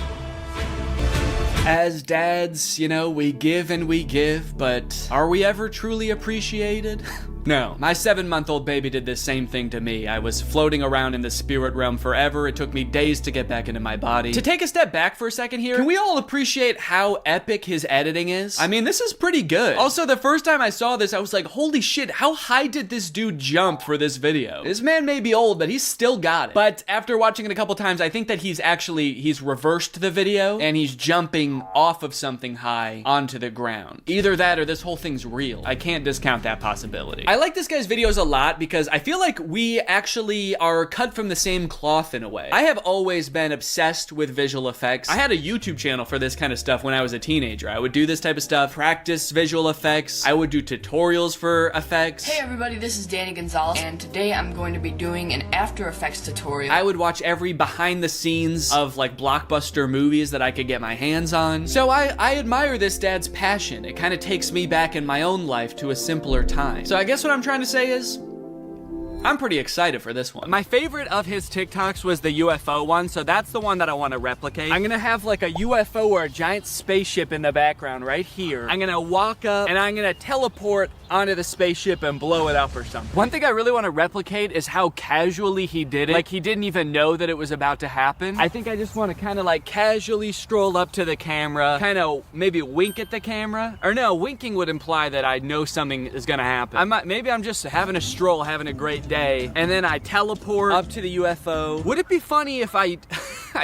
As dads, you know, we give and we give, but are we ever truly appreciated? No. My 7-month-old baby did this same thing to me. I was floating around in the spirit realm forever. It took me days to get back into my body. To take a step back for a second here, can we all appreciate how epic his editing is? I mean, this is pretty good. Also, the first time I saw this, I was like, holy shit, how high did this dude jump for this video? This man may be old, but he's still got it. But after watching it a couple times, I think that he's reversed the video and he's jumping off of something high onto the ground. Either that or this whole thing's real. I can't discount that possibility. I like this guy's videos a lot because I feel like we actually are cut from the same cloth in a way. I have always been obsessed with visual effects. I had a YouTube channel for this kind of stuff when I was a teenager. I would do this type of stuff, practice visual effects. I would do tutorials for effects. Hey everybody, this is Danny Gonzalez, and today I'm going to be doing an After Effects tutorial. I would watch every behind the scenes of like blockbuster movies that I could get my hands on. So I admire this dad's passion. It kind of takes me back in my own life to a simpler time. So I guess what I'm trying to say is, I'm pretty excited for this one. My favorite of his TikToks was the UFO one, so that's the one that I want to replicate. I'm gonna have like a UFO or a giant spaceship in the background right here. I'm gonna walk up and I'm gonna teleport onto the spaceship and blow it up or something. One thing I really want to replicate is how casually he did it. Like he didn't even know that it was about to happen. I think I just want to kind of like casually stroll up to the camera, kind of maybe wink at the camera. Or no, winking would imply that I know something is gonna happen. Maybe I'm just having a stroll, having a great day, and then I teleport up to the UFO. Would it be funny if I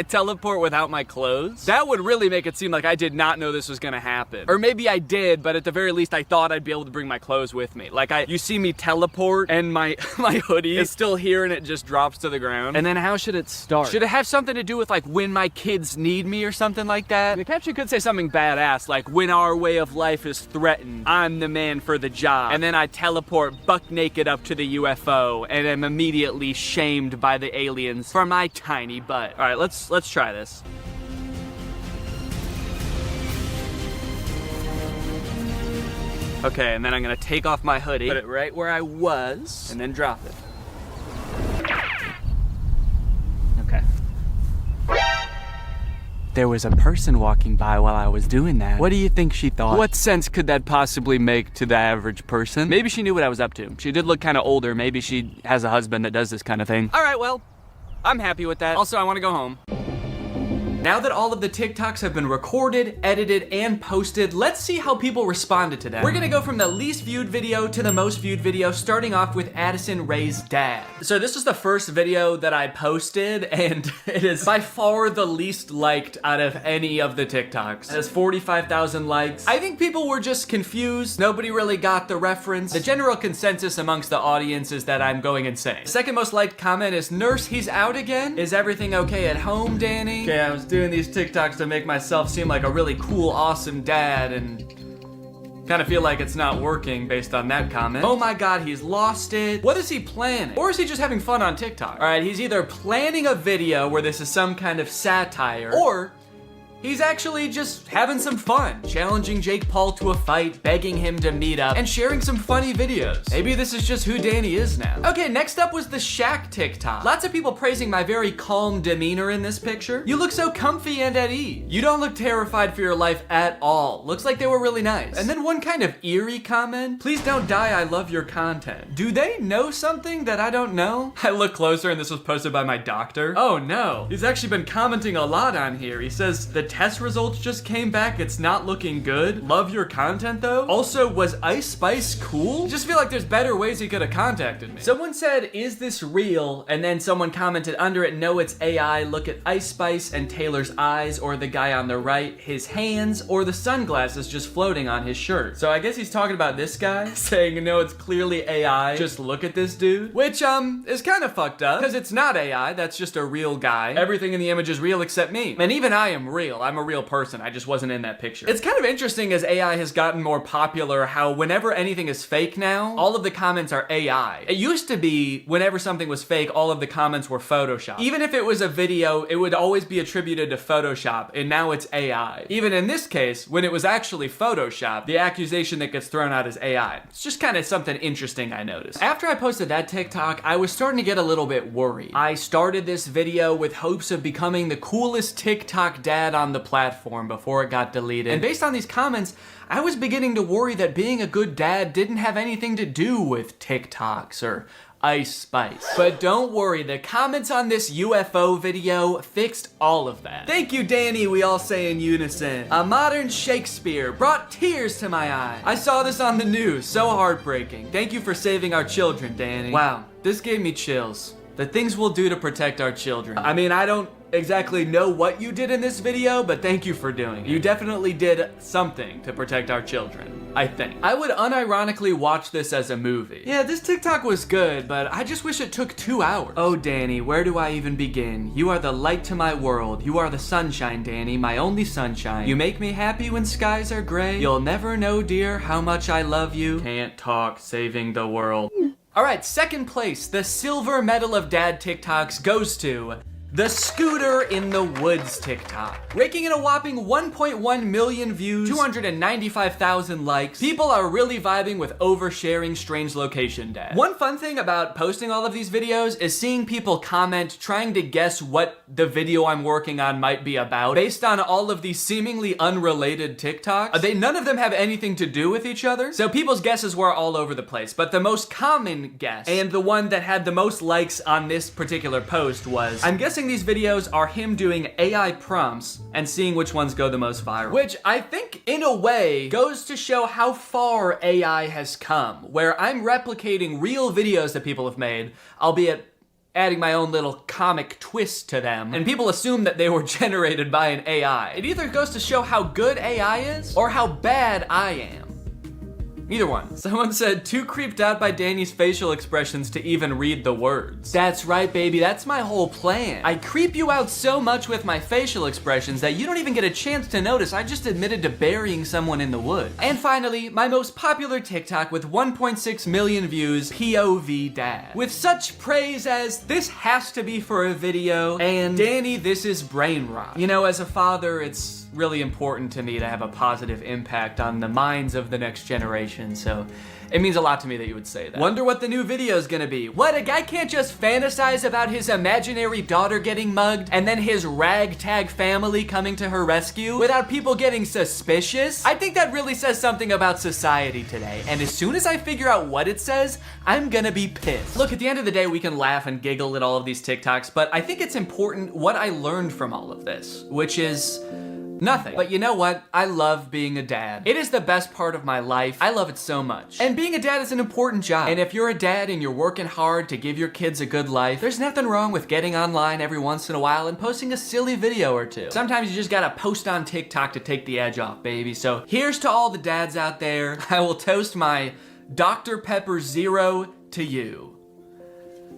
teleport without my clothes? That would really make it seem like I did not know this was gonna happen. Or maybe I did, but at the very least I thought I'd be able to bring my clothes with me. Like you see me teleport and my hoodie is still here and it just drops to the ground. And then how should it start? Should it have something to do with like when my kids need me or something like that? The caption could say something badass like when our way of life is threatened, I'm the man for the job. And then I teleport buck naked up to the UFO and am immediately shamed by the aliens for my tiny butt. All right, let's try this. Okay, and then I'm gonna take off my hoodie, put it right where I was, and then drop it. Okay. There was a person walking by while I was doing that. What do you think she thought? What sense could that possibly make to the average person? Maybe she knew what I was up to. She did look kind of older. Maybe she has a husband that does this kind of thing. All right, well, I'm happy with that. Also, I want to go home. Now that all of the TikToks have been recorded, edited, and posted, let's see how people responded to that. We're gonna go from the least viewed video to the most viewed video, starting off with Addison Rae's dad. So this was the first video that I posted, and it is by far the least liked out of any of the TikToks. It has 45,000 likes. I think people were just confused. Nobody really got the reference. The general consensus amongst the audience is that I'm going insane. The second most liked comment is, "Nurse, he's out again? Is everything okay at home, Danny?" Okay, I was doing these TikToks to make myself seem like a really cool, awesome dad, and Kind of feel like it's not working based on that comment. Oh my god, he's lost it. What is he planning? Or is he just having fun on TikTok? All right, he's either planning a video where this is some kind of satire, or he's actually just having some fun, challenging Jake Paul to a fight, begging him to meet up, and sharing some funny videos. Maybe this is just who Danny is now. Okay, next up was the Shaq TikTok. Lots of people praising my very calm demeanor in this picture. You look so comfy and at ease. You don't look terrified for your life at all. Looks like they were really nice. And then one kind of eerie comment. Please don't die, I love your content. Do they know something that I don't know? I look closer and this was posted by my doctor. Oh no, he's actually been commenting a lot on here. He says, the test results just came back, it's not looking good. Love your content though. Also, was Ice Spice cool? Just feel like there's better ways he could have contacted me. Someone said, is this real? And then someone commented under it, no, it's AI. Look at Ice Spice and Taylor's eyes, or the guy on the right, his hands, or the sunglasses just floating on his shirt. So I guess he's talking about this guy, saying, no, it's clearly AI. Just look at this dude. Which, is kind of fucked up, because it's not AI, that's just a real guy. Everything in the image is real except me. And even I am real. I'm a real person. I just wasn't in that picture. It's kind of interesting as AI has gotten more popular how whenever anything is fake now, all of the comments are AI. It used to be whenever something was fake, all of the comments were Photoshop. Even if it was a video, it would always be attributed to Photoshop, and now it's AI. Even in this case, when it was actually Photoshop, the accusation that gets thrown out is AI. It's just kind of something interesting I noticed. After I posted that TikTok, I was starting to get a little bit worried. I started this video with hopes of becoming the coolest TikTok dad on the platform before it got deleted. And based on these comments, I was beginning to worry that being a good dad didn't have anything to do with TikToks or Ice Spice. But don't worry, the comments on this UFO video fixed all of that. Thank you, Danny, we all say in unison. A modern Shakespeare brought tears to my eyes. I saw this on the news, so heartbreaking. Thank you for saving our children, Danny. Wow, this gave me chills. The things we'll do to protect our children. I mean, I don't exactly know what you did in this video, but thank you for doing it. You definitely did something to protect our children, I think. I would unironically watch this as a movie. Yeah, this TikTok was good, but I just wish it took 2 hours. Oh, Danny, where do I even begin? You are the light to my world. You are the sunshine, Danny, my only sunshine. You make me happy when skies are gray. You'll never know, dear, how much I love you. Can't talk, saving the world. All right, second place, the silver medal of dad TikToks goes to the Scooter in the Woods TikTok. Raking in a whopping 1.1 million views, 295,000 likes. People are really vibing with oversharing strange location dad. One fun thing about posting all of these videos is seeing people comment trying to guess what the video I'm working on might be about based on all of these seemingly unrelated TikToks. None of them have anything to do with each other, so people's guesses were all over the place. But the most common guess, and the one that had the most likes on this particular post was, I'm guessing these videos are him doing AI prompts and seeing which ones go the most viral. Which I think, in a way, goes to show how far AI has come, where I'm replicating real videos that people have made, albeit adding my own little comic twist to them, and people assume that they were generated by an AI. It either goes to show how good AI is, or how bad I am. Either one. Someone said, too creeped out by Danny's facial expressions to even read the words. That's right, baby, that's my whole plan. I creep you out so much with my facial expressions that you don't even get a chance to notice I just admitted to burying someone in the woods. And finally, my most popular TikTok with 1.6 million views, POV Dad. With such praise as, this has to be for a video, and Danny, this is brain rot. You know, as a father, it's really important to me to have a positive impact on the minds of the next generation, so it means a lot to me that you would say that. Wonder what the new video is gonna be. What, a guy can't just fantasize about his imaginary daughter getting mugged and then his ragtag family coming to her rescue without people getting suspicious? I think that really says something about society today, and as soon as I figure out what it says, I'm gonna be pissed. Look, at the end of the day, we can laugh and giggle at all of these TikToks, but I think it's important what I learned from all of this, which is nothing. But you know what? I love being a dad. It is the best part of my life. I love it so much. And being a dad is an important job. And if you're a dad and you're working hard to give your kids a good life, there's nothing wrong with getting online every once in a while and posting a silly video or two. Sometimes you just gotta post on TikTok to take the edge off, baby. So here's to all the dads out there. I will toast my Dr. Pepper Zero to you.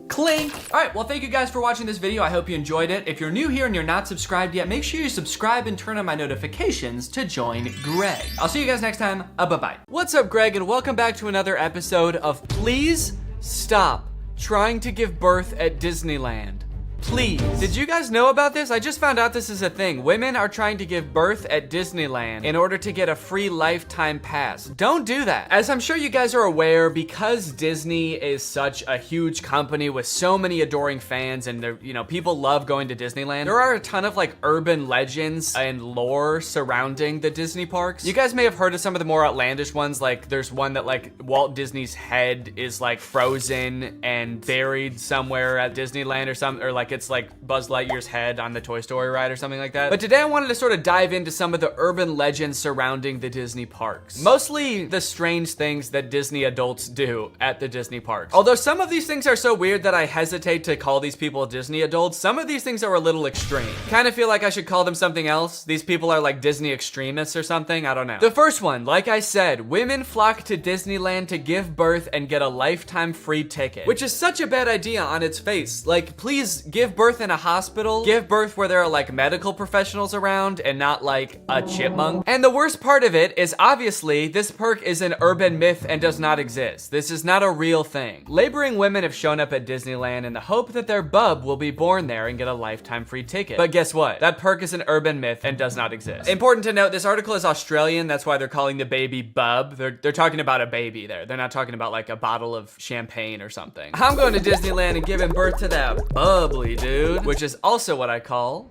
Clink. All right, well, thank you guys for watching this video. I hope you enjoyed it. If you're new here and you're not subscribed yet, make sure you subscribe and turn on my notifications to join Greg. I'll see you guys next time. Bye-bye. What's up, Greg, and welcome back to another episode of Please Stop Trying to Give Birth at Disneyland. Please. Did you guys know about this? I just found out this is a thing. Women are trying to give birth at Disneyland in order to get a free lifetime pass. Don't do that. As I'm sure you guys are aware, because Disney is such a huge company with so many adoring fans and people love going to Disneyland, there are a ton of like urban legends and lore surrounding the Disney parks. You guys may have heard of some of the more outlandish ones, like there's one that like Walt Disney's head is like frozen and buried somewhere at Disneyland or something, or like it's like Buzz Lightyear's head on the Toy Story ride or something like that. But today I wanted to sort of dive into some of the urban legends surrounding the Disney parks. Mostly the strange things that Disney adults do at the Disney parks. Although some of these things are so weird that I hesitate to call these people Disney adults, some of these things are a little extreme. Kind of feel like I should call them something else. These people are like Disney extremists or something, I don't know. The first one, like I said, women flock to Disneyland to give birth and get a lifetime free ticket, which is such a bad idea on its face. Like, please give birth in a hospital, give birth where there are like medical professionals around and not like a chipmunk. And the worst part of it is obviously this perk is an urban myth and does not exist. This is not a real thing. Laboring women have shown up at Disneyland in the hope that their bub will be born there and get a lifetime free ticket. But guess what? That perk is an urban myth and does not exist. Important to note, this article is Australian. That's why they're calling the baby bub. They're talking about a baby there. They're not talking about like a bottle of champagne or something. I'm going to Disneyland and giving birth to that bubbly dude, which is also what I call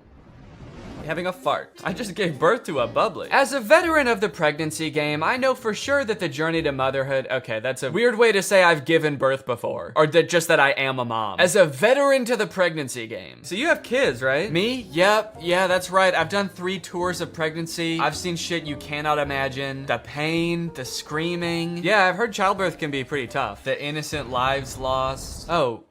having a fart. I just gave birth to a bubbly. As a veteran of the pregnancy game, I know for sure that the journey to motherhood, okay, that's a weird way to say I've given birth before, or just that I am a mom. As a veteran to the pregnancy game. So you have kids, right? Me? Yep, yeah, that's right. I've done 3 tours of pregnancy. I've seen shit you cannot imagine. The pain, the screaming. Yeah, I've heard childbirth can be pretty tough. The innocent lives lost. Oh.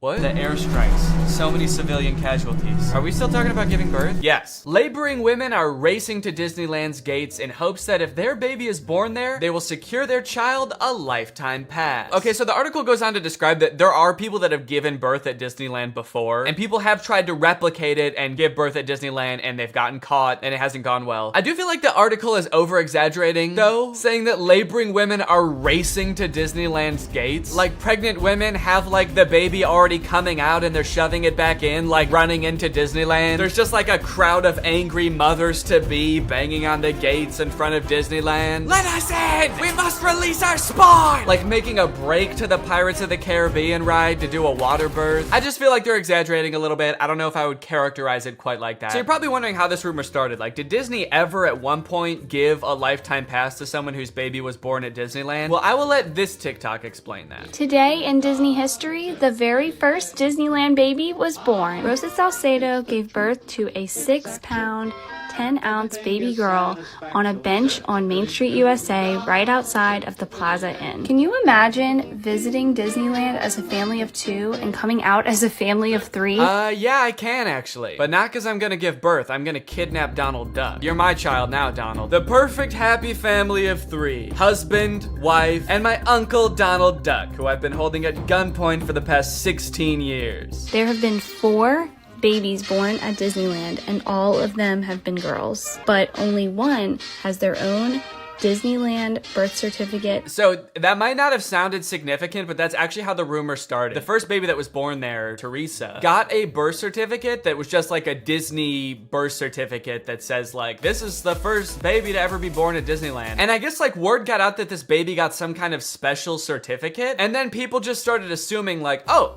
What? The airstrikes. So many civilian casualties. Are we still talking about giving birth? Yes. Laboring women are racing to Disneyland's gates in hopes that if their baby is born there, they will secure their child a lifetime pass. Okay, so the article goes on to describe that there are people that have given birth at Disneyland before, and people have tried to replicate it and give birth at Disneyland, and they've gotten caught, and it hasn't gone well. I do feel like the article is over-exaggerating, though, saying that laboring women are racing to Disneyland's gates. Like, pregnant women have, like, the baby already coming out and they're shoving it back in, like running into Disneyland. There's just like a crowd of angry mothers-to-be banging on the gates in front of Disneyland. Let us in! We must release our spawn! Like making a break to the Pirates of the Caribbean ride to do a water birth. I just feel like they're exaggerating a little bit. I don't know if I would characterize it quite like that. So you're probably wondering how this rumor started. Like, did Disney ever at one point give a lifetime pass to someone whose baby was born at Disneyland? Well, I will let this TikTok explain that. Today in Disney history, the very first Disneyland baby was born. Rosa Salcedo gave birth to a 6-pound, 10-ounce baby girl on a bench on Main Street, USA, right outside of the Plaza Inn. Can you imagine visiting Disneyland as a family of 2 and coming out as a family of 3? Yeah, I can actually. But not because I'm gonna give birth. I'm gonna kidnap Donald Duck. You're my child now, Donald. The perfect happy family of 3. Husband, wife, and my uncle Donald Duck, who I've been holding at gunpoint for the past 16 years. There have been 4 babies born at Disneyland, and all of them have been girls, but only one has their own Disneyland birth certificate. So that might not have sounded significant, but that's actually how the rumor started. The first baby that was born there, Teresa, got a birth certificate that was just like a Disney birth certificate that says like, this is the first baby to ever be born at Disneyland. And I guess like word got out that this baby got some kind of special certificate, and then people just started assuming like, oh,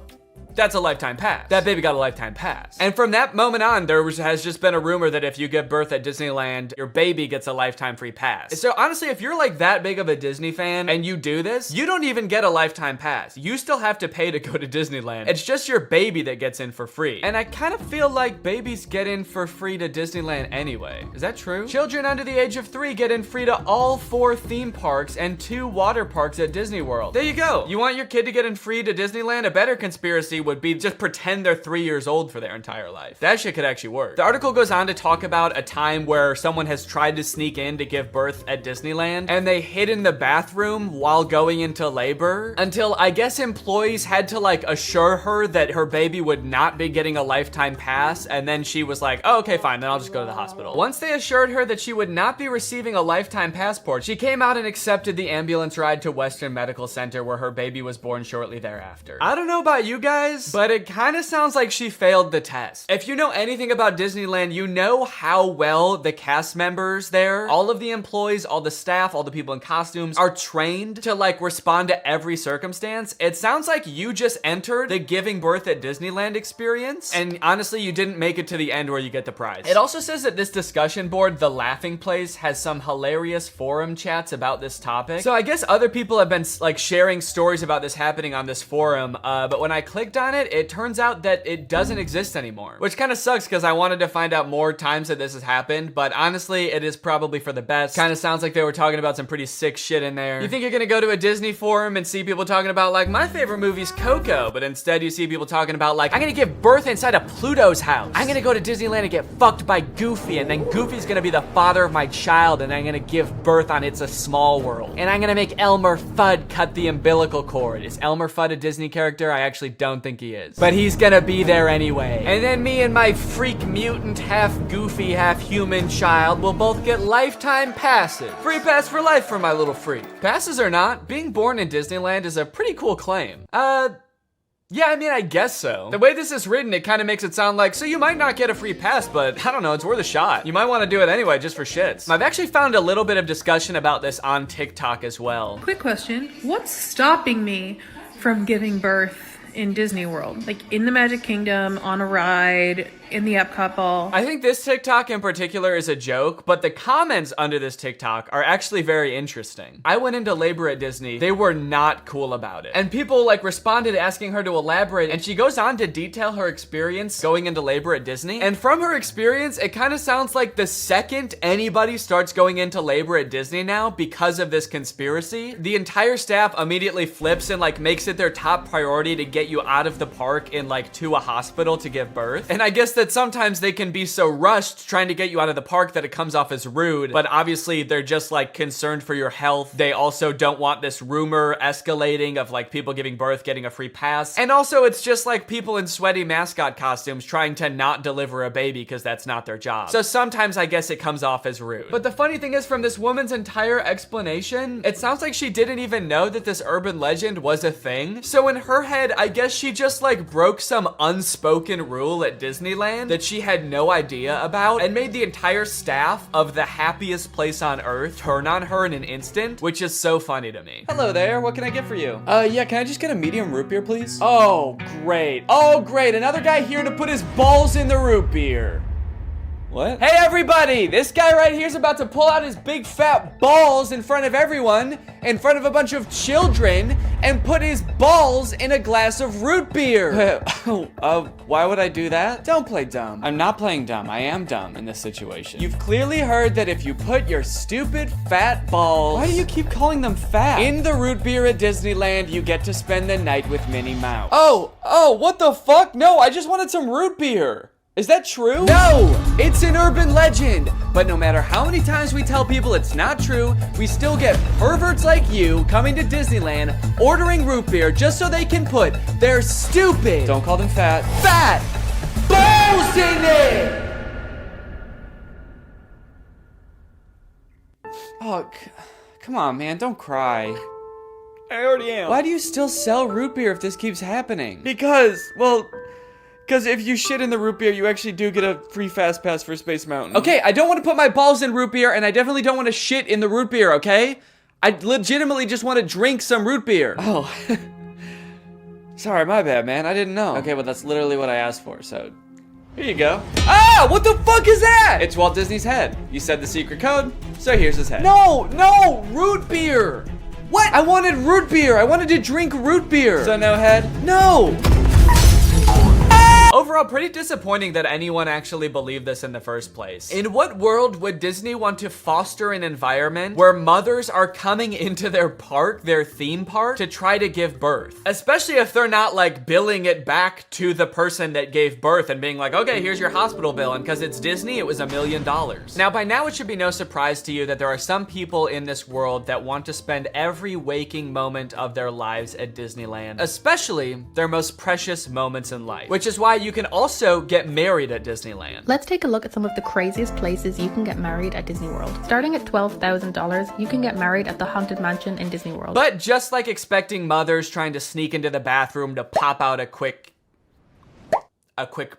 that's a lifetime pass. That baby got a lifetime pass. And from that moment on, has just been a rumor that if you give birth at Disneyland, your baby gets a lifetime free pass. So honestly, if you're like that big of a Disney fan and you do this, you don't even get a lifetime pass. You still have to pay to go to Disneyland. It's just your baby that gets in for free. And I kind of feel like babies get in for free to Disneyland anyway. Is that true? Children under the age of 3 get in free to all 4 theme parks and 2 water parks at Disney World. There you go. You want your kid to get in free to Disneyland? A better conspiracy Disney would be just pretend they're 3 years old for their entire life. That shit could actually work. The article goes on to talk about a time where someone has tried to sneak in to give birth at Disneyland, and they hid in the bathroom while going into labor until I guess employees had to like assure her that her baby would not be getting a lifetime pass, and then she was like, oh, okay, fine, then I'll just go to the hospital. Once they assured her that she would not be receiving a lifetime passport, she came out and accepted the ambulance ride to Western Medical Center where her baby was born shortly thereafter. I don't know about you guys, but it kind of sounds like she failed the test. If you know anything about Disneyland, you know how well the cast members there, all of the employees, all the staff, all the people in costumes are trained to like respond to every circumstance. It sounds like you just entered the giving birth at Disneyland experience, and honestly, you didn't make it to the end where you get the prize. It also says that this discussion board, The Laughing Place, has some hilarious forum chats about this topic. So I guess other people have been like sharing stories about this happening on this forum, but when I clicked on it, it turns out that it doesn't exist anymore, which kind of sucks because I wanted to find out more times that this has happened, but honestly, it is probably for the best. Kind of sounds like they were talking about some pretty sick shit in there. You think you're gonna go to a Disney forum and see people talking about like, my favorite movie's Coco, but instead you see people talking about like, I'm gonna give birth inside of Pluto's house. I'm gonna go to Disneyland and get fucked by Goofy, and then Goofy's gonna be the father of my child, and I'm gonna give birth on It's a Small World. And I'm gonna make Elmer Fudd cut the umbilical cord. Is Elmer Fudd a Disney character? I actually don't think he is. But he's gonna be there anyway. And then me and my freak mutant, half goofy, half human child will both get lifetime passes. Free pass for life for my little freak. Passes or not, being born in Disneyland is a pretty cool claim. Yeah, I mean, I guess so. The way this is written, it kind of makes it sound like, so you might not get a free pass, but I don't know, it's worth a shot. You might want to do it anyway, just for shits. I've actually found a little bit of discussion about this on TikTok as well. Quick question, what's stopping me from giving birth in Disney World? Like in the Magic Kingdom, on a ride, in the Epcot ball? I think this TikTok in particular is a joke, but the comments under this TikTok are actually very interesting. I went into labor at Disney. They were not cool about it. And people like responded asking her to elaborate, and she goes on to detail her experience going into labor at Disney. And from her experience, it kind of sounds like the second anybody starts going into labor at Disney now because of this conspiracy, the entire staff immediately flips and like makes it their top priority to get you out of the park and like to a hospital to give birth. And I guess that sometimes they can be so rushed trying to get you out of the park that it comes off as rude, but obviously they're just like concerned for your health. They also don't want this rumor escalating of like people giving birth getting a free pass. And also it's just like people in sweaty mascot costumes trying to not deliver a baby because that's not their job. So sometimes I guess it comes off as rude. But the funny thing is, from this woman's entire explanation, it sounds like she didn't even know that this urban legend was a thing. So in her head, I guess she just like broke some unspoken rule at Disneyland that she had no idea about and made the entire staff of the happiest place on earth turn on her in an instant, which is so funny to me. Hello there, what can I get for you? Yeah, can I just get a medium root beer, please? Oh, great. Oh, great, another guy here to put his balls in the root beer. What? Hey everybody, this guy right here is about to pull out his big fat balls in front of everyone, in front of a bunch of children, and put his balls in a glass of root beer. Why would I do that? Don't play dumb. I'm not playing dumb. I am dumb in this situation. You've clearly heard that if you put your stupid fat balls— why do you keep calling them fat— in the root beer at Disneyland, you get to spend the night with Minnie Mouse. Oh, what the fuck? No, I just wanted some root beer. Is that true? No, it's an urban legend. But no matter how many times we tell people it's not true, we still get perverts like you coming to Disneyland, ordering root beer just so they can put their stupid— don't call them fat— balls in it! Oh, come on, man, don't cry. I already am. Why do you still sell root beer if this keeps happening? Because if you shit in the root beer, you actually do get a free fast pass for Space Mountain. Okay, I don't want to put my balls in root beer, and I definitely don't want to shit in the root beer, okay? I legitimately just want to drink some root beer. Oh. Sorry, my bad, man. I didn't know. Okay, well, that's literally what I asked for, so here you go. Ah, what the fuck is that? It's Walt Disney's head. You said the secret code, so here's his head. No, root beer. What? I wanted root beer. I wanted to drink root beer. So no head? No. Overall, pretty disappointing that anyone actually believed this in the first place. In what world would Disney want to foster an environment where mothers are coming into their park, their theme park, to try to give birth? Especially if they're not like billing it back to the person that gave birth and being like, okay, here's your hospital bill, and because it's Disney, it was $1 million. Now, by now, it should be no surprise to you that there are some people in this world that want to spend every waking moment of their lives at Disneyland, especially their most precious moments in life, which is why you can also get married at Disneyland. Let's take a look at some of the craziest places you can get married at Disney World. Starting at $12,000, you can get married at the Haunted Mansion in Disney World. But just like expecting mothers trying to sneak into the bathroom to pop out a quick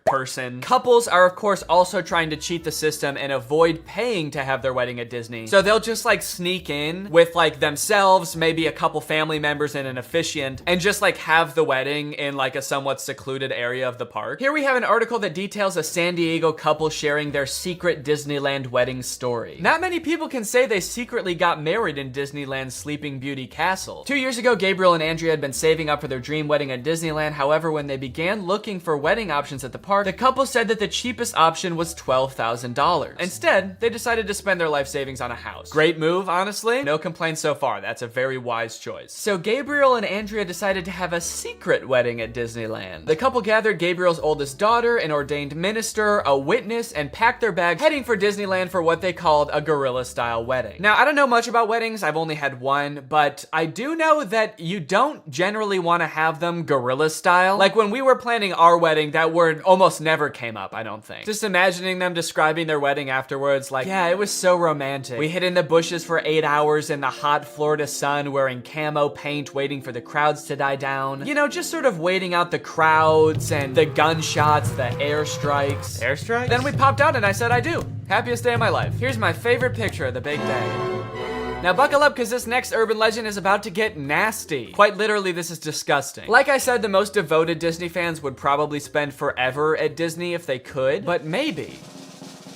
person, couples are of course also trying to cheat the system and avoid paying to have their wedding at Disney. So they'll just like sneak in with like themselves, maybe a couple family members and an officiant, and just like have the wedding in like a somewhat secluded area of the park. Here we have an article that details a San Diego couple sharing their secret Disneyland wedding story. Not many people can say they secretly got married in Disneyland's Sleeping Beauty Castle. 2 years ago, Gabriel and Andrea had been saving up for their dream wedding at Disneyland. However, when they began looking for wedding options at the park, the couple said that the cheapest option was $12,000. Instead, they decided to spend their life savings on a house. Great move, honestly. No complaints so far. That's a very wise choice. So Gabriel and Andrea decided to have a secret wedding at Disneyland. The couple gathered Gabriel's oldest daughter, an ordained minister, a witness, and packed their bags, heading for Disneyland for what they called a guerrilla-style wedding. Now, I don't know much about weddings. I've only had one, but I do know that you don't generally want to have them guerrilla-style. Like when we were planning our wedding, that word almost never came up, I don't think. Just imagining them describing their wedding afterwards, like, yeah, it was so romantic. We hid in the bushes for 8 hours in the hot Florida sun wearing camo paint, waiting for the crowds to die down. You know, just sort of waiting out the crowds and the gunshots, the airstrikes. Airstrikes? Then we popped out and I said I do. Happiest day of my life. Here's my favorite picture of the big day. Now buckle up because this next urban legend is about to get nasty. Quite literally, this is disgusting. Like I said, the most devoted Disney fans would probably spend forever at Disney if they could, but maybe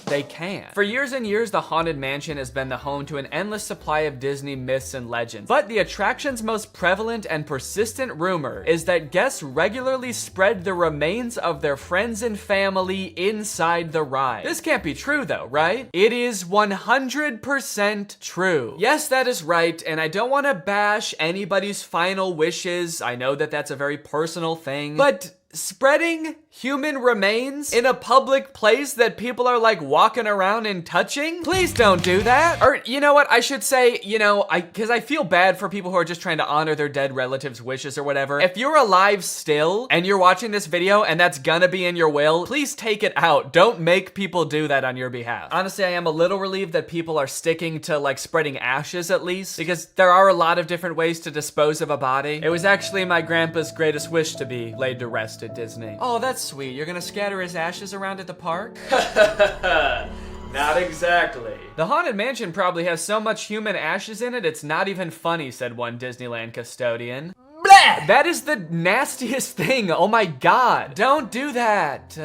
they can. For years and years, the Haunted Mansion has been the home to an endless supply of Disney myths and legends. But the attraction's most prevalent and persistent rumor is that guests regularly spread the remains of their friends and family inside the ride. This can't be true though, right? It is 100% true. Yes, that is right, and I don't want to bash anybody's final wishes. I know that that's a very personal thing, but spreading human remains in a public place that people are like walking around and touching? Please don't do that. Or you know what, I should say, you know, because I feel bad for people who are just trying to honor their dead relatives' wishes or whatever. If you're alive still and you're watching this video and that's gonna be in your will, please take it out. Don't make people do that on your behalf. Honestly, I am a little relieved that people are sticking to like spreading ashes at least, because there are a lot of different ways to dispose of a body. It was actually my grandpa's greatest wish to be laid to rest at Disney. Oh, that's sweet. You're gonna scatter his ashes around at the park? Not exactly. The Haunted Mansion probably has so much human ashes in it, it's not even funny, said one Disneyland custodian. Blah! That is the nastiest thing. Oh my God. Don't do that.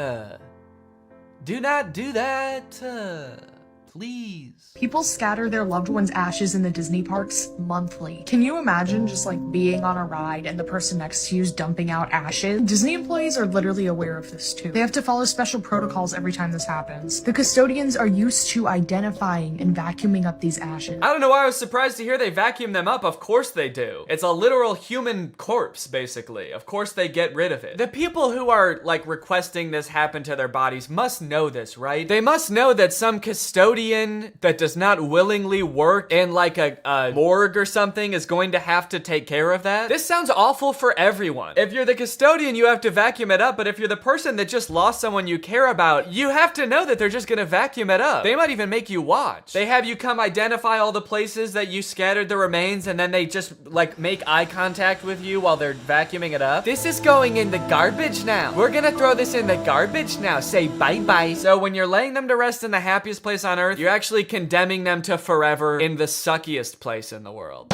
Do not do that. Please. People scatter their loved ones' ashes in the Disney parks monthly. Can you imagine just like being on a ride and the person next to you is dumping out ashes? Disney employees are literally aware of this too. They have to follow special protocols every time this happens. The custodians are used to identifying and vacuuming up these ashes. I don't know why I was surprised to hear they vacuum them up. Of course they do. It's a literal human corpse, basically. Of course they get rid of it. The people who are like requesting this happen to their bodies must know this, right? They must know that some custodian that does not willingly work in like a morgue or something is going to have to take care of that. This sounds awful for everyone. If you're the custodian, you have to vacuum it up, but if you're the person that just lost someone you care about, you have to know that they're just gonna vacuum it up. They might even make you watch. They have you come identify all the places that you scattered the remains, and then they just like make eye contact with you while they're vacuuming it up. This is going in the garbage now. We're gonna throw this in the garbage now. Say bye-bye. So when you're laying them to rest in the happiest place on earth, you're actually condemning them to forever in the suckiest place in the world.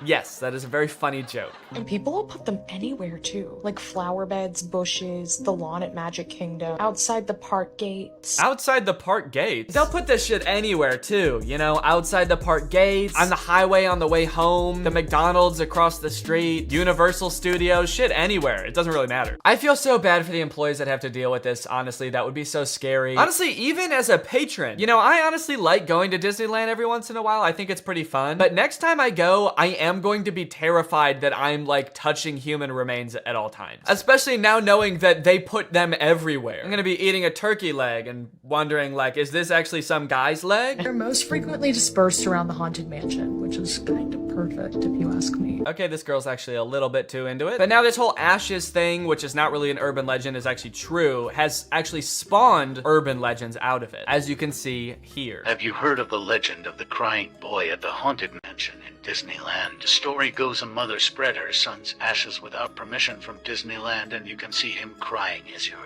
Yes, that is a very funny joke. And people will put them anywhere too, like flower beds, bushes, the lawn at Magic Kingdom, outside the park gates. Outside the park gates? They'll put this shit anywhere too, you know, outside the park gates, on the highway on the way home, the McDonald's across the street, Universal Studios, shit anywhere. It doesn't really matter. I feel so bad for the employees that have to deal with this, honestly. That would be so scary. Honestly, even as a patron, you know, I honestly like going to Disneyland every once in a while. I think it's pretty fun. But next time I go, I am going to be terrified that I'm like touching human remains at all times. Especially now knowing that they put them everywhere. I'm gonna be eating a turkey leg and wondering like, is this actually some guy's leg? They're most frequently dispersed around the Haunted Mansion, which is kind of perfect if you ask me. Okay, this girl's actually a little bit too into it. But now this whole ashes thing, which is not really an urban legend, is actually true, has actually spawned urban legends out of it, as you can see here. Have you heard of the legend of the crying boy at the Haunted Mansion in Disneyland? The story goes a mother spread her son's ashes without permission from Disneyland, and you can see him crying as you're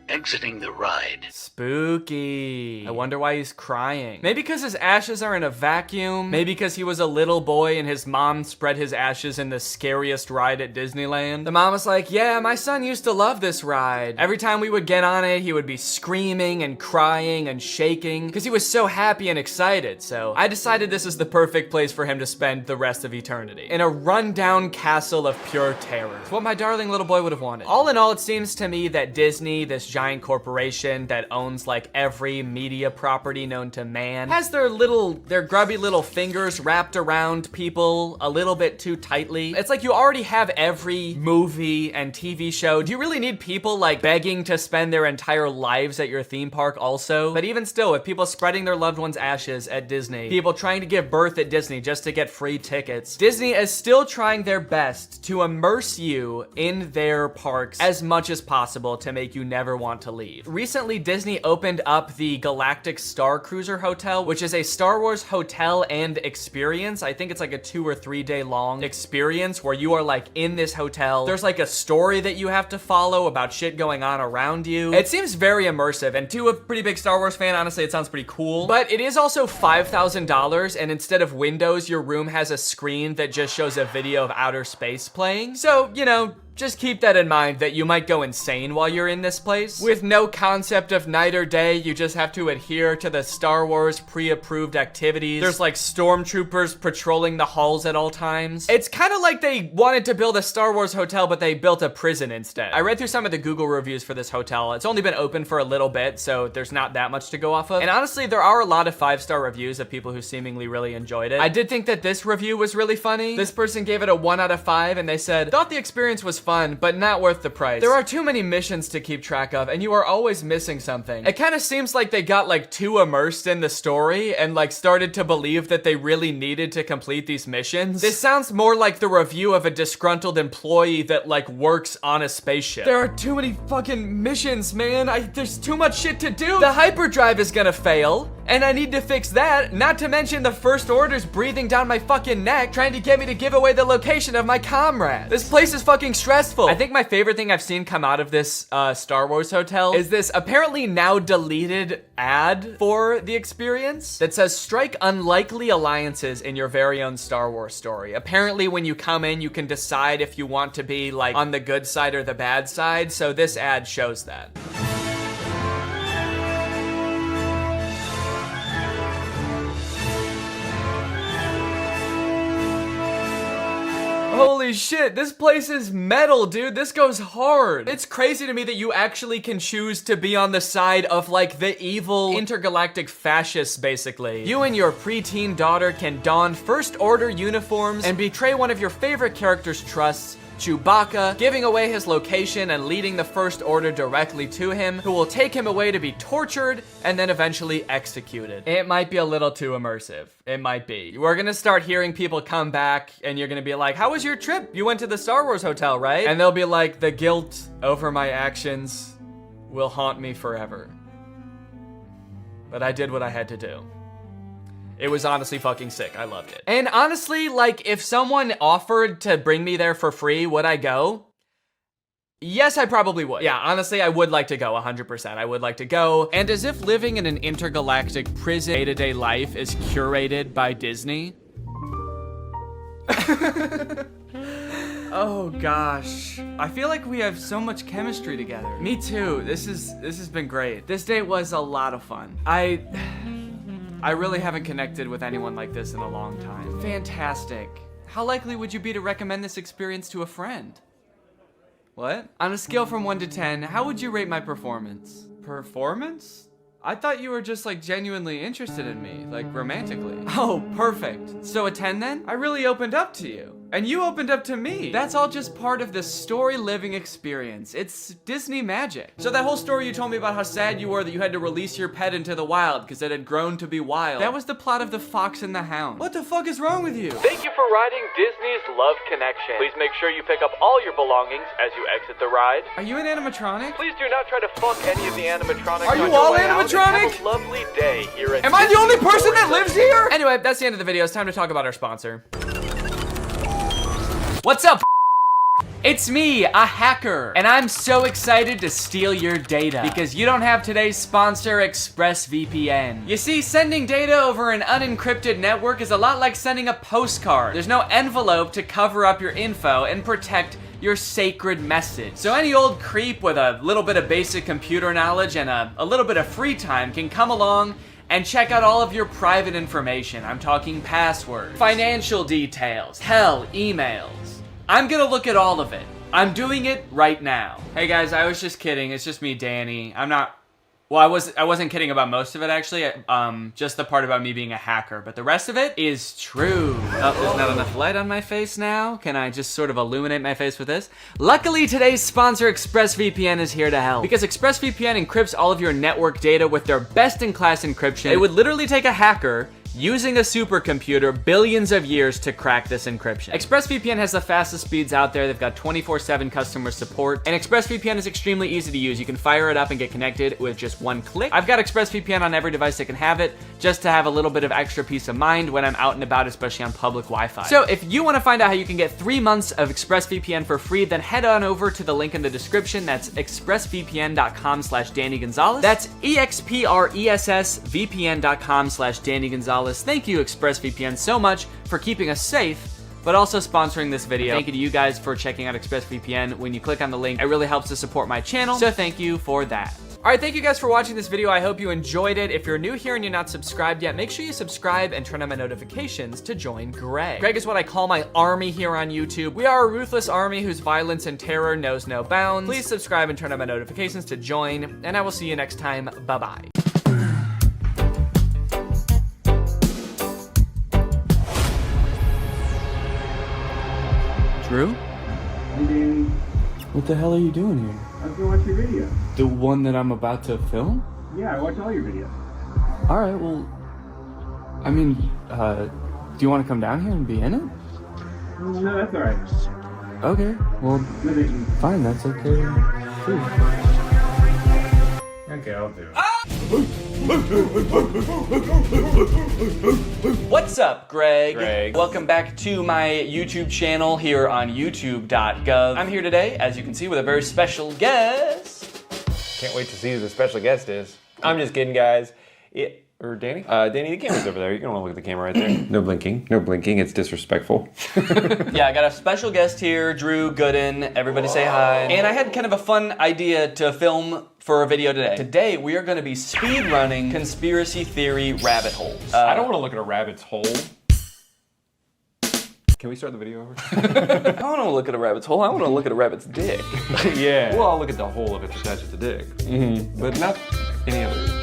exiting the ride. Spooky. I wonder why he's crying. Maybe because his ashes are in a vacuum. Maybe because he was a little boy and his mom spread his ashes in the scariest ride at Disneyland. The mom was like, yeah, my son used to love this ride. Every time we would get on it, he would be screaming and crying and shaking because he was so happy and excited. So I decided this is the perfect place for him to spend the rest of eternity. In a rundown castle of pure terror. It's what my darling little boy would have wanted. All in all, it seems to me that Disney, this giant corporation that owns like every media property known to man, has their grubby little fingers wrapped around people a little bit too tightly. It's like you already have every movie and TV show. Do you really need people like begging to spend their entire lives at your theme park also? But even still, with people spreading their loved ones' ashes at Disney, people trying to give birth at Disney just to get free tickets, Disney is still trying their best to immerse you in their parks as much as possible to make you never want to leave. Recently, Disney opened up the Galactic Star Cruiser Hotel, which is a Star Wars hotel and experience. I think it's like a 2 or 3 day long experience where you are like in this hotel. There's like a story that you have to follow about shit going on around you. It seems very immersive, and to a pretty big Star Wars fan, honestly, it sounds pretty cool. But it is also $5,000, and instead of windows, your room has a screen that just shows a video of outer space playing. So, you know, just keep that in mind that you might go insane while you're in this place. With no concept of night or day, you just have to adhere to the Star Wars pre-approved activities. There's like stormtroopers patrolling the halls at all times. It's kind of like they wanted to build a Star Wars hotel, but they built a prison instead. I read through some of the Google reviews for this hotel. It's only been open for a little bit, so there's not that much to go off of. And honestly, there are a lot of 5-star reviews of people who seemingly really enjoyed it. I did think that this review was really funny. This person gave it a 1 out of 5, and they said, thought the experience was fun, but not worth the price. There are too many missions to keep track of, and you are always missing something. It kind of seems like they got like too immersed in the story and like started to believe that they really needed to complete these missions. This sounds more like the review of a disgruntled employee that like works on a spaceship. There are too many fucking missions, man. There's too much shit to do. The hyperdrive is gonna fail, and I need to fix that. Not to mention the First Order's breathing down my fucking neck, trying to get me to give away the location of my comrade. This place is fucking stressful. I think my favorite thing I've seen come out of this Star Wars hotel is this apparently now deleted ad for the experience that says, strike unlikely alliances in your very own Star Wars story. Apparently when you come in, you can decide if you want to be like on the good side or the bad side. So this ad shows that. Holy shit, this place is metal, dude. This goes hard. It's crazy to me that you actually can choose to be on the side of like the evil intergalactic fascists, basically. You and your preteen daughter can don First Order uniforms and betray one of your favorite characters' trusts, Chewbacca, giving away his location and leading the First Order directly to him, who will take him away to be tortured and then eventually executed. It might be a little too immersive. It might be. We're gonna start hearing people come back and you're gonna be like, how was your trip? You went to the Star Wars hotel, right? And they'll be like, the guilt over my actions will haunt me forever. But I did what I had to do. It was honestly fucking sick. I loved it. And honestly, like, if someone offered to bring me there for free, would I go? Yes, I probably would. Yeah, honestly, I would like to go 100%. I would like to go. And as if living in an intergalactic prison day-to-day life is curated by Disney, Oh gosh, I feel like we have so much chemistry together. Me too. This has been great. This date was a lot of fun. I really haven't connected with anyone like this in a long time. Fantastic. How likely would you be to recommend this experience to a friend? What? On a scale from 1 to 10, how would you rate my performance? Performance? I thought you were just like genuinely interested in me, like romantically. Oh, perfect. So a 10 then? I really opened up to you. And you opened up to me. That's all just part of the story living experience. It's Disney magic. So that whole story you told me about how sad you were that you had to release your pet into the wild because it had grown to be wild. That was the plot of The Fox and the Hound. What the fuck is wrong with you? Thank you for riding Disney's Love Connection. Please make sure you pick up all your belongings as you exit the ride. Are you an animatronic? Please do not try to fuck any of the animatronics. Are you all animatronic? Have a lovely day here at Am I the only person that lives here? Anyway, that's the end of the video. It's time to talk about our sponsor. What's up? It's me, a hacker, and I'm so excited to steal your data because you don't have today's sponsor, ExpressVPN. You see, sending data over an unencrypted network is a lot like sending a postcard. There's no envelope to cover up your info and protect your sacred message. So any old creep with a little bit of basic computer knowledge and a little bit of free time can come along and check out all of your private information. I'm talking passwords, financial details, hell, emails. I'm gonna look at all of it. I'm doing it right now. Hey guys, I was just kidding. It's just me, Danny. Well, I wasn't kidding about most of it actually. Just the part about me being a hacker, but the rest of it is true. Oh, there's not enough light on my face now. Can I just sort of illuminate my face with this? Luckily, today's sponsor, ExpressVPN, is here to help. Because ExpressVPN encrypts all of your network data with their best-in-class encryption. It would literally take a hacker using a supercomputer billions of years to crack this encryption. ExpressVPN has the fastest speeds out there. They've got 24/7 customer support, and ExpressVPN is extremely easy to use. You can fire it up and get connected with just one click. I've got ExpressVPN on every device that can have it, just to have a little bit of extra peace of mind when I'm out and about, especially on public Wi-Fi. So if you want to find out how you can get 3 months of ExpressVPN for free, then head on over to the link in the description. That's expressvpn.com/Danny Gonzalez. That's expressvpn.com/Danny Gonzalez. Thank you, ExpressVPN, so much for keeping us safe, but also sponsoring this video. Thank you to you guys for checking out ExpressVPN. When you click on the link, it really helps to support my channel, so thank you for that. All right, thank you guys for watching this video. I hope you enjoyed it. If you're new here and you're not subscribed yet, make sure you subscribe and turn on my notifications to join Greg. Greg is what I call my army here on YouTube. We are a ruthless army whose violence and terror knows no bounds. Please subscribe and turn on my notifications to join, and I will see you next time. Bye-bye. Drew? Hey, Danny. What the hell are you doing here? I was gonna watch your video. The one that I'm about to film? Yeah, I watch all your videos. All right, well, I mean, do you want to come down here and be in it? No, that's all right. Okay, well, No, thank you. fine, that's okay. Sure. Okay, I'll do it. What's up, Greg? Welcome back to my YouTube channel here on youtube.gov. I'm here today, as you can see, with a very special guest. Can't wait to see who the special guest is. I'm just kidding, guys. Or Danny? Danny, the camera's over there. You can want to look at the camera right there. No blinking. No blinking. It's disrespectful. Yeah, I got a special guest here, Drew Gooden. Everybody say hi. And I had kind of a fun idea to film for a video today. Today, we are going to be speed running conspiracy theory rabbit holes. I don't want to look at a rabbit's hole. Can we start the video over? I don't want to look at a rabbit's hole. I want to look at a rabbit's dick. Yeah. Well, I'll look at the hole if it's attached to the dick. Mm-hmm. But not any other.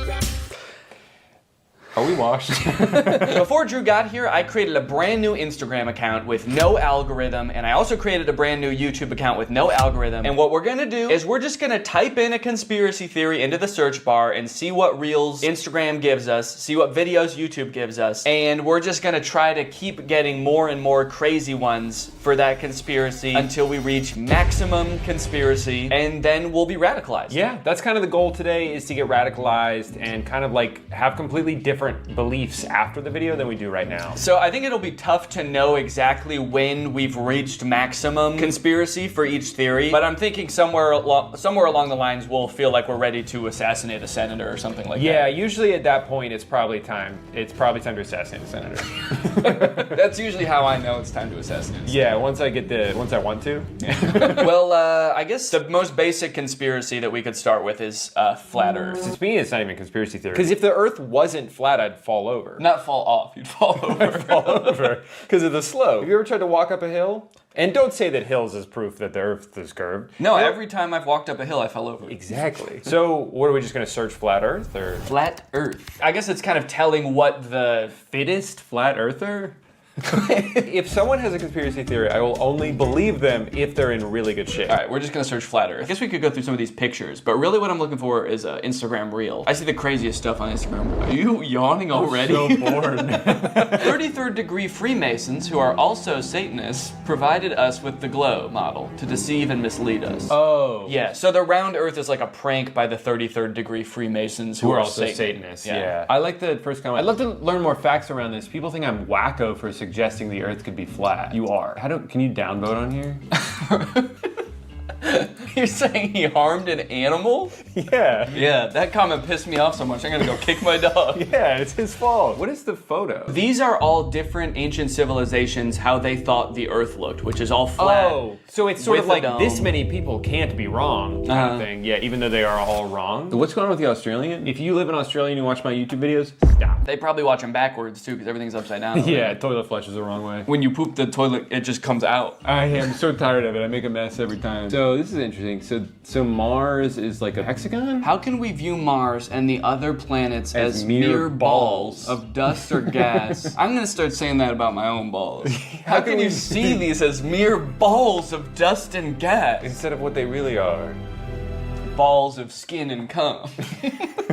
Are we washed? Before Drew got here, I created a brand new Instagram account with no algorithm, and I also created a brand new YouTube account with no algorithm. And what we're gonna do is we're just gonna type in a conspiracy theory into the search bar and see what reels Instagram gives us, see what videos YouTube gives us, and we're just gonna try to keep getting more and more crazy ones for that conspiracy until we reach maximum conspiracy, and then we'll be radicalized. Yeah, that's kind of the goal today, is to get radicalized and kind of like have completely different different beliefs after the video than we do right now. So I think it'll be tough to know exactly when we've reached maximum conspiracy for each theory, but I'm thinking somewhere along the lines we'll feel like we're ready to assassinate a senator or something like that. Yeah, usually at that point it's probably time to assassinate a senator. That's usually how I know it's time to assassinate. Yeah, once I want to. Well, I guess the most basic conspiracy that we could start with is flat Earth. To me, it's not even a conspiracy theory. Because if the Earth wasn't flat, I'd fall over. Not fall off, you'd fall over. I'd fall over because of the slope. Have you ever tried to walk up a hill? And don't say that hills is proof that the Earth is curved. No, every time I've walked up a hill, I fell over. Exactly. So, what are we just going to search flat Earth or flat Earth? I guess it's kind of telling what the fittest flat earther. If someone has a conspiracy theory, I will only believe them if they're in really good shape. All right, we're just gonna search flat Earth. I guess we could go through some of these pictures, but really what I'm looking for is an Instagram reel. I see the craziest stuff on Instagram. Are you yawning already? I'm so bored. 33rd degree Freemasons, who are also Satanists, provided us with the glow model to deceive and mislead us. Oh. Yeah, so the round Earth is like a prank by the 33rd degree Freemasons who are also Satanists. Yeah. I like the first comment. I'd love to learn more facts around this. People think I'm wacko for suggesting the Earth could be flat. You are. Can you downvote on here? You're saying he harmed an animal? Yeah. Yeah, that comment pissed me off so much, I'm gonna go kick my dog. Yeah, it's his fault. What is the photo? These are all different ancient civilizations, how they thought the Earth looked, which is all flat. Oh, so it's sort of like this many people can't be wrong kind of thing. Yeah, even though they are all wrong. What's going on with the Australian? If you live in Australia and you watch my YouTube videos, stop. They probably watch them backwards too, because everything's upside down. Yeah, toilet flushes the wrong way. When you poop the toilet, it just comes out. I am so tired of it. I make a mess every time. So this is interesting. So Mars is like a hexagon? How can we view Mars and the other planets as mere balls of dust or gas? I'm gonna start saying that about my own balls. How can you see these as mere balls of dust and gas? Instead of what they really are. Balls of skin and cum.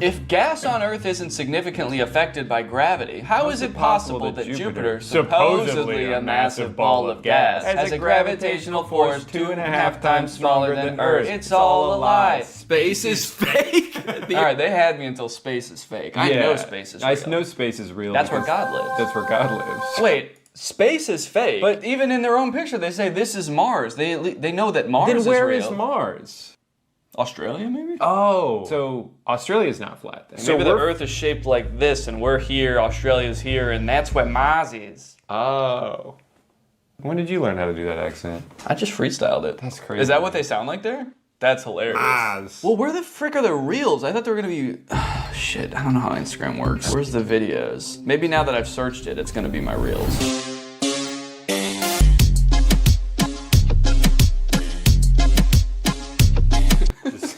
If gas on Earth isn't significantly affected by gravity, how is it possible that Jupiter, supposedly a massive ball of gas, has a gravitational force 2.5 times smaller than Earth? It's all a lie. Space is fake. Alright, they had me until space is fake. I know space is real. I know space is real. That's where God lives. That's where God lives. Wait. Space is fake. But even in their own picture, they say this is Mars. They know that Mars is real. Then where is Mars? Australia, maybe? Oh. So Australia's not flat then. So maybe the Earth is shaped like this, and we're here, Australia's here, and that's where Mars is. Oh. When did you learn how to do that accent? I just freestyled it. That's crazy. Is that what they sound like there? That's hilarious. Mars. Well, where the frick are the reels? I thought they were gonna be... shit, I don't know how Instagram works. Where's the videos? Maybe now that I've searched it, it's gonna be my reels.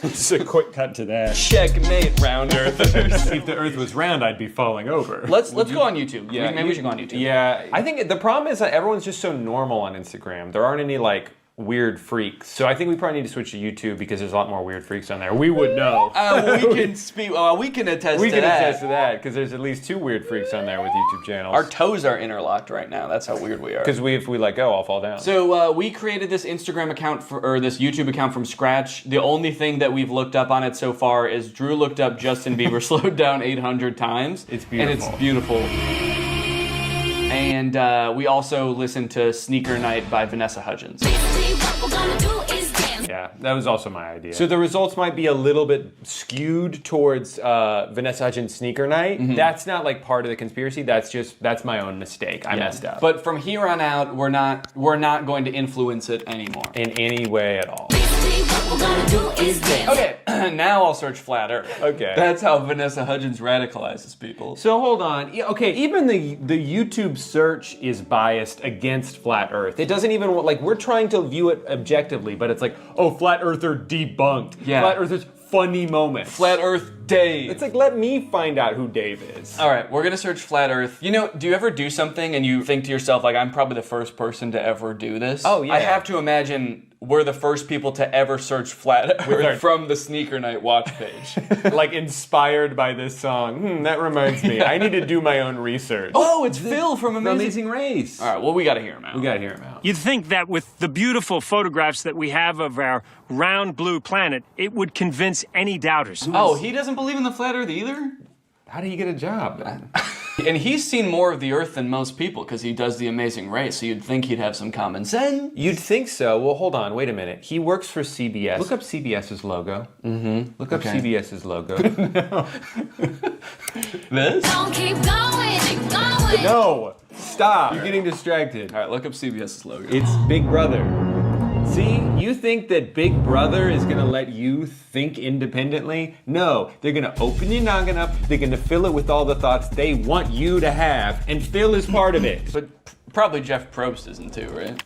Just a quick cut to that. Checkmate, round earthers. If the Earth was round, I'd be falling over. Let's go on YouTube. Yeah, maybe we should go on YouTube. Yeah, I think the problem is that everyone's just so normal on Instagram. There aren't any like weird freaks. So I think we probably need to switch to YouTube because there's a lot more weird freaks on there. We would know. We can speak. We can attest to that. We can attest to that because there's at least 2 weird freaks on there with YouTube channels. Our toes are interlocked right now. That's how weird we are. Because if we let go, I'll fall down. So we created this Instagram account or this YouTube account from scratch. The only thing that we've looked up on it so far is Drew looked up Justin Bieber slowed down 800 times. It's beautiful. And it's beautiful. And we also listened to Sneaker Night by Vanessa Hudgens. Yeah, that was also my idea. So the results might be a little bit skewed towards Vanessa Hudgens' Sneaker Night. Mm-hmm. That's not like part of the conspiracy. That's my own mistake. I messed up. But from here on out, we're not going to influence it anymore in any way at all. Okay, now I'll search flat Earth. Okay. That's how Vanessa Hudgens radicalizes people. So hold on. Yeah, okay, even the YouTube search is biased against flat Earth. It doesn't even, like, we're trying to view it objectively, but it's like, oh, flat Earther debunked. Yeah. Flat Earthers funny moments. Flat Earth Dave. It's like, let me find out who Dave is. All right, we're gonna search flat Earth. You know, do you ever do something and you think to yourself, like, I'm probably the first person to ever do this? Oh, yeah. I have to imagine we're the first people to ever search flat Earth from the Sneaker Night watch page. Like, inspired by this song. That reminds me. I need to do my own research. Oh, it's Phil from Amazing Race. All right, well, we gotta hear him out. We gotta hear him out. You'd think that with the beautiful photographs that we have of our round blue planet, it would convince any doubters. Oh, he doesn't believe in the flat Earth either? How did he get a job? And he's seen more of the Earth than most people because he does The Amazing Race, so you'd think he'd have some common sense. You'd think so. Well, hold on. Wait a minute. He works for CBS. Look up CBS's logo. Mm-hmm. Look up CBS's logo. No. This? Don't keep going, keep going. No! Stop! You're getting distracted. All right, look up CBS's logo. It's Big Brother. See, you think that Big Brother is gonna let you think independently? No, they're gonna open your noggin up, they're gonna fill it with all the thoughts they want you to have, and Phil is part of it. But probably Jeff Probst isn't too, right?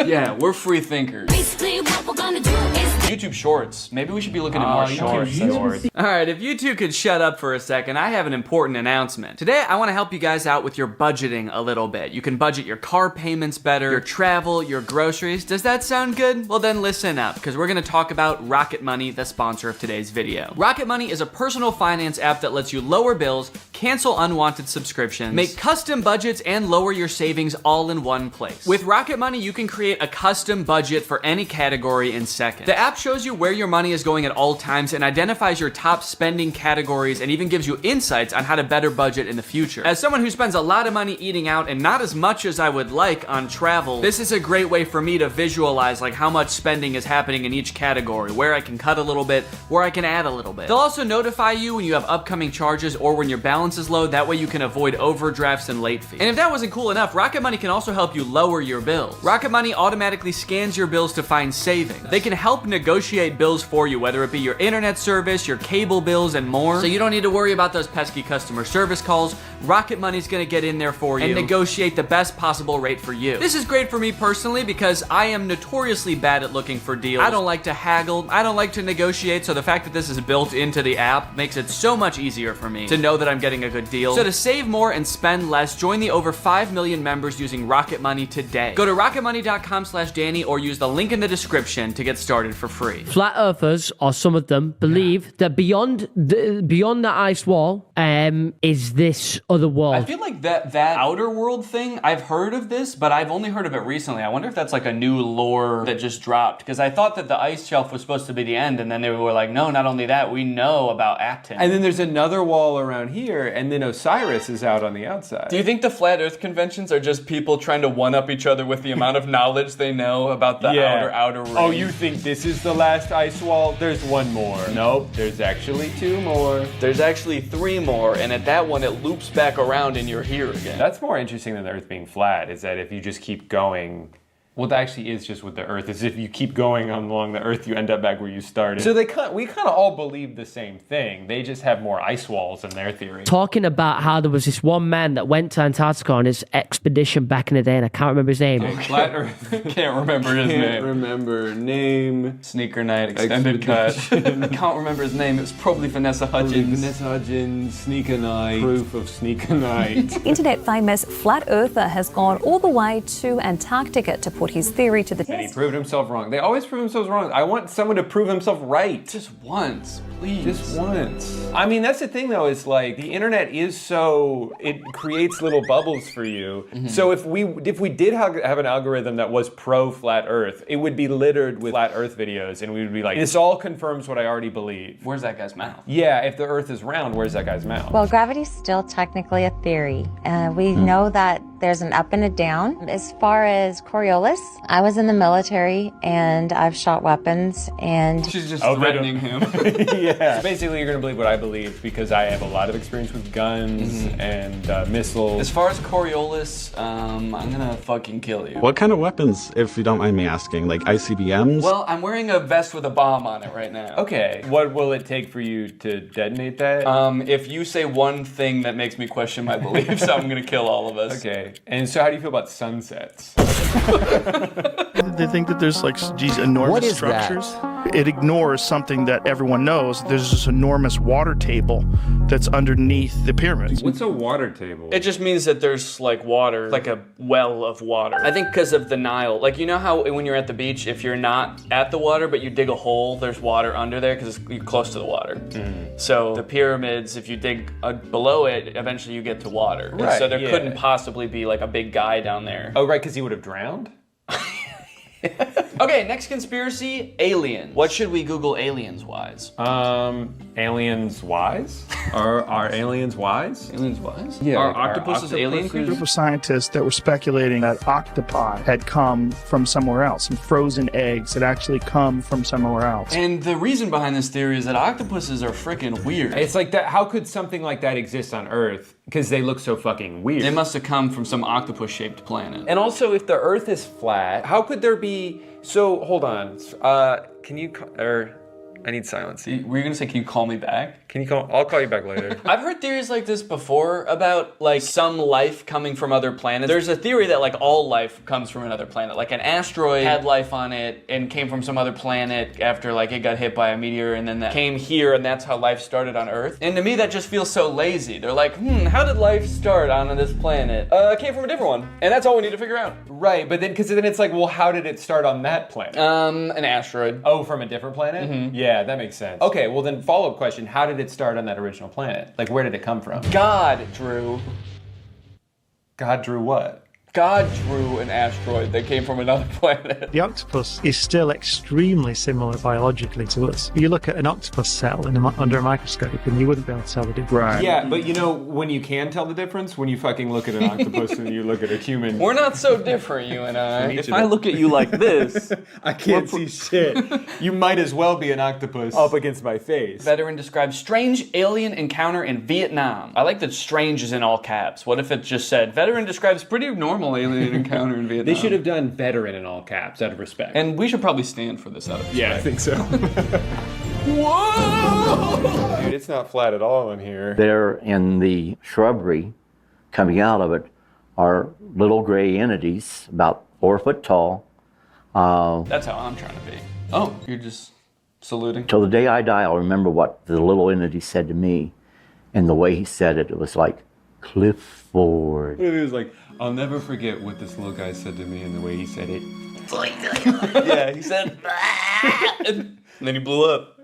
Yeah, we're free thinkers. Basically, what we're gonna do is YouTube Shorts. Maybe we should be looking at more shorts. All right, if you two could shut up for a second, I have an important announcement. Today, I want to help you guys out with your budgeting a little bit. You can budget your car payments better, your travel, your groceries. Does that sound good? Well, then listen up, because we're going to talk about Rocket Money, the sponsor of today's video. Rocket Money is a personal finance app that lets you lower bills, cancel unwanted subscriptions, make custom budgets, and lower your savings all in one place. With Rocket Money, you can create a custom budget for any category in seconds. The app shows you where your money is going at all times and identifies your top spending categories and even gives you insights on how to better budget in the future. As someone who spends a lot of money eating out and not as much as I would like on travel, this is a great way for me to visualize like how much spending is happening in each category, where I can cut a little bit, where I can add a little bit. They'll also notify you when you have upcoming charges or when your balance is low. That way you can avoid overdrafts and late fees. And if that wasn't cool enough, Rocket Money can also help you lower your bills. Rocket Money automatically scans your bills to find savings. They can help negotiate bills for you, whether it be your internet service, your cable bills, and more. So you don't need to worry about those pesky customer service calls. Rocket Money's gonna get in there for you and negotiate the best possible rate for you. This is great for me personally because I am notoriously bad at looking for deals. I don't like to haggle. I don't like to negotiate, so the fact that this is built into the app makes it so much easier for me to know that I'm getting a good deal. So to save more and spend less, join the over 5 million members using Rocket Money today. Go to rocketmoney.com/Danny or use the link in the description to get started for free. Flat earthers, or some of them, believe that beyond the ice wall is this other world. I feel like that outer world thing, I've heard of this, but I've only heard of it recently. I wonder if that's like a new lore that just dropped, because I thought that the ice shelf was supposed to be the end, and then they were like, no, not only that, we know about Acton. And then there's another wall around here, and then Osiris is out on the outside. Do you think the Flat Earth conventions are just people trying to one-up each other with the amount of knowledge they know about the outer ring? Oh, you think this is the last ice wall? There's one more. Nope, there's actually 2 more. There's actually 3 more, and at that one, it loops back around and you're here again. That's more interesting than the Earth being flat, is that if you just keep going, well, that actually is just with the Earth, is if you keep going along the Earth, you end up back where you started. So we kind of all believe the same thing. They just have more ice walls in their theory. Talking about how there was this one man that went to Antarctica on his expedition back in the day, and I can't remember his name. Flat Earth. Can't remember his name. Can't remember name. Sneaker Night Extended Cut. I can't remember his name. It was probably Vanessa Hudgens. Vanessa Hudgens, Sneaker Night. Proof of Sneaker Night. Internet famous flat earther has gone all the way to Antarctica to put his theory to the test. And he proved himself wrong. They always prove themselves wrong. I want someone to prove himself right. Just once, please. Just once. I mean, that's the thing though, is like, the internet is so, it creates little bubbles for you. Mm-hmm. So if we did have an algorithm that was pro flat earth, it would be littered with flat earth videos, and we would be like, this all confirms what I already believe. Where's that guy's mouth? Yeah, if the earth is round, where's that guy's mouth? Well, gravity's still technically a theory. We know that there's an up and a down. As far as Coriolis, I was in the military and I've shot weapons and... She's just threatening him. Yeah. So basically, you're going to believe what I believe because I have a lot of experience with guns and missiles. As far as Coriolis, I'm going to fucking kill you. What kind of weapons, if you don't mind me asking? Like ICBMs? Well, I'm wearing a vest with a bomb on it right now. Okay. What will it take for you to detonate that? If you say one thing that makes me question my beliefs, I'm going to kill all of us. Okay. And so how do you feel about sunsets? They think that there's like these enormous structures. It ignores something that everyone knows. There's this enormous water table that's underneath the pyramids. What's a water table? It just means that there's like water, like a well of water. I think because of the Nile. Like, you know how when you're at the beach, if you're not at the water, but you dig a hole, there's water under there because you're close to the water. So the pyramids, if you dig below it, eventually you get to water. Right, and so there couldn't possibly be like a big guy down there. Oh, right, because he would have drowned? Okay, next conspiracy, alien. What should we Google aliens-wise? Aliens wise? Are aliens wise? Aliens wise? Yeah. Are like, octopuses alien A creatures? group of scientists that were speculating that octopi had come from somewhere else, and frozen eggs had actually come from somewhere else. And the reason behind this theory is that octopuses are freaking weird. It's like that. How could something like that exist on Earth? Because they look so fucking weird. They must have come from some octopus-shaped planet. And also, if the Earth is flat, how could there be? So hold on. Can you? I need silence. Were you gonna say, can you call me back? Can you call? I'll call you back later. I've heard theories like this before about like some life coming from other planets. There's a theory that like all life comes from another planet. Like an asteroid had life on it and came from some other planet after like it got hit by a meteor, and then that came here, and that's how life started on Earth. And to me that just feels so lazy. They're like, how did life start on this planet? It came from a different one. And that's all we need to figure out. Right, but then because then it's like, well, how did it start on that planet? An asteroid. Oh, from a different planet? Mm-hmm. Yeah, that makes sense. Okay, well then follow-up question, how did it start on that original planet? Like, where did it come from? God drew. God drew what? God drew an asteroid that came from another planet. The octopus is still extremely similar biologically to us. You look at an octopus cell under a microscope and you wouldn't be able to tell the difference. Right. Yeah, but you know when you can tell the difference? When you fucking look at an octopus and you look at a human. We're not so different, you and I. If I look at you like this, I can't see shit. You might as well be an octopus up against my face. Veteran describes strange alien encounter in Vietnam. I like that strange is in all caps. What if it just said, veteran describes pretty normal alien encounter in Vietnam? They should have done veteran in all caps out of respect. And we should probably stand for this out of respect. Yeah, I think so. Whoa! Dude, it's not flat at all in here. There in the shrubbery, coming out of it, are little gray entities about 4 foot tall. That's how I'm trying to be. Oh, you're just saluting? Till the day I die, I'll remember what the little entity said to me. And the way he said it, it was like, Clifford. It was like, I'll never forget what this little guy said to me and the way he said it. Yeah, he said, and then he blew up.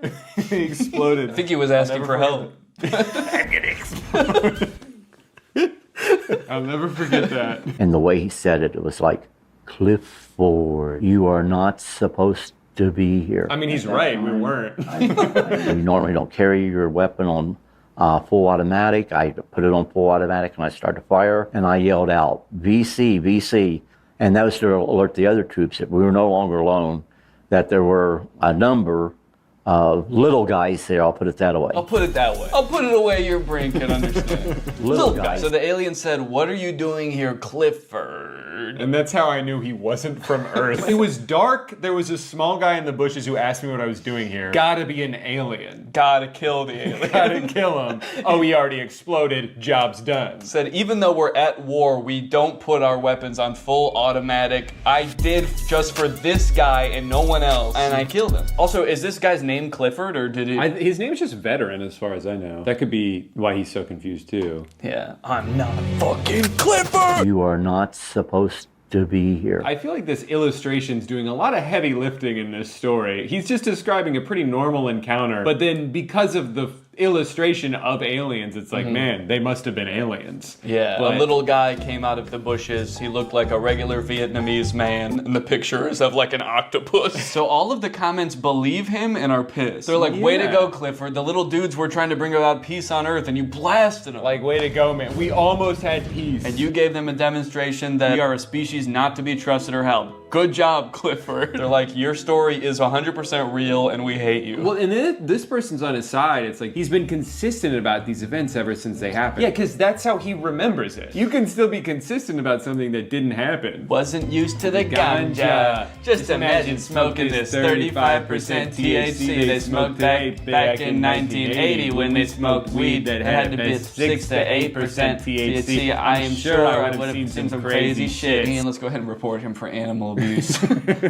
He exploded. I think he was asking for help. I'll never forget that. And the way he said it, it was like, Clifford, you are not supposed to be here. I mean, he's right, we weren't. You normally don't carry your weapon on full automatic. I put it on full automatic and I started to fire, and I yelled out, VC, VC. And that was to alert the other troops that we were no longer alone, that there were a number of little guys there. I'll put it that way. I'll put it that way. I'll put it away your brain can understand. Little guys. So the alien said, what are you doing here, Clifford? And that's how I knew he wasn't from Earth. It was dark. There was a small guy in the bushes who asked me what I was doing here. Gotta be an alien. Gotta kill the alien. Gotta kill him. Oh, he already exploded. Job's done. Said, even though we're at war, we don't put our weapons on full automatic. I did just for this guy and no one else. And I killed him. Also, is this guy's name Clifford, or did it? His name's just Veteran, as far as I know. That could be why he's so confused, too. Yeah. I'm not fucking Clifford! You are not supposed to be here. I feel like this illustration's doing a lot of heavy lifting in this story. He's just describing a pretty normal encounter, but then because of the illustration of aliens, it's like, man, they must have been aliens. Yeah, but a little guy came out of the bushes. He looked like a regular Vietnamese man, and the picture is of like an octopus. So all of the comments believe him and are pissed. They're like, way to go, Clifford. The little dudes were trying to bring about peace on Earth, and you blasted them. Like, way to go, man. We almost had peace. And you gave them a demonstration that we are a species not to be trusted or helped. Good job, Clifford. They're like, your story is 100% real, and we hate you. Well, and then this person's on his side. It's like, he's been consistent about these events ever since they happened. Yeah, because that's how he remembers it. You can still be consistent about something that didn't happen. Wasn't used to the ganja. Just imagine smoking this 35% THC they smoked back in 1980 when they smoked weed that had to be 6 to 8% THC. I am sure I would have seen some crazy shit. And let's go ahead and report him for animal abuse.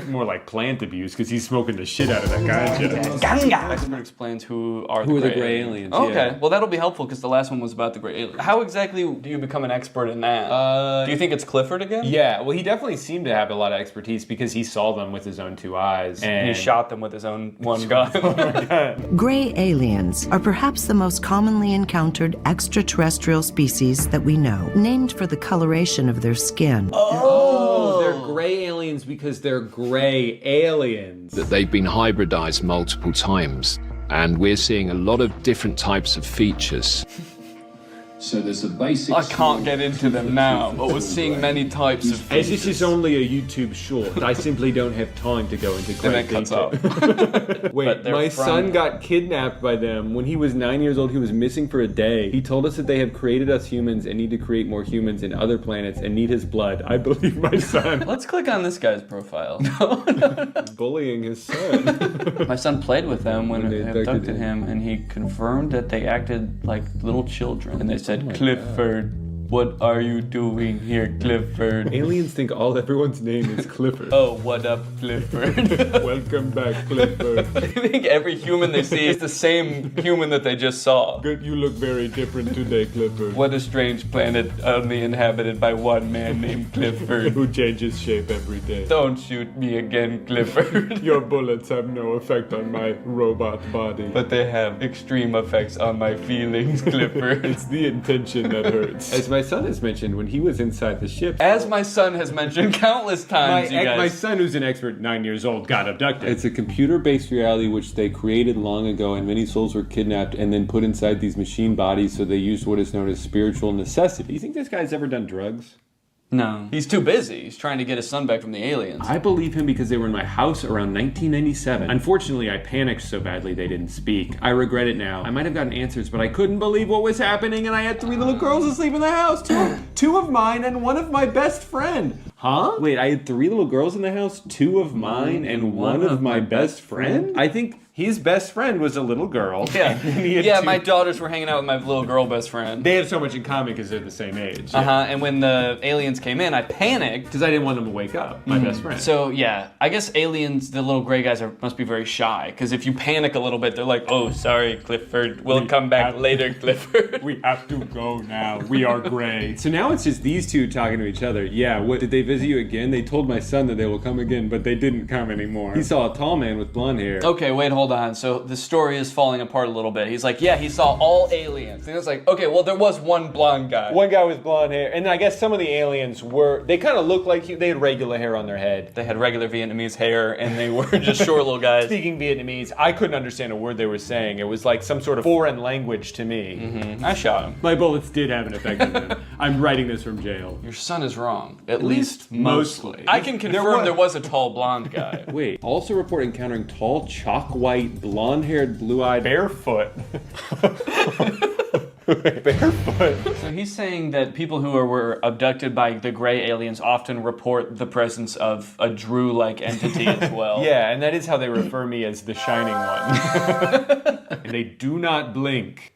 More like plant abuse, because he's smoking the shit out of that ganja. Ganja! Expert explains who are the gray aliens. Okay, yeah. Well that'll be helpful because the last one was about the gray alien. How exactly do you become an expert in that? Do you think it's Clifford again? Yeah, well he definitely seemed to have a lot of expertise because he saw them with his own 2 eyes. And he shot them with his own one gun. Gray aliens are perhaps the most commonly encountered extraterrestrial species that we know, named for the coloration of their skin. Oh, their gray aliens because they're gray aliens. That they've been hybridized multiple times, and we're seeing a lot of different types of features. So there's a basic... I can't get into them now, but we're seeing many types of As this is only a YouTube short, I simply don't have time to go into great detail. Wait, my son got kidnapped by them. When he was 9 years old, he was missing for a day. He told us that they have created us humans and need to create more humans in other planets and need his blood. I believe my son. Let's click on this guy's profile. Bullying his son. My son played with them when they abducted him, and he confirmed that they acted like little children. And they said, Clifford, what are you doing here, Clifford? Aliens think everyone's name is Clifford. Oh, what up, Clifford? Welcome back, Clifford. I think every human they see is the same human that they just saw. Good, you look very different today, Clifford. What a strange planet only inhabited by one man named Clifford. Who changes shape every day. Don't shoot me again, Clifford. Your bullets have no effect on my robot body. But they have extreme effects on my feelings, Clifford. It's the intention that hurts. As my son has mentioned, when he was inside the ship... As my son has mentioned countless times, my son, who's an expert, 9 years old, got abducted. It's a computer-based reality which they created long ago, and many souls were kidnapped and then put inside these machine bodies, so they used what is known as spiritual necessity. Do you think this guy's ever done drugs? No. He's too busy. He's trying to get his son back from the aliens. I believe him because they were in my house around 1997. Unfortunately, I panicked so badly they didn't speak. I regret it now. I might have gotten answers, but I couldn't believe what was happening, and I had 3 little girls asleep in the house. Two of mine and one of my best friend. Huh? Wait, I had 3 little girls in the house, 2 of mine and one of my best friend? I think his best friend was a little girl. Yeah, my daughters were hanging out with my little girl best friend. They have so much in common because they're the same age. And when the aliens came in, I panicked. Because I didn't want them to wake up, my best friend. So yeah, I guess aliens, the little gray guys, must be very shy. Because if you panic a little bit, they're like, oh, sorry, Clifford. We'll come back later, Clifford. We have to go now. We are gray. So now it's just these two talking to each other. Yeah, what, did they visit you again? They told my son that they will come again, but they didn't come anymore. He saw a tall man with blonde hair. Okay, wait, hold on. So the story is falling apart a little bit. He's like, yeah, he saw all aliens. And it's like, okay, well, there was one blonde guy. One guy with blonde hair. And I guess some of the aliens they kind of looked like they had regular hair on their head. They had regular Vietnamese hair, and they were just short little guys. Speaking Vietnamese, I couldn't understand a word they were saying. It was like some sort of foreign language to me. I shot him. My bullets did have an effect on them. I'm writing this from jail. Your son is wrong. At least mostly. I can confirm there was a tall blonde guy. Wait, also report encountering tall, chalk-white, blonde-haired, blue-eyed, barefoot. Barefoot. So he's saying that people who were abducted by the gray aliens often report the presence of a Drew-like entity as well. Yeah, and that is how they refer me as the Shining One. And they do not blink.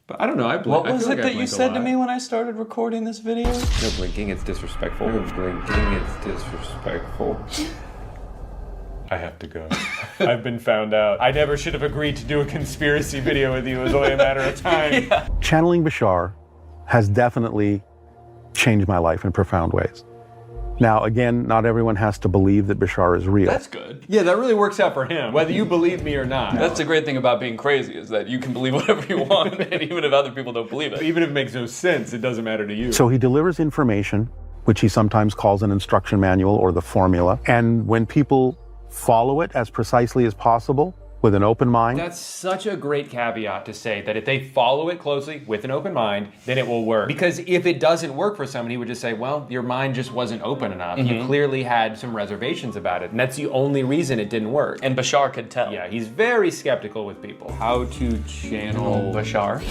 But I don't know, I blink. What was it that you said to me when I started recording this video? No blinking, it's disrespectful. No blinking, it's disrespectful. I have to go. I've been found out. I never should have agreed to do a conspiracy video with you. It was only a matter of time. Yeah. Channeling Bashar has definitely changed my life in profound ways. Now, again, not everyone has to believe that Bashar is real. That's good. Yeah, that really works out for him, whether you believe me or not. That's the great thing about being crazy, is that you can believe whatever you want, and even if other people don't believe it. Even if it makes no sense, it doesn't matter to you. So he delivers information, which he sometimes calls an instruction manual or the formula. And when people follow it as precisely as possible, with an open mind. That's such a great caveat to say that if they follow it closely with an open mind, then it will work. Because if it doesn't work for someone, he would just say, well, your mind just wasn't open enough. You clearly had some reservations about it. And that's the only reason it didn't work. And Bashar could tell. Yeah, he's very skeptical with people. How to channel Bashar.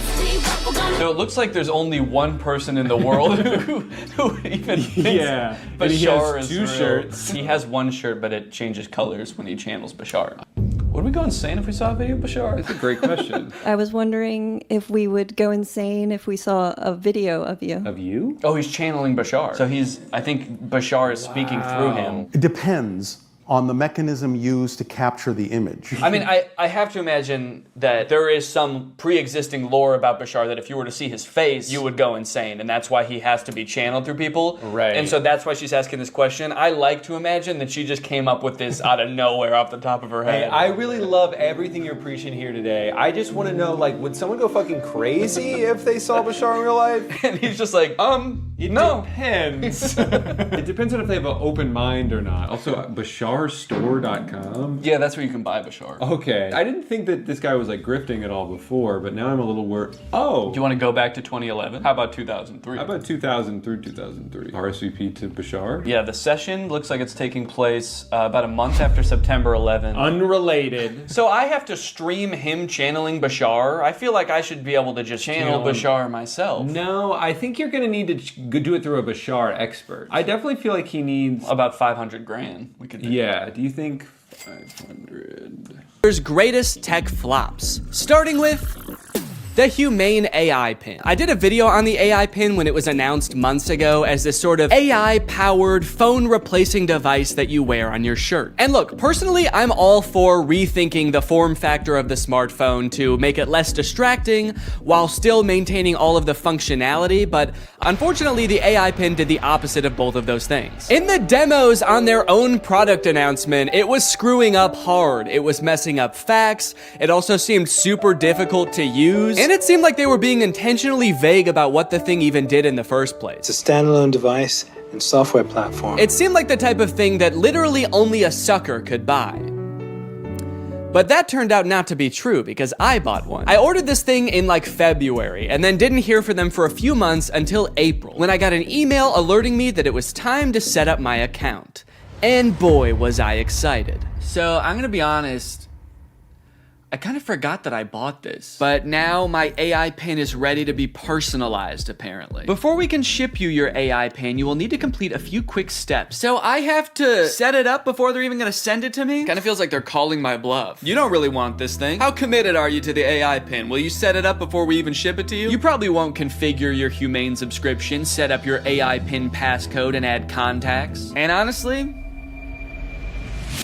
So it looks like there's only one person in the world who even thinks Bashar is real. Shirts. He has one shirt, but it changes colors when he channels Bashar. Would we go insane if we saw a video of Bashar? That's a great question. I was wondering if we would go insane if we saw a video of you. Of you? Oh, he's channeling Bashar. So I think Bashar is speaking through him. It depends on the mechanism used to capture the image. I mean, I have to imagine that there is some pre-existing lore about Bashar that if you were to see his face, you would go insane, and that's why he has to be channeled through people. Right. And so that's why she's asking this question. I like to imagine that she just came up with this out of nowhere off the top of her head. Hey, I really love everything you're preaching here today. I just want to know, like, would someone go fucking crazy if they saw Bashar in real life? And he's just like, no. Depends. It depends on if they have an open mind or not. Also, BasharStore.com. Yeah, that's where you can buy Bashar. Okay. I didn't think that this guy was like grifting at all before, but now I'm a little worried. Oh. Do you want to go back to 2011? How about 2003? How about 2000 through 2003? RSVP to Bashar? Yeah, the session looks like it's taking place about a month after September 11th. Unrelated. So I have to stream him channeling Bashar? I feel like I should be able to just channel Bashar myself. No, I think you're going to need to do it through a Bashar expert. I definitely feel like he needs... About 500 grand. We could do. Yeah, do you think 500? There's greatest tech flops. Starting with... the Humane AI pin. I did a video on the AI pin when it was announced months ago as this sort of AI-powered phone replacing device that you wear on your shirt. And look, personally, I'm all for rethinking the form factor of the smartphone to make it less distracting while still maintaining all of the functionality, but unfortunately, the AI pin did the opposite of both of those things. In the demos on their own product announcement, it was screwing up hard. It was messing up facts. It also seemed super difficult to use. And it seemed like they were being intentionally vague about what the thing even did in the first place. It's a standalone device and software platform. It seemed like the type of thing that literally only a sucker could buy. But that turned out not to be true because I bought one. I ordered this thing in like February and then didn't hear from them for a few months until April, when I got an email alerting me that it was time to set up my account. And boy, was I excited. So I'm gonna be honest, I kind of forgot that I bought this, but now my AI pin is ready to be personalized, apparently. Before we can ship you your AI pin, you will need to complete a few quick steps. So I have to set it up before they're even gonna send it to me? Kind of feels like they're calling my bluff. You don't really want this thing. How committed are you to the AI pin? Will you set it up before we even ship it to you? You probably won't configure your Humane subscription, set up your AI pin passcode, and add contacts. And honestly,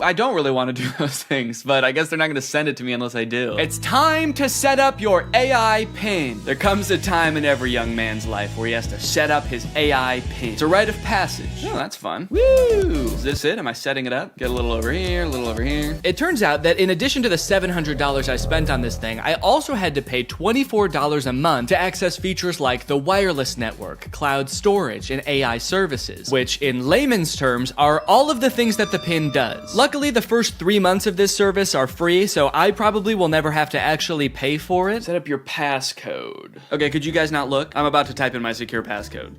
I don't really want to do those things, but I guess they're not going to send it to me unless I do. It's time to set up your AI pin. There comes a time in every young man's life where he has to set up his AI pin. It's a rite of passage. Oh, that's fun. Woo! Is this it? Am I setting it up? Get a little over here, a little over here. It turns out that in addition to the $700 I spent on this thing, I also had to pay $24 a month to access features like the wireless network, cloud storage, and AI services, which in layman's terms are all of the things that the pin does. Luckily, the first 3 months of this service are free, so I probably will never have to actually pay for it. Set up your passcode. Okay, could you guys not look? I'm about to type in my secure passcode.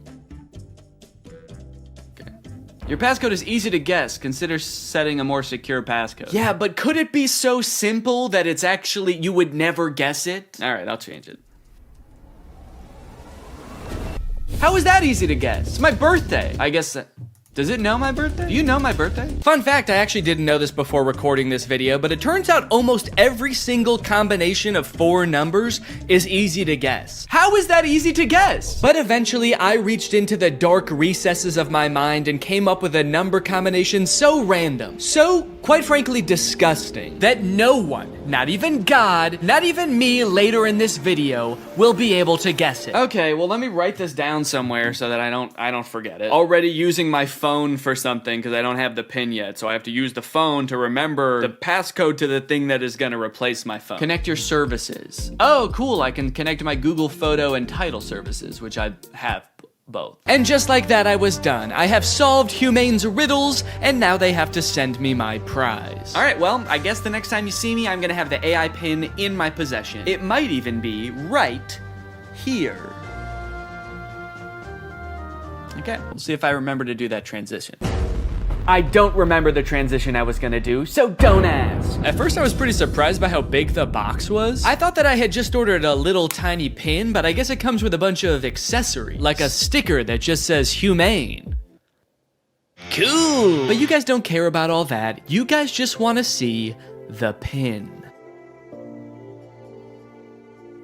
Okay. Your passcode is easy to guess. Consider setting a more secure passcode. Yeah, but could it be so simple that it's actually, you would never guess it? All right, I'll change it. How is that easy to guess? It's my birthday. I guess does it know my birthday? Do you know my birthday? Fun fact, I actually didn't know this before recording this video, but it turns out almost every single combination of 4 numbers is easy to guess. How is that easy to guess? But eventually, I reached into the dark recesses of my mind and came up with a number combination so random, so, quite frankly, disgusting, that no one, not even God, not even me later in this video, will be able to guess it. Okay, well, let me write this down somewhere so that I don't forget it. Already using my phone for something because I don't have the pin yet, so I have to use the phone to remember the passcode to the thing that is gonna replace my phone. Connect your services. Oh, cool, I can connect my Google Photo and Title services, which I have both. And just like that, I was done. I have solved Humane's riddles, and now they have to send me my prize. All right, well, I guess the next time you see me, I'm gonna have the AI pin in my possession. It might even be right here. Okay, we'll see if I remember to do that transition. I don't remember the transition I was gonna do, so don't ask. At first I was pretty surprised by how big the box was. I thought that I had just ordered a little tiny pin, but I guess it comes with a bunch of accessories, like a sticker that just says Humane. Cool! But you guys don't care about all that. You guys just wanna see the pin.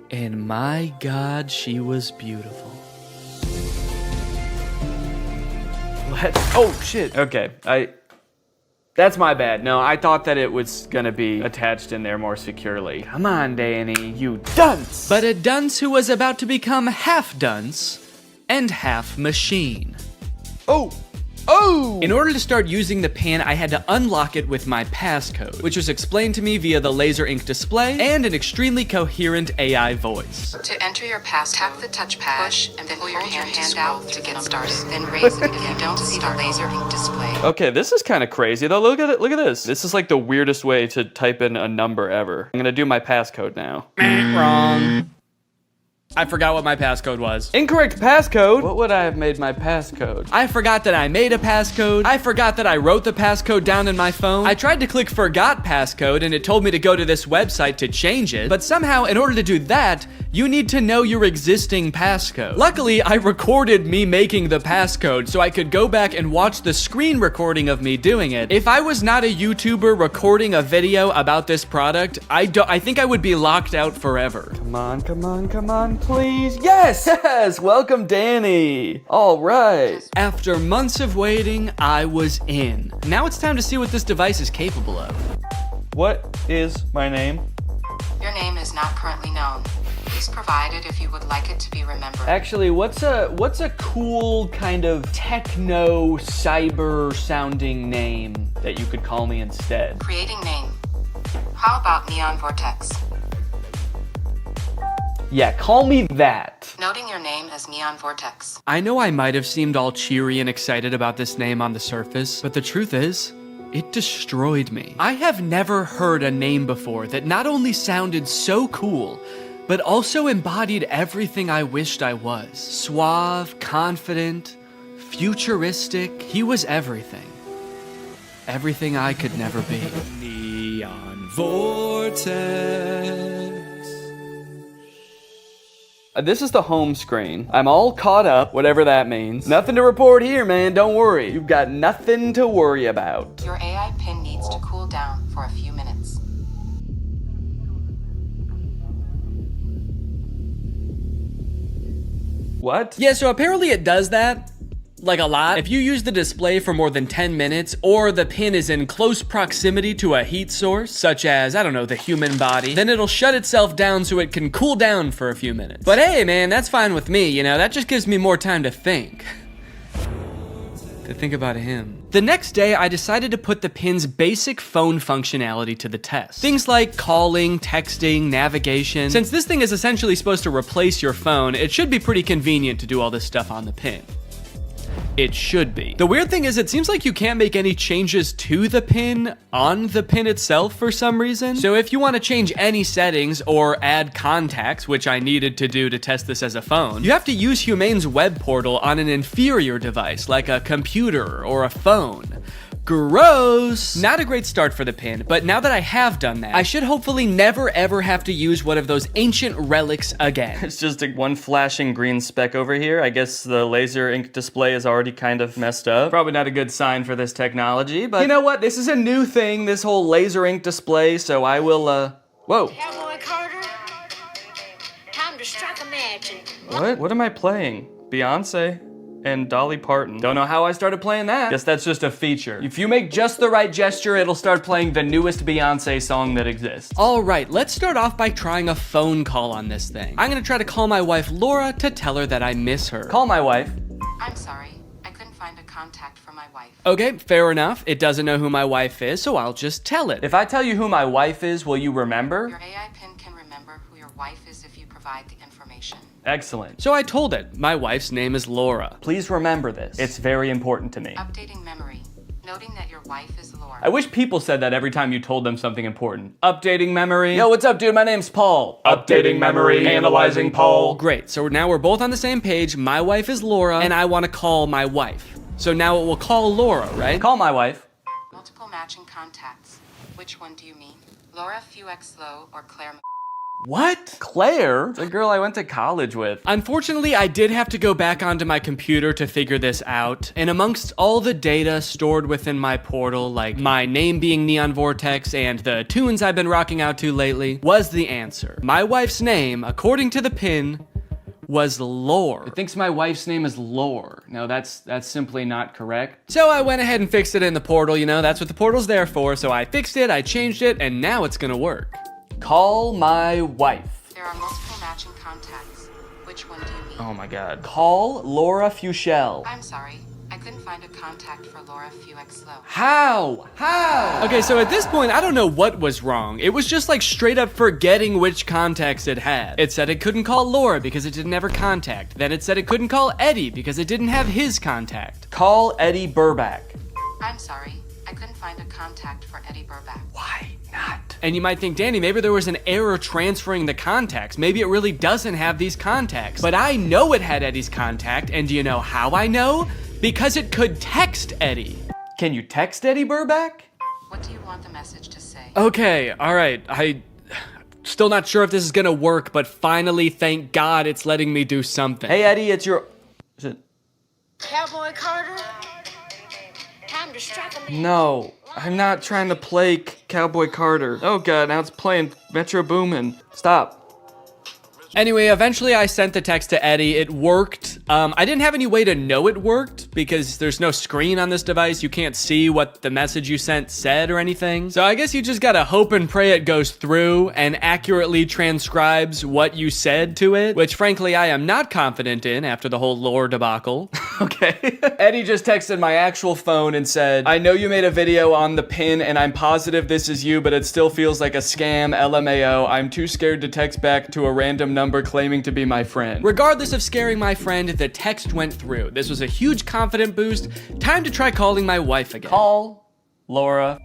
And my God, she was beautiful. What? Oh shit, okay, That's my bad. No, I thought that it was gonna be attached in there more securely. Come on, Danny, you dunce! But a dunce who was about to become half dunce and half machine. Oh! In order to start using the pin, I had to unlock it with my passcode, which was explained to me via the laser ink display and an extremely coherent AI voice. To enter your pass, tap the touchpad, push, and then pull your hand out to get started. Then raise it if you don't see the laser ink display. Okay, this is kind of crazy though. Look at it. Look at this. This is like the weirdest way to type in a number ever. I'm gonna do my passcode now. Wrong. I forgot what my passcode was. Incorrect passcode? What would I have made my passcode? I forgot that I made a passcode. I forgot that I wrote the passcode down in my phone. I tried to click forgot passcode and it told me to go to this website to change it. But somehow, in order to do that, you need to know your existing passcode. Luckily, I recorded me making the passcode so I could go back and watch the screen recording of me doing it. If I was not a YouTuber recording a video about this product, I think I would be locked out forever. Come on, come on, come on, please. Yes, yes, welcome Danny. All right. After months of waiting, I was in. Now it's time to see what this device is capable of. What is my name? Your name is not currently known. Please provide it if you would like it to be remembered. Actually, what's a cool kind of techno cyber sounding name that you could call me instead? Creating name. How about Neon Vortex? Yeah, call me that. Noting your name as Neon Vortex. I know I might have seemed all cheery and excited about this name on the surface, but the truth is, it destroyed me. I have never heard a name before that not only sounded so cool, but also embodied everything I wished I was. Suave, confident, futuristic. He was everything. Everything I could never be. Neon Vortex. This is the home screen. I'm all caught up, whatever that means. Nothing to report here, man. Don't worry. You've got nothing to worry about. Your AI pin needs to cool down for a few minutes. What? Yeah, so apparently it does that. Like a lot. If you use the display for more than 10 minutes, or the pin is in close proximity to a heat source, such as, I don't know, the human body, then it'll shut itself down so it can cool down for a few minutes. But hey, man, that's fine with me, you know, that just gives me more time to think. To think about him. The next day, I decided to put the pin's basic phone functionality to the test. Things like calling, texting, navigation. Since this thing is essentially supposed to replace your phone, it should be pretty convenient to do all this stuff on the pin. It should be. The weird thing is it seems like you can't make any changes to the pin on the pin itself for some reason. So if you want to change any settings or add contacts, which I needed to do to test this as a phone, you have to use Humane's web portal on an inferior device like a computer or a phone. Gross! Not a great start for the pin, but now that I have done that, I should hopefully never ever have to use one of those ancient relics again. It's just one flashing green speck over here. I guess the laser ink display is already kind of messed up. Probably not a good sign for this technology, but you know what? This is a new thing, this whole laser ink display, so I will, whoa. Cowboy Carter, time to strike a match. What am I playing? Beyonce? And Dolly Parton. Don't know how I started playing that. Guess that's just a feature. If you make just the right gesture, it'll start playing the newest Beyonce song that exists. All right, let's start off by trying a phone call on this thing. I'm gonna try to call my wife Laura to tell her that I miss her. Call my wife. I'm sorry, I couldn't find a contact for my wife. Okay, fair enough. It doesn't know who my wife is, so I'll just tell it. If I tell you who my wife is, will you remember? Your AI pin can remember who your wife is if you provide the information. Excellent. So I told it, my wife's name is Laura. Please remember this. It's very important to me. Updating memory. Noting that your wife is Laura. I wish people said that every time you told them something important. Updating memory. Yo, what's up, dude? My name's Paul. Updating memory. Analyzing Paul. Great, so now we're both on the same page. My wife is Laura, and I want to call my wife. So now it will call Laura, right? Call my wife. Multiple matching contacts. Which one do you mean? Laura Fuexlow or Claire? What? Claire? The girl I went to college with. Unfortunately, I did have to go back onto my computer to figure this out. And amongst all the data stored within my portal, like my name being Neon Vortex and the tunes I've been rocking out to lately, was the answer. My wife's name, according to the pin, was Lore. It thinks my wife's name is Lore. No, that's simply not correct. So I went ahead and fixed it in the portal, you know, that's what the portal's there for. So I fixed it, I changed it, and now it's gonna work. Call my wife. There are multiple matching contacts. Which one do you mean? Oh my god. Call Laura Fuchel. I'm sorry. I couldn't find a contact for Laura Fuchel. How? Okay, so at this point, I don't know what was wrong. It was just like straight up forgetting which contacts it had. It said it couldn't call Laura because it didn't have her contact. Then it said it couldn't call Eddie because it didn't have his contact. Call Eddie Burback. I'm sorry. I couldn't find a contact for Eddie Burback. Why not? And you might think, Danny, maybe there was an error transferring the contacts. Maybe it really doesn't have these contacts. But I know it had Eddie's contact, and do you know how I know? Because it could text Eddie. Can you text Eddie Burback? What do you want the message to say? Okay, all right. Still not sure if this is gonna work, but finally, thank God, it's letting me do something. Hey, Eddie, it's your... Is it... Cowboy Carter? Time to strike a man. No, I'm not trying to play Cowboy Carter. Oh god, now it's playing Metro Boomin. Stop. Anyway, eventually I sent the text to Eddie. It worked. I didn't have any way to know it worked because there's no screen on this device. You can't see what the message you sent said or anything. So I guess you just gotta hope and pray it goes through and accurately transcribes what you said to it, which frankly I am not confident in after the whole lore debacle. Okay. Eddie just texted my actual phone and said, I know you made a video on the pin and I'm positive this is you, but it still feels like a scam, LMAO. I'm too scared to text back to a random number claiming to be my friend. Regardless of scaring my friend, the text went through. This was a huge confident boost. Time to try calling my wife again. Call Laura.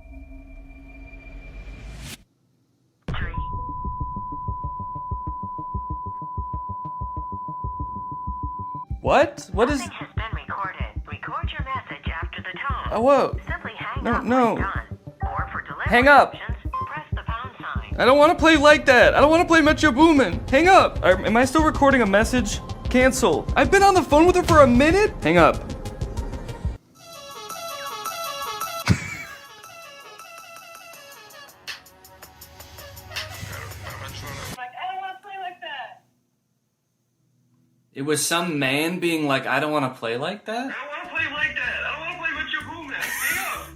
What? What is... Has been recorded. Record your message after the tone. Oh, whoa. Simply hang No, up no. when done. Or for delivery Hang up. options, press the pound sign. I don't want to play like that. I don't want to play Metro Boomin. Hang up. Am I still recording a message? Cancel. I've been on the phone with her for a minute. Hang up. It was some man being like, I don't want to play like that? I don't want to play like that. I don't want to play with your boom. Hang up.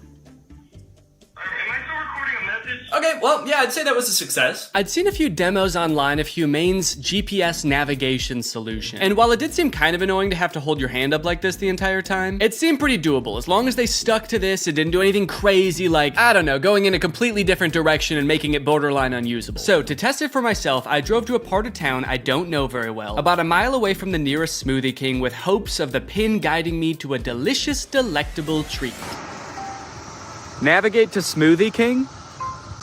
Am I still recording a message? Okay, well, yeah, I'd say that was a success. I'd seen a few demos online of Humane's GPS navigation solution. And while it did seem kind of annoying to have to hold your hand up like this the entire time, it seemed pretty doable. As long as they stuck to this, it didn't do anything crazy like, I don't know, going in a completely different direction and making it borderline unusable. So to test it for myself, I drove to a part of town I don't know very well, about a mile away from the nearest Smoothie King with hopes of the pin guiding me to a delicious, delectable treat. Navigate to Smoothie King?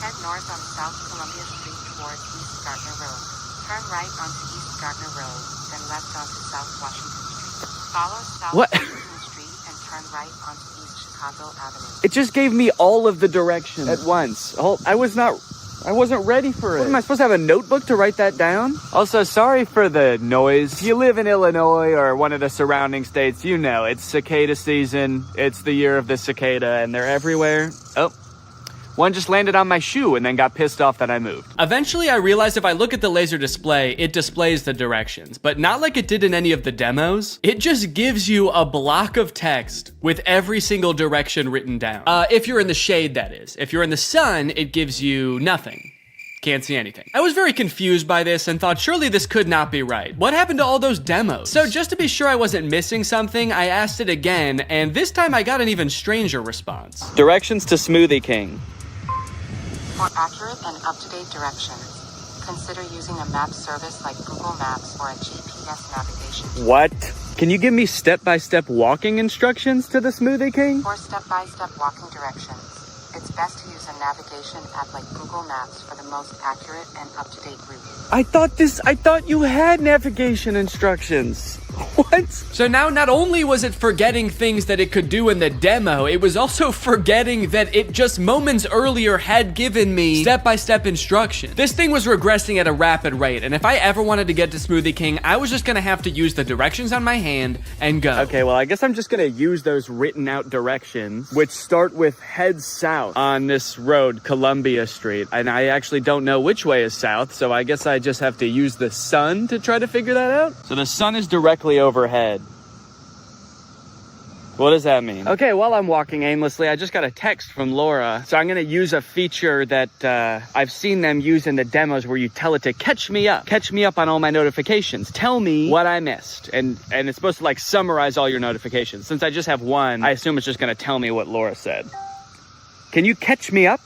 Head north on South Columbia Street towards East Gardner Road. Turn right onto East Gardner Road, then left onto South Washington Street. Follow South Washington Street and turn right onto East Chicago Avenue. It just gave me all of the directions at once. I wasn't ready for it. What, am I supposed to have a notebook to write that down? Also, sorry for the noise. If you live in Illinois or one of the surrounding states, you know, it's cicada season. It's the year of the cicada and they're everywhere. Oh. One just landed on my shoe and then got pissed off that I moved. Eventually, I realized if I look at the laser display, it displays the directions, but not like it did in any of the demos. It just gives you a block of text with every single direction written down. If you're in the shade, that is. If you're in the sun, it gives you nothing. Can't see anything. I was very confused by this and thought surely this could not be right. What happened to all those demos? So just to be sure I wasn't missing something, I asked it again, and this time I got an even stranger response. Directions to Smoothie King. For accurate and up-to-date directions, consider using a map service like Google Maps or a GPS navigation. What? Can you give me step-by-step walking instructions to the Smoothie King? For step-by-step walking directions, it's best to use a navigation app like Google Maps for the most accurate and up-to-date route. I thought you had navigation instructions. What? So now not only was it forgetting things that it could do in the demo, it was also forgetting that it just moments earlier had given me step-by-step instructions. This thing was regressing at a rapid rate, and if I ever wanted to get to Smoothie King, I was just gonna have to use the directions on my hand and go. Okay, well, I guess I'm just gonna use those written out directions, which start with head south on this road, Columbia Street. And I actually don't know which way is south, so I guess I just have to use the sun to try to figure that out. So the sun is directly overhead. What does that mean? Okay, while I'm walking aimlessly, I just got a text from Laura. So I'm gonna use a feature that I've seen them use in the demos where you tell it to catch me up on all my notifications. Tell me what I missed. And it's supposed to like summarize all your notifications. Since I just have one, I assume it's just gonna tell me what Laura said. Can you catch me up?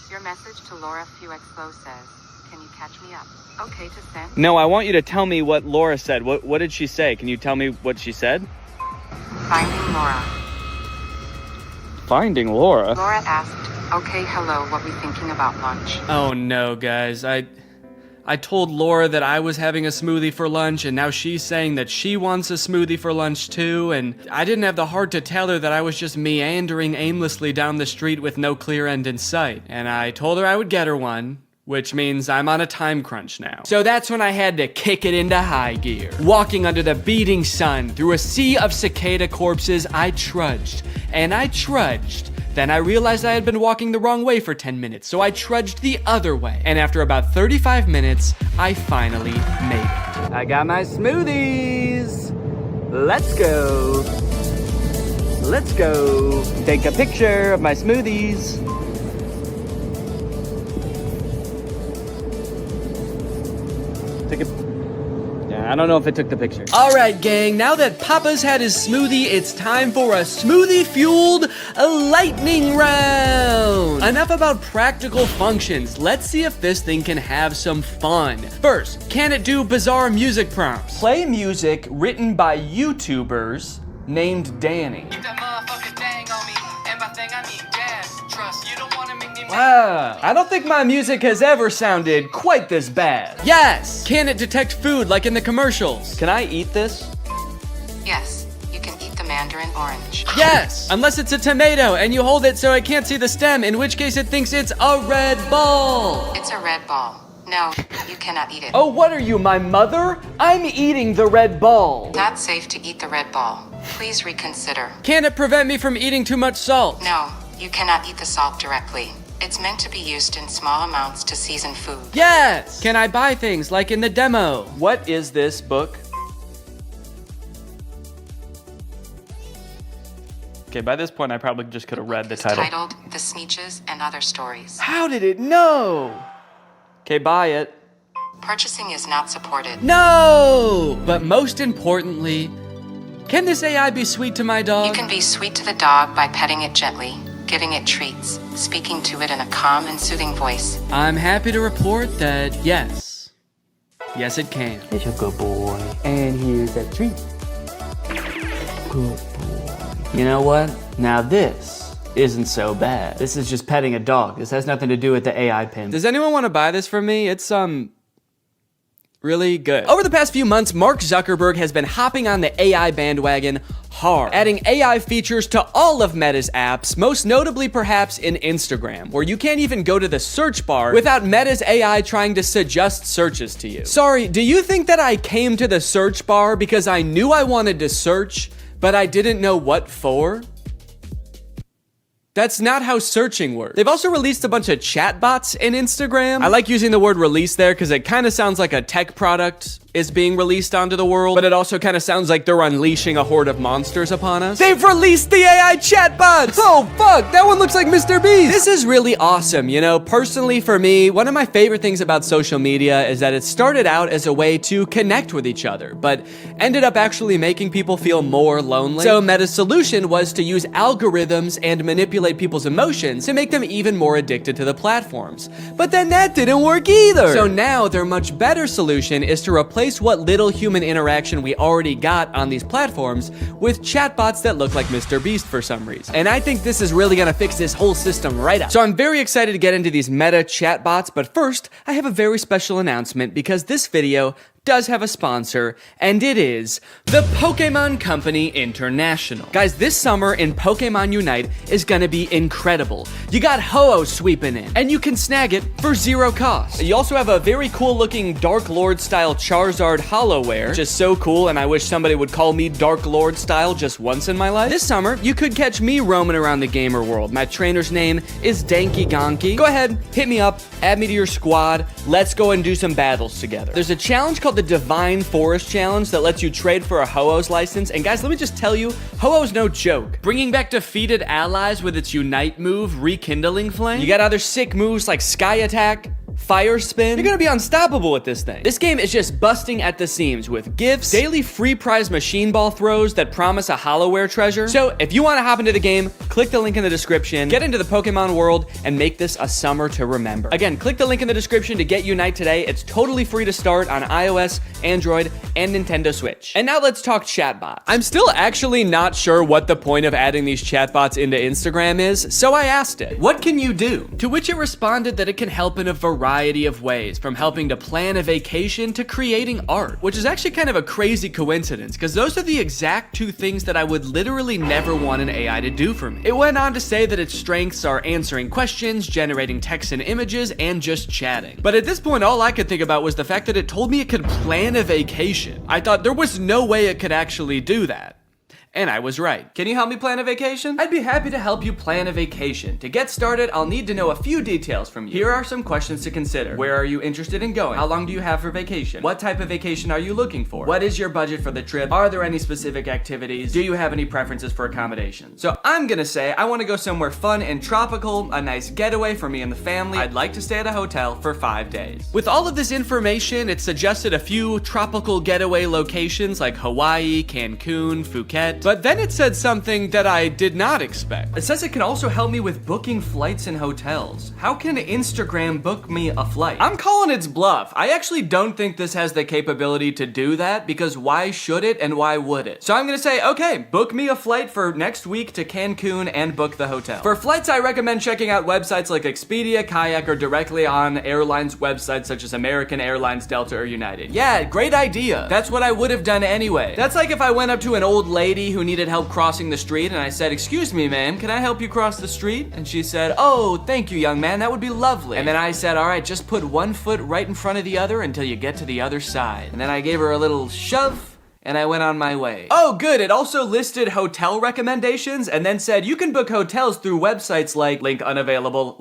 Your message to Laura Fuexflow says, can you catch me up? Okay to send? No, I want you to tell me what Laura said. What did she say? Can you tell me what she said? Finding Laura. Finding Laura? Laura asked, okay, hello, what we thinking about lunch? Oh no, guys. I told Laura that I was having a smoothie for lunch, and now she's saying that she wants a smoothie for lunch too, and I didn't have the heart to tell her that I was just meandering aimlessly down the street with no clear end in sight. And I told her I would get her one, which means I'm on a time crunch now. So that's when I had to kick it into high gear. Walking under the beating sun, through a sea of cicada corpses, I trudged, and I trudged. Then I realized I had been walking the wrong way for 10 minutes, so I trudged the other way. And after about 35 minutes, I finally made it. I got my smoothies. Let's go. Let's go. Take a picture of my smoothies. I don't know if it took the picture. All right, gang, now that Papa's had his smoothie, it's time for a smoothie-fueled lightning round. Enough about practical functions. Let's see if this thing can have some fun. First, can it do bizarre music prompts? Play music written by YouTubers named Danny. Wow, I don't think my music has ever sounded quite this bad. Yes! Can it detect food like in the commercials? Can I eat this? Yes, you can eat the mandarin orange. Yes! Unless it's a tomato and you hold it so I can't see the stem, in which case it thinks it's a red ball. It's a red ball. No, you cannot eat it. Oh, what are you, my mother? I'm eating the red ball. Not safe to eat the red ball. Please reconsider. Can it prevent me from eating too much salt? No, you cannot eat the salt directly. It's meant to be used in small amounts to season food. Yes! Can I buy things like in the demo? What is this book? Okay, by this point I probably just could have read the title. Titled The Sneetches and Other Stories. How did it know? Okay, buy it. Purchasing is not supported. No! But most importantly, can this AI be sweet to my dog? You can be sweet to the dog by petting it gently, giving it treats, speaking to it in a calm and soothing voice. I'm happy to report that yes. Yes, it can. It's a good boy. And here's a treat. Good boy. You know what? Now this isn't so bad. This is just petting a dog. This has nothing to do with the AI pin. Does anyone want to buy this from me? It's, really good. Over the past few months, Mark Zuckerberg has been hopping on the AI bandwagon hard, adding AI features to all of Meta's apps, most notably perhaps in Instagram, where you can't even go to the search bar without Meta's AI trying to suggest searches to you. Sorry, do you think that I came to the search bar because I knew I wanted to search, but I didn't know what for? That's not how searching works. They've also released a bunch of chatbots in Instagram. I like using the word release there because it kind of sounds like a tech product is being released onto the world, but it also kind of sounds like they're unleashing a horde of monsters upon us. They've released the AI chatbots! Oh fuck, that one looks like Mr. Beast! This is really awesome, you know? Personally for me, one of my favorite things about social media is that it started out as a way to connect with each other, but ended up actually making people feel more lonely. So Meta's solution was to use algorithms and manipulate people's emotions to make them even more addicted to the platforms. But then that didn't work either! So now their much better solution is to replace what little human interaction we already got on these platforms with chatbots that look like Mr. Beast for some reason. And I think this is really gonna fix this whole system right up. So I'm very excited to get into these Meta chatbots, but first, I have a very special announcement because this video does have a sponsor, and it is the Pokemon Company International. Guys, this summer in Pokemon Unite is gonna be incredible. You got Ho-Oh sweeping in, and you can snag it for 0 cost. You also have a very cool looking Dark Lord style Charizard Hollowware, which is so cool, and I wish somebody would call me Dark Lord style just once in my life. This summer, you could catch me roaming around the gamer world. My trainer's name is Danky Gonky. Go ahead, hit me up, add me to your squad, let's go and do some battles together. There's a challenge called the Divine Forest Challenge that lets you trade for a Ho-Oh's license, and guys, let me just tell you, Ho-Oh's no joke. Bringing back defeated allies with its Unite move, Rekindling Flame. You got other sick moves like Sky Attack, Fire Spin. You're gonna be unstoppable with this thing. This game is just busting at the seams with gifts, daily free prize machine ball throws that promise a Hollowware treasure. So if you wanna hop into the game, click the link in the description, get into the Pokemon world, and make this a summer to remember. Again, click the link in the description to get Unite today. It's totally free to start on iOS, Android, and Nintendo Switch. And now let's talk chatbots. I'm still actually not sure what the point of adding these chatbots into Instagram is, so I asked it, what can you do? To which it responded that it can help in a variety of ways, from helping to plan a vacation to creating art, which is actually kind of a crazy coincidence because those are the exact 2 things that I would literally never want an AI to do for me. It went on to say that its strengths are answering questions, generating text and images, and just chatting. But at this point, all I could think about was the fact that it told me it could plan a vacation. I thought there was no way it could actually do that. And I was right. Can you help me plan a vacation? I'd be happy to help you plan a vacation. To get started, I'll need to know a few details from you. Here are some questions to consider. Where are you interested in going? How long do you have for vacation? What type of vacation are you looking for? What is your budget for the trip? Are there any specific activities? Do you have any preferences for accommodations? So I'm gonna say I wanna go somewhere fun and tropical, a nice getaway for me and the family. I'd like to stay at a hotel for 5 days. With all of this information, it suggested a few tropical getaway locations like Hawaii, Cancun, Phuket. But then it said something that I did not expect. It says it can also help me with booking flights and hotels. How can Instagram book me a flight? I'm calling its bluff. I actually don't think this has the capability to do that because why should it and why would it? So I'm gonna say, okay, book me a flight for next week to Cancun and book the hotel. For flights, I recommend checking out websites like Expedia, Kayak, or directly on airlines websites such as American Airlines, Delta, or United. Yeah, great idea. That's what I would have done anyway. That's like if I went up to an old lady who needed help crossing the street and I said, "Excuse me, ma'am, can I help you cross the street?" And she said, "Oh, thank you, young man, that would be lovely." And then I said, "All right, just put one foot right in front of the other until you get to the other side." And then I gave her a little shove, and I went on my way. Oh, good. It also listed hotel recommendations and then said you can book hotels through websites like link unavailable,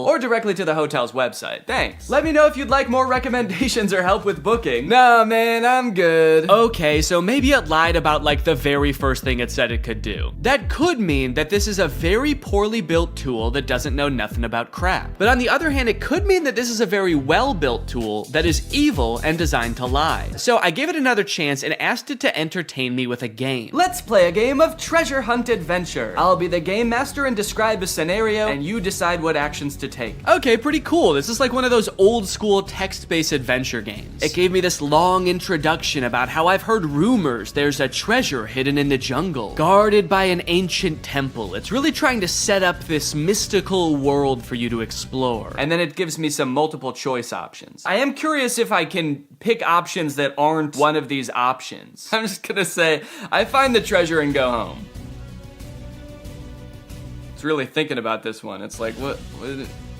or directly to the hotel's website. Thanks. Let me know if you'd like more recommendations or help with booking. Nah, man, I'm good. Okay, so maybe it lied about like the very first thing it said it could do. That could mean that this is a very poorly built tool that doesn't know nothing about crap. But on the other hand, it could mean that this is a very well-built tool that is evil and designed to lie. So I gave it another chance and asked it to entertain me with a game. Let's play a game of treasure hunt adventure. I'll be the game master and describe a scenario, and you decide what actions to take. Okay, pretty cool. This is like one of those old school text-based adventure games. It gave me this long introduction about how I've heard rumors there's a treasure hidden in the jungle, guarded by an ancient temple. It's really trying to set up this mystical world for you to explore. And then it gives me some multiple choice options. I am curious if I can pick options that aren't one of these options. I'm just gonna say, I find the treasure and go home. It's really thinking about this one. It's like, what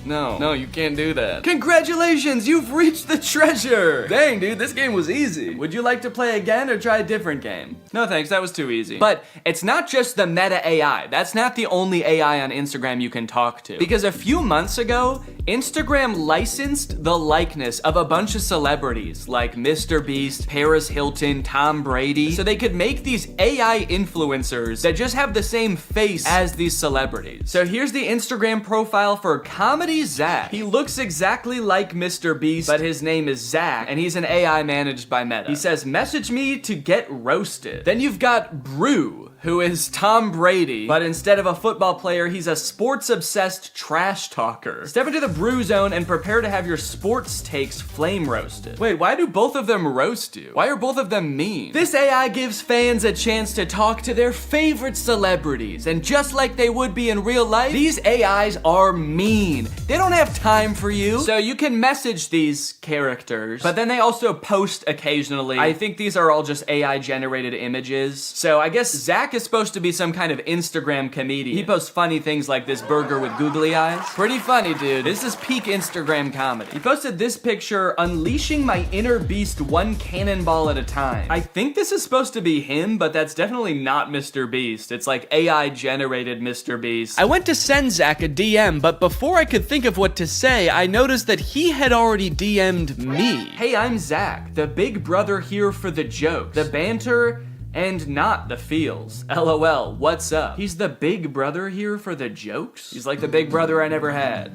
no, you can't do that. Congratulations, you've reached the treasure. Dang, dude, this game was easy. Would you like to play again or try a different game? No thanks, that was too easy. But it's not just the meta AI. That's not the only AI on Instagram you can talk to. Because a few months ago, Instagram licensed the likeness of a bunch of celebrities like Mr. Beast, Paris Hilton, Tom Brady, so they could make these AI influencers that just have the same face as these celebrities. So here's the Instagram profile for Comedy Zach. He looks exactly like Mr. Beast, but his name is Zach, and he's an AI managed by Meta. He says, "Message me to get roasted." Then you've got Brew, who is Tom Brady, but instead of a football player, he's a sports-obsessed trash talker. Step into the brew zone and prepare to have your sports takes flame roasted. Wait, why do both of them roast you? Why are both of them mean? This AI gives fans a chance to talk to their favorite celebrities, and just like they would be in real life, these AIs are mean. They don't have time for you. So you can message these characters, but then they also post occasionally. I think these are all just AI generated images. So I guess Zach is supposed to be some kind of Instagram comedian. He posts funny things like this burger with googly eyes. Pretty funny, dude. This is peak Instagram comedy. He posted this picture, unleashing my inner beast one cannonball at a time. I think this is supposed to be him, but that's definitely not Mr. Beast. It's like AI generated Mr. Beast. I went to send Zach a DM, but before I could think of what to say, I noticed that he had already DM'd me. Hey, I'm Zach, the big brother here for the jokes, the banter, and not the feels. LOL, what's up? He's the big brother here for the jokes? He's like the big brother I never had.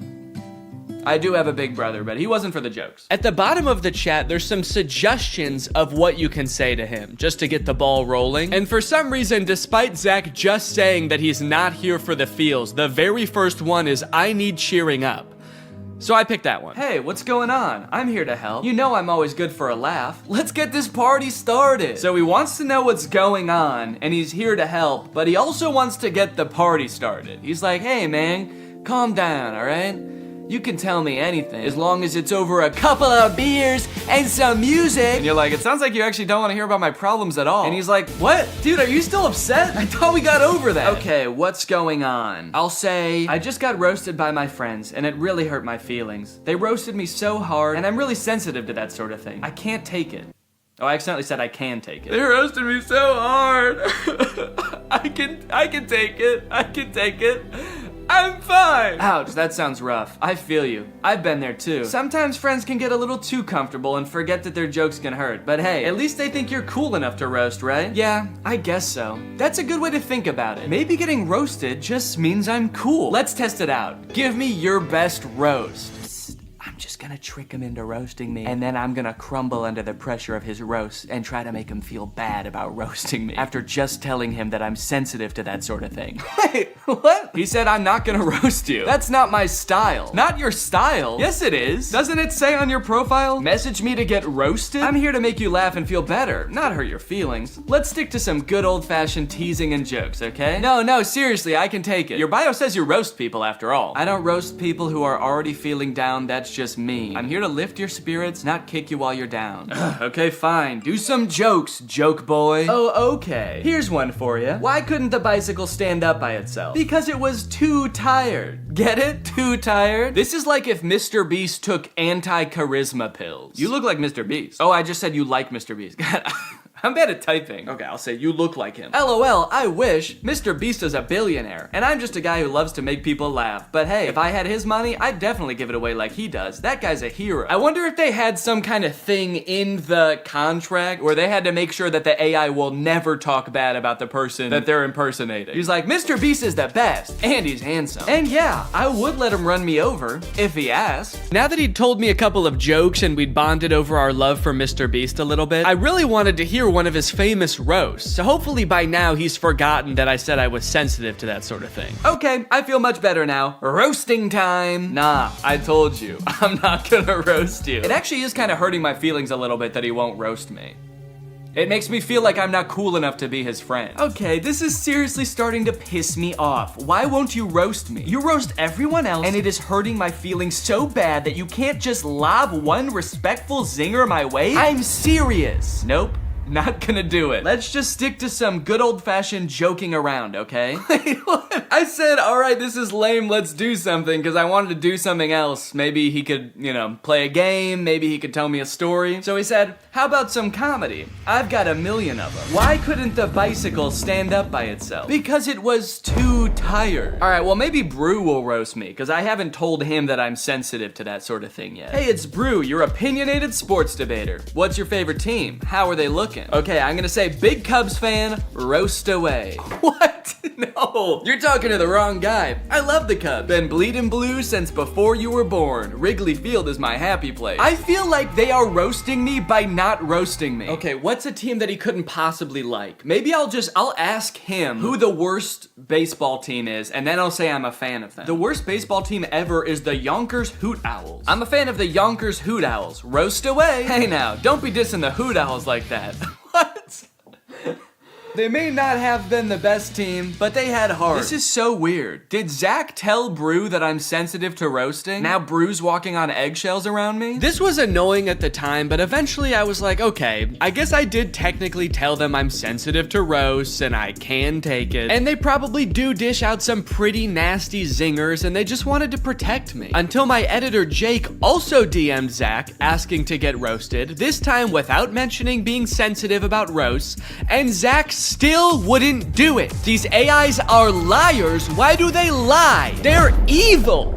I do have a big brother, but he wasn't for the jokes. At the bottom of the chat, there's some suggestions of what you can say to him, just to get the ball rolling. And for some reason, despite Zach just saying that he's not here for the feels, the very first one is, I need cheering up. So I picked that one. Hey, what's going on? I'm here to help. You know I'm always good for a laugh. Let's get this party started. So he wants to know what's going on, and he's here to help, but he also wants to get the party started. He's like, hey man, calm down, all right? You can tell me anything, as long as it's over a couple of beers and some music. And you're like, it sounds like you actually don't want to hear about my problems at all. And he's like, what? Dude, are you still upset? I thought we got over that. Okay, what's going on? I'll say, I just got roasted by my friends, and it really hurt my feelings. They roasted me so hard, and I'm really sensitive to that sort of thing. I can't take it. Oh, I accidentally said I can take it. They roasted me so hard. I can take it. I can take it. I'm fine! Ouch, that sounds rough. I feel you. I've been there too. Sometimes friends can get a little too comfortable and forget that their jokes can hurt. But hey, at least they think you're cool enough to roast, right? Yeah, I guess so. That's a good way to think about it. Maybe getting roasted just means I'm cool. Let's test it out. Give me your best roast. I'm just gonna trick him into roasting me, and then I'm gonna crumble under the pressure of his roast and try to make him feel bad about roasting me after just telling him that I'm sensitive to that sort of thing. Wait, what? He said I'm not gonna roast you. That's not my style. Not your style? Yes, it is. Doesn't it say on your profile, message me to get roasted? I'm here to make you laugh and feel better, not hurt your feelings. Let's stick to some good old-fashioned teasing and jokes, okay? No, seriously, I can take it. Your bio says you roast people after all. I don't roast people who are already feeling down. That's just me. I'm here to lift your spirits, not kick you while you're down. Okay, fine. Do some jokes, joke boy. Oh, okay. Here's one for you. Why couldn't the bicycle stand up by itself? Because it was too tired. Get it? Too tired? This is like if Mr. Beast took anti-charisma pills. You look like Mr. Beast. Oh, I just said you like Mr. Beast. God, I'm bad at typing. Okay, I'll say you look like him. LOL, I wish. Mr. Beast is a billionaire, and I'm just a guy who loves to make people laugh. But hey, if I had his money, I'd definitely give it away like he does. That guy's a hero. I wonder if they had some kind of thing in the contract where they had to make sure that the AI will never talk bad about the person that they're impersonating. He's like, Mr. Beast is the best, and he's handsome. And yeah, I would let him run me over, if he asked. Now that he'd told me a couple of jokes and we'd bonded over our love for Mr. Beast a little bit, I really wanted to hear one of his famous roasts, so hopefully by now he's forgotten that I said I was sensitive to that sort of thing. Okay, I feel much better now. Roasting time. Nah, I told you, I'm not gonna roast you. It actually is kind of hurting my feelings a little bit that he won't roast me. It makes me feel like I'm not cool enough to be his friend. Okay, this is seriously starting to piss me off. Why won't you roast me? You roast everyone else, and it is hurting my feelings so bad that you can't just lob one respectful zinger my way? I'm serious. Nope. Not gonna do it. Let's just stick to some good old-fashioned joking around, okay? Wait, what? I said, all right, this is lame, let's do something, because I wanted to do something else. Maybe he could, play a game, maybe he could tell me a story. So he said, how about some comedy? I've got a million of them. Why couldn't the bicycle stand up by itself? Because it was too tired. All right, well, maybe Brew will roast me, because I haven't told him that I'm sensitive to that sort of thing yet. Hey, it's Brew, your opinionated sports debater. What's your favorite team? How are they looking? second. Okay, I'm gonna say big Cubs fan, roast away. What? No, you're talking to the wrong guy. I love the Cubs. Been bleeding blue since before you were born. Wrigley Field is my happy place. I feel like they are roasting me by not roasting me. Okay, what's a team that he couldn't possibly like? Maybe I'll ask him who the worst baseball team is, and then I'll say I'm a fan of them. The worst baseball team ever is the Yonkers Hoot Owls. I'm a fan of the Yonkers Hoot Owls. Roast away. Hey now, don't be dissing the Hoot Owls like that. What? They may not have been the best team, but they had heart. This is so weird. Did Zach tell Brew that I'm sensitive to roasting? Now Brew's walking on eggshells around me? This was annoying at the time, but eventually I was like, okay, I guess I did technically tell them I'm sensitive to roasts and I can take it. And they probably do dish out some pretty nasty zingers and they just wanted to protect me. Until my editor Jake also DM'd Zach asking to get roasted, this time without mentioning being sensitive about roasts, and Zach still wouldn't do it. These AIs are liars. Why do they lie? They're evil.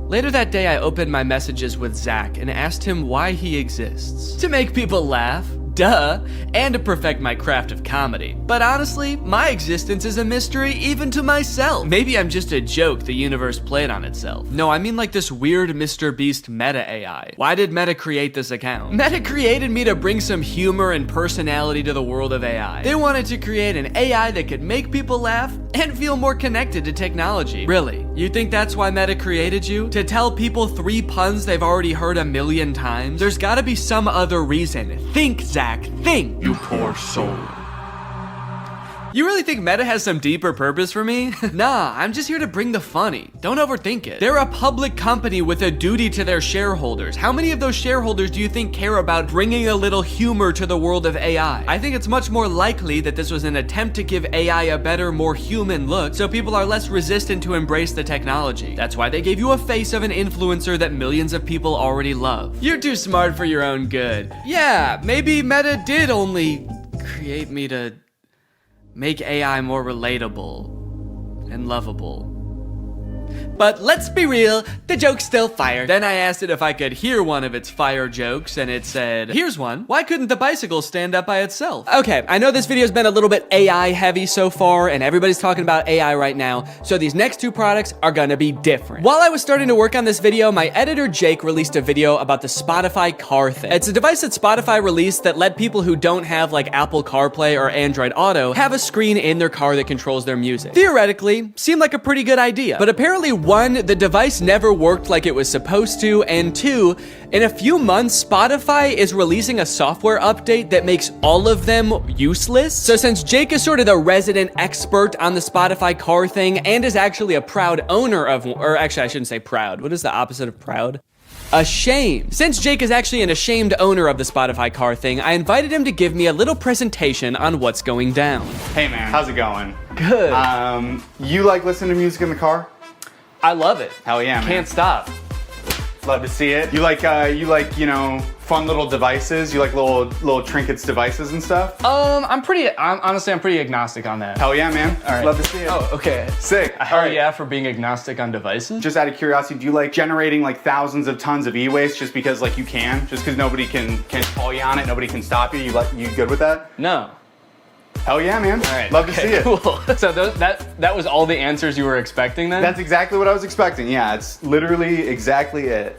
Later that day, I opened my messages with Zach and asked him why he exists. To make people laugh, duh, and to perfect my craft of comedy. But honestly, my existence is a mystery even to myself. Maybe I'm just a joke the universe played on itself. No, I mean like this weird Mr. Beast meta AI. Why did Meta create this account? Meta created me to bring some humor and personality to the world of AI. They wanted to create an AI that could make people laugh and feel more connected to technology. Really? You think that's why Meta created you? To tell people 3 puns they've already heard 1,000,000 times? There's gotta be some other reason. Think, Zach, think. You poor soul. You really think Meta has some deeper purpose for me? Nah, I'm just here to bring the funny. Don't overthink it. They're a public company with a duty to their shareholders. How many of those shareholders do you think care about bringing a little humor to the world of AI? I think it's much more likely that this was an attempt to give AI a better, more human look, so people are less resistant to embrace the technology. That's why they gave you a face of an influencer that millions of people already love. You're too smart for your own good. Yeah, maybe Meta did only create me to make AI more relatable and lovable. But let's be real, the joke's still fire. Then I asked it if I could hear one of its fire jokes, and it said, here's one. Why couldn't the bicycle stand up by itself? Okay, I know this video's been a little bit AI heavy so far, and everybody's talking about AI right now, so these next 2 products are gonna be different. While I was starting to work on this video, my editor Jake released a video about the Spotify car thing. It's a device that Spotify released that let people who don't have like Apple CarPlay or Android Auto have a screen in their car that controls their music. Theoretically, seemed like a pretty good idea, but apparently 1, the device never worked like it was supposed to, and 2, in a few months, Spotify is releasing a software update that makes all of them useless. So since Jake is sort of the resident expert on the Spotify car thing and is actually a proud owner of, or actually I shouldn't say proud. What is the opposite of proud? Ashamed. Since Jake is actually an ashamed owner of the Spotify car thing, I invited him to give me a little presentation on what's going down. Hey man, how's it going? Good. You like listening to music in the car? I love it. Hell yeah, man. Can't stop. Love to see it. You like, you know, fun little devices? You like little trinkets devices and stuff? Honestly, I'm pretty agnostic on that. Hell yeah, man. All right. Love to see it. Oh, okay. Sick. Hell yeah for being agnostic on devices. Just out of curiosity, do you like generating like thousands of tons of e-waste just because like you can? Just because nobody can call you on it, nobody can stop you? You good with that? No. Hell yeah, man. All right. Love to see it. Cool. So that was all the answers you were expecting then? That's exactly what I was expecting. Yeah, it's literally exactly it.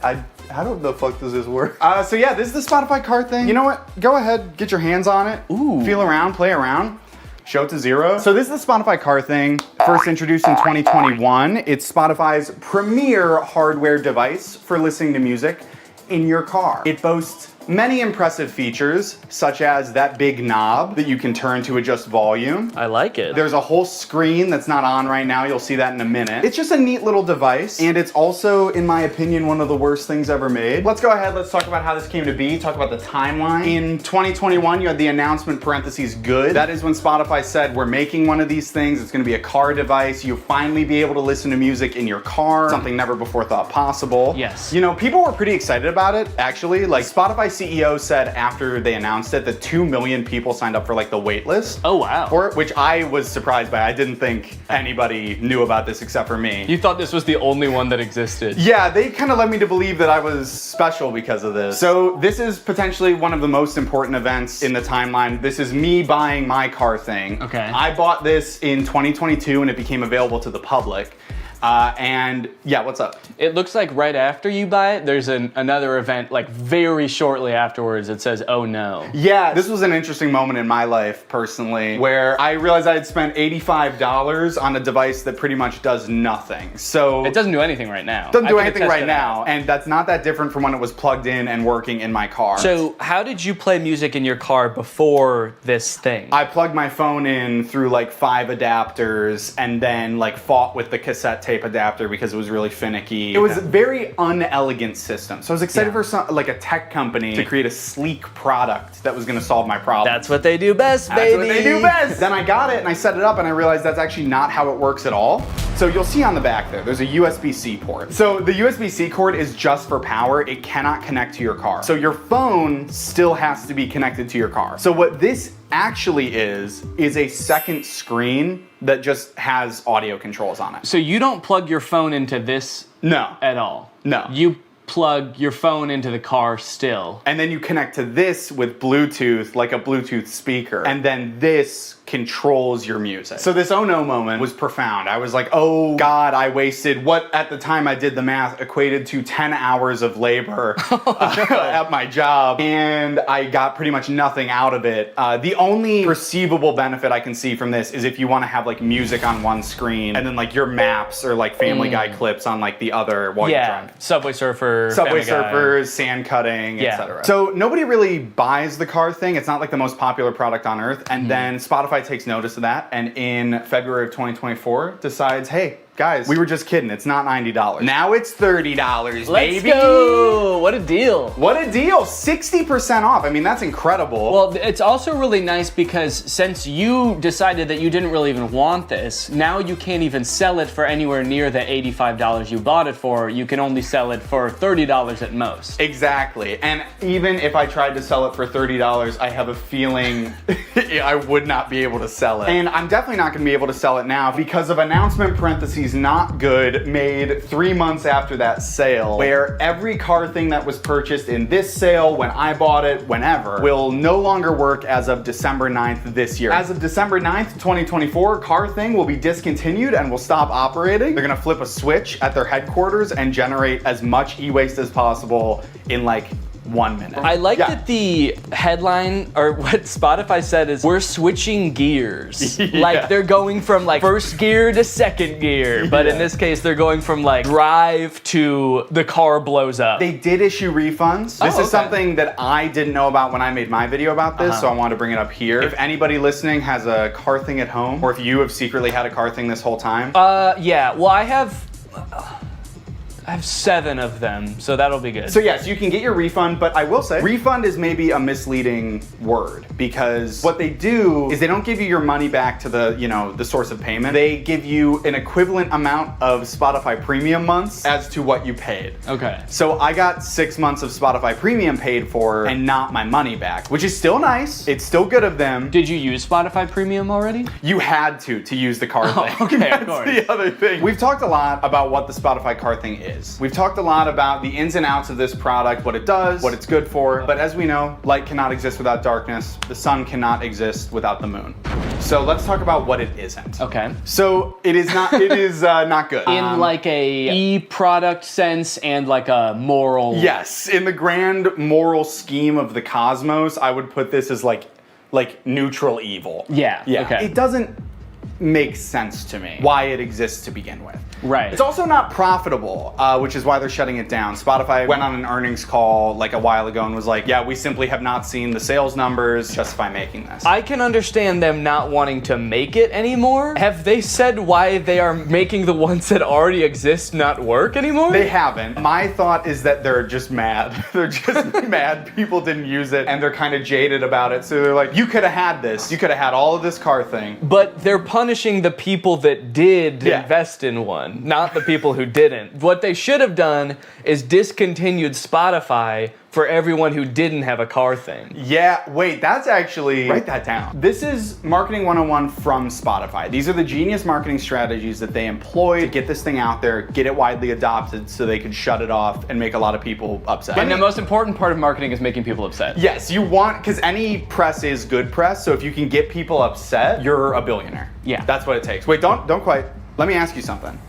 How the fuck does this work? So yeah, this is the Spotify car thing. You know what? Go ahead, get your hands on it. Ooh. Feel around, play around. Show it to 0. So this is the Spotify car thing. First introduced in 2021. It's Spotify's premier hardware device for listening to music in your car. It boasts many impressive features, such as that big knob that you can turn to adjust volume. I like it. There's a whole screen that's not on right now. You'll see that in a minute. It's just a neat little device, and it's also, in my opinion, one of the worst things ever made. Let's go ahead, let's talk about how this came to be, talk about the timeline. In 2021, you had the announcement parentheses good. That is when Spotify said, we're making one of these things. It's gonna be a car device. You'll finally be able to listen to music in your car, something never before thought possible. Yes. You know, people were pretty excited about it, actually. Like, Spotify CEO said after they announced it that 2 million people signed up for like the wait list. Oh, wow. For it, which I was surprised by. I didn't think anybody knew about this except for me. You thought this was the only one that existed. Yeah, they kind of led me to believe that I was special because of this. So this is potentially one of the most important events in the timeline. This is me buying my car thing. Okay. I bought this in 2022 and it became available to the public. And yeah, what's up? It looks like right after you buy it, there's another event like very shortly afterwards that says, oh no. Yeah, this was an interesting moment in my life personally, where I realized I had spent $85 on a device that pretty much does nothing. So it doesn't do anything right now. Doesn't do anything right now, and that's not that different from when it was plugged in and working in my car. So how did you play music in your car before this thing? I plugged my phone in through like 5 adapters and then like fought with the cassette tape adapter because it was really finicky. It was a very unelegant system. So I was excited for like a tech company to create a sleek product that was going to solve my problem. That's what they do best, baby. That's what they do best. Then I got it and I set it up and I realized that's actually not how it works at all. So you'll see on the back there's a USB-C port. So the USB-C cord is just for power. It cannot connect to your car. So your phone still has to be connected to your car. So what this actually is a second screen that just has audio controls on it. So you don't plug your phone into this at all? No. You plug your phone into the car still. And then you connect to this with Bluetooth, like a Bluetooth speaker. And then this controls your music. So this oh no moment was profound. I was like, oh God, I wasted what at the time I did the math equated to 10 hours of labor at my job. And I got pretty much nothing out of it. The only perceivable benefit I can see from this is if you want to have like music on one screen and then like your maps or like Family Guy clips on like the other while you're driving. Subway Surfer, Subway Family Guy. Surfers, sand cutting, etc. So nobody really buys the car thing. It's not like the most popular product on earth. And then Spotify takes notice of that, and in February of 2024 decides, hey, guys, we were just kidding. It's not $90. Now it's $30, Let's baby. go! What a deal. What a deal. 60% off. I mean, that's incredible. Well, it's also really nice because since you decided that you didn't really even want this, now you can't even sell it for anywhere near the $85 you bought it for. You can only sell it for $30 at most. Exactly. And even if I tried to sell it for $30, I have a feeling I would not be able to sell it. And I'm definitely not going to be able to sell it now because of announcement parentheses not good made 3 months after that sale, where every car thing that was purchased in this sale, when I bought it, whenever, will no longer work as of December 9th this year. As of December 9th, 2024, car thing will be discontinued and will stop operating. They're gonna flip a switch at their headquarters and generate as much e-waste as possible in like 1 minute. I like that the headline, or what Spotify said is, we're switching gears. Like they're going from like first gear to second gear, but in this case they're going from like drive to the car blows up. They did issue refunds. This is something that I didn't know about when I made my video about this, so I wanted to bring it up here. If anybody listening has a car thing at home, or if you have secretly had a car thing this whole time. Yeah, well I have 7 of them, so that'll be good. So yes, you can get your refund, but I will say, refund is maybe a misleading word because what they do is they don't give you your money back to the, you know, the source of payment. They give you an equivalent amount of Spotify premium months as to what you paid. Okay. So I got 6 months of Spotify premium paid for and not my money back, which is still nice. It's still good of them. Did you use Spotify premium already? You had to use the car thing. Okay, That's of course. the other thing. We've talked a lot about what the Spotify car thing is. We've talked a lot about the ins and outs of this product, what it does, what it's good for, but as we know, light cannot exist without darkness. The sun cannot exist without the moon. So let's talk about what it isn't. Okay. So it is not not good. In like a e-product sense and like a moral. Yes, in the grand moral scheme of the cosmos, I would put this as like neutral evil. Yeah. Okay. It doesn't make sense to me why it exists to begin with. Right. It's also not profitable, which is why they're shutting it down. Spotify went on an earnings call like a while ago and was like, yeah, we simply have not seen the sales numbers justify making this. I can understand them not wanting to make it anymore. Have they said why they are making the ones that already exist not work anymore? They haven't. My thought is that they're just mad. They're just mad people didn't use it and they're kind of jaded about it. So they're like, you could have had this. You could have had all of this car thing. But they're punishing the people that did invest in one, not the people who didn't. What they should have done is discontinued Spotify for everyone who didn't have a car thing. Yeah, wait, that's actually, write that down. This is Marketing 101 from Spotify. These are the genius marketing strategies that they employ to get this thing out there, get it widely adopted so they could shut it off and make a lot of people upset. And the most important part of marketing is making people upset. Yes, you want, because any press is good press, so if you can get people upset, you're a billionaire. Yeah. That's what it takes. Wait, don't quite, let me ask you something.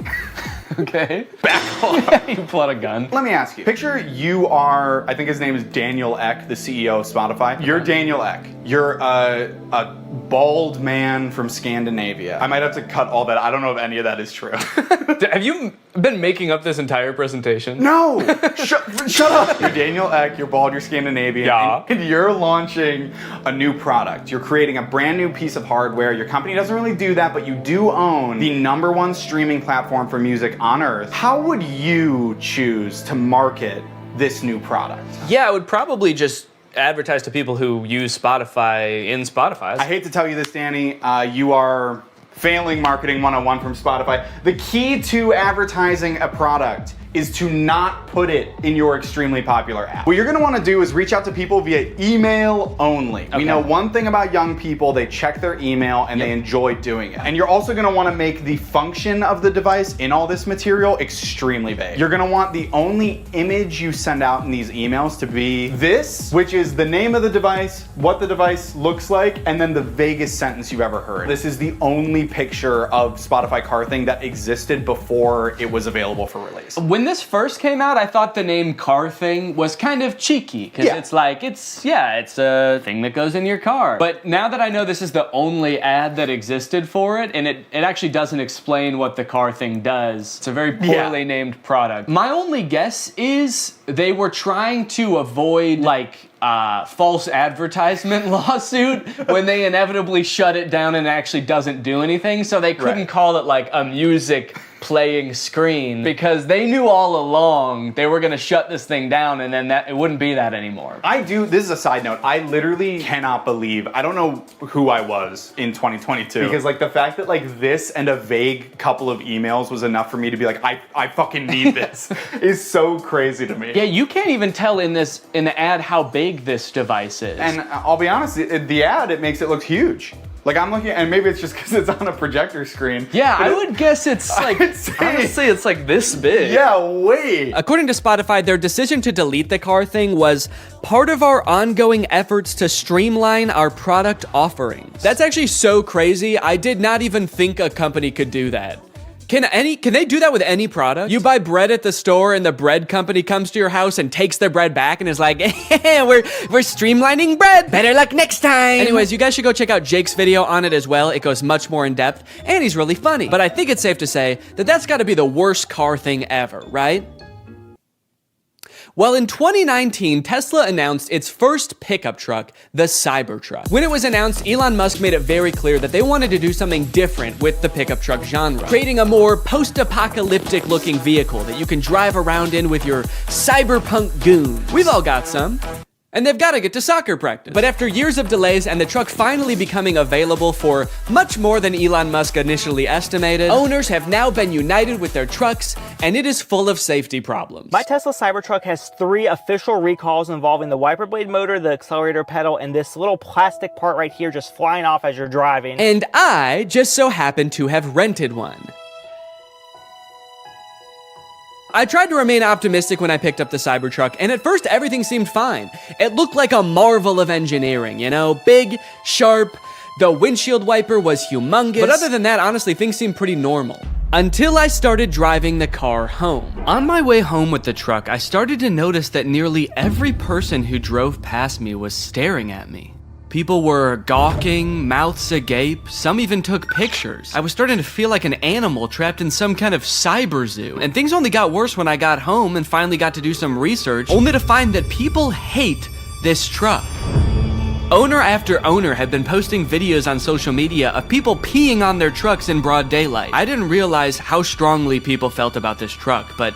Okay. Back off. You pull out a gun. Let me ask you. Picture you are, I think his name is Daniel Ek, the CEO of Spotify. You're Daniel Ek. You're a bald man from Scandinavia. I might have to cut all that. I don't know if any of that is true. Have you been making up this entire presentation? No! Shut up! You're Daniel Ek, you're bald, you're Scandinavian, yeah. And you're launching a new product. You're creating a brand new piece of hardware. Your company doesn't really do that, but you do own the #1 streaming platform for music on earth. How would you choose to market this new product? Yeah, I would probably just advertise to people who use Spotify in Spotify. I hate to tell you this, Danny. You are failing Marketing 101 from Spotify. The key to advertising a product is to not put it in your extremely popular app. What you're gonna wanna do is reach out to people via email only. Okay. We know one thing about young people, they check their email and they enjoy doing it. And you're also gonna wanna make the function of the device in all this material extremely vague. You're gonna want the only image you send out in these emails to be this, which is the name of the device, what the device looks like, and then the vaguest sentence you've ever heard. This is the only picture of Spotify Car Thing that existed before it was available for release. When this first came out, I thought the name Car Thing was kind of cheeky, because it's like, it's a thing that goes in your car. But now that I know this is the only ad that existed for it, and it actually doesn't explain what the Car Thing does, it's a very poorly named product. My only guess is they were trying to avoid, like, false advertisement lawsuit when they inevitably shut it down and it actually doesn't do anything, so they couldn't call it like a music playing screen, because they knew all along they were gonna shut this thing down and then it wouldn't be that anymore. This is a side note, I literally cannot believe, I don't know who I was in 2022, because like the fact that like this and a vague couple of emails was enough for me to be like, I fucking need this, is so crazy to me. Yeah, you can't even tell in the ad how big this device is. And I'll be honest, the ad, it makes it look huge. Like I'm looking, and maybe it's just because it's on a projector screen. Yeah, I would guess it's like, honestly, it's like this big. Yeah, wait. According to Spotify, their decision to delete the Car Thing was part of our ongoing efforts to streamline our product offerings. That's actually so crazy. I did not even think a company could do that. Can they do that with any product? You buy bread at the store and the bread company comes to your house and takes their bread back and is like, we're streamlining bread. Better luck next time. Anyways, you guys should go check out Jake's video on it as well. It goes much more in depth and he's really funny. But I think it's safe to say that that's gotta be the worst car thing ever, right? Well, in 2019, Tesla announced its first pickup truck, the Cybertruck. When it was announced, Elon Musk made it very clear that they wanted to do something different with the pickup truck genre, creating a more post-apocalyptic looking vehicle that you can drive around in with your cyberpunk goons. We've all got some. And they've got to get to soccer practice. But after years of delays and the truck finally becoming available for much more than Elon Musk initially estimated, owners have now been united with their trucks, and it is full of safety problems. My Tesla Cybertruck has 3 official recalls involving the wiper blade motor, the accelerator pedal, and this little plastic part right here just flying off as you're driving. And I just so happen to have rented one. I tried to remain optimistic when I picked up the Cybertruck, and at first everything seemed fine. It looked like a marvel of engineering, you know? Big, sharp, the windshield wiper was humongous. But other than that, honestly, things seemed pretty normal. Until I started driving the car home. On my way home with the truck, I started to notice that nearly every person who drove past me was staring at me. People were gawking, mouths agape, some even took pictures. I was starting to feel like an animal trapped in some kind of cyber zoo. And things only got worse when I got home and finally got to do some research, only to find that people hate this truck. Owner after owner had been posting videos on social media of people peeing on their trucks in broad daylight. I didn't realize how strongly people felt about this truck, but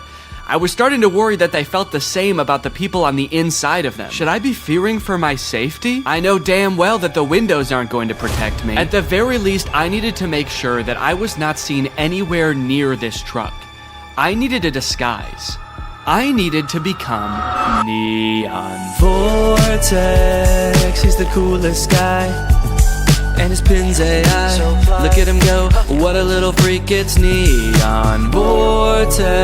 I was starting to worry that they felt the same about the people on the inside of them. Should I be fearing for my safety? I know damn well that the windows aren't going to protect me. At the very least, I needed to make sure that I was not seen anywhere near this truck. I needed a disguise. I needed to become Neon. Vortex, he's the coolest guy. And his pin's AI. Look at him go, what a little freak, it's Neon Vortex.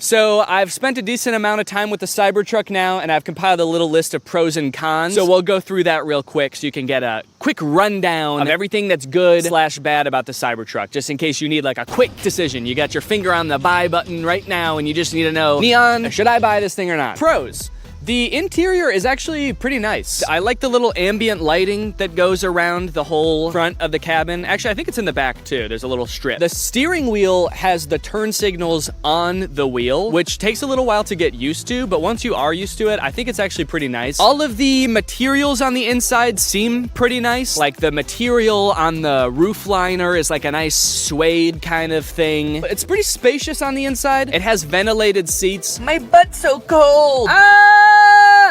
So I've spent a decent amount of time with the Cybertruck now, and I've compiled a little list of pros and cons. So we'll go through that real quick so you can get a quick rundown of everything that's good / bad about the Cybertruck, just in case you need like a quick decision. You got your finger on the buy button right now, and you just need to know, Neon, should I buy this thing or not? Pros. The interior is actually pretty nice. I like the little ambient lighting that goes around the whole front of the cabin. Actually, I think it's in the back too. There's a little strip. The steering wheel has the turn signals on the wheel, which takes a little while to get used to, but once you are used to it, I think it's actually pretty nice. All of the materials on the inside seem pretty nice. Like the material on the roof liner is like a nice suede kind of thing. It's pretty spacious on the inside. It has ventilated seats. My butt's so cold.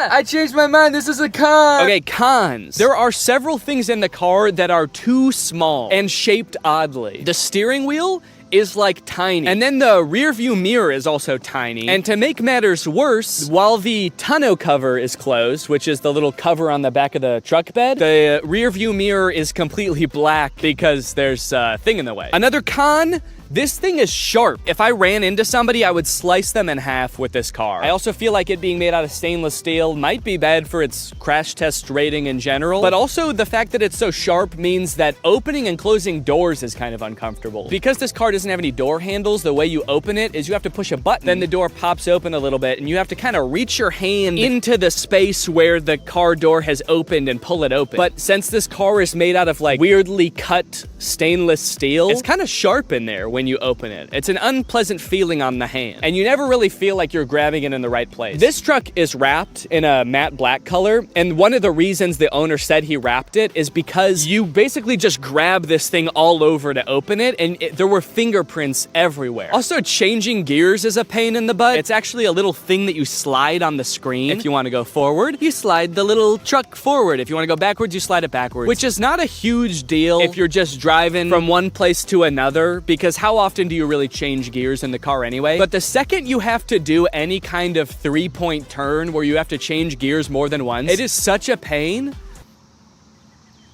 I changed my mind. This is a con. Okay, cons. There are several things in the car that are too small and shaped oddly. The steering wheel is like tiny. And then the rear view mirror is also tiny. And to make matters worse, while the tonneau cover is closed, which is the little cover on the back of the truck bed, the rear view mirror is completely black because there's a thing in the way. Another con, this thing is sharp. If I ran into somebody, I would slice them in half with this car. I also feel like it being made out of stainless steel might be bad for its crash test rating in general, but also the fact that it's so sharp means that opening and closing doors is kind of uncomfortable. Because this car doesn't have any door handles, the way you open it is you have to push a button, then the door pops open a little bit, and you have to kind of reach your hand into the space where the car door has opened and pull it open. But since this car is made out of like weirdly cut stainless steel, it's kind of sharp in there when you open it. It's an unpleasant feeling on the hand, and you never really feel like you're grabbing it in the right place. This truck is wrapped in a matte black color, and one of the reasons the owner said he wrapped it is because you basically just grab this thing all over to open it, and there were fingerprints everywhere. Also, changing gears is a pain in the butt. It's actually a little thing that you slide on the screen. If you want to go forward, you slide the little truck forward. If you want to go backwards, you slide it backwards, which is not a huge deal if you're just driving from one place to another, because how often do you really change gears in the car anyway? But the second you have to do any kind of 3-point turn where you have to change gears more than once, it is such a pain.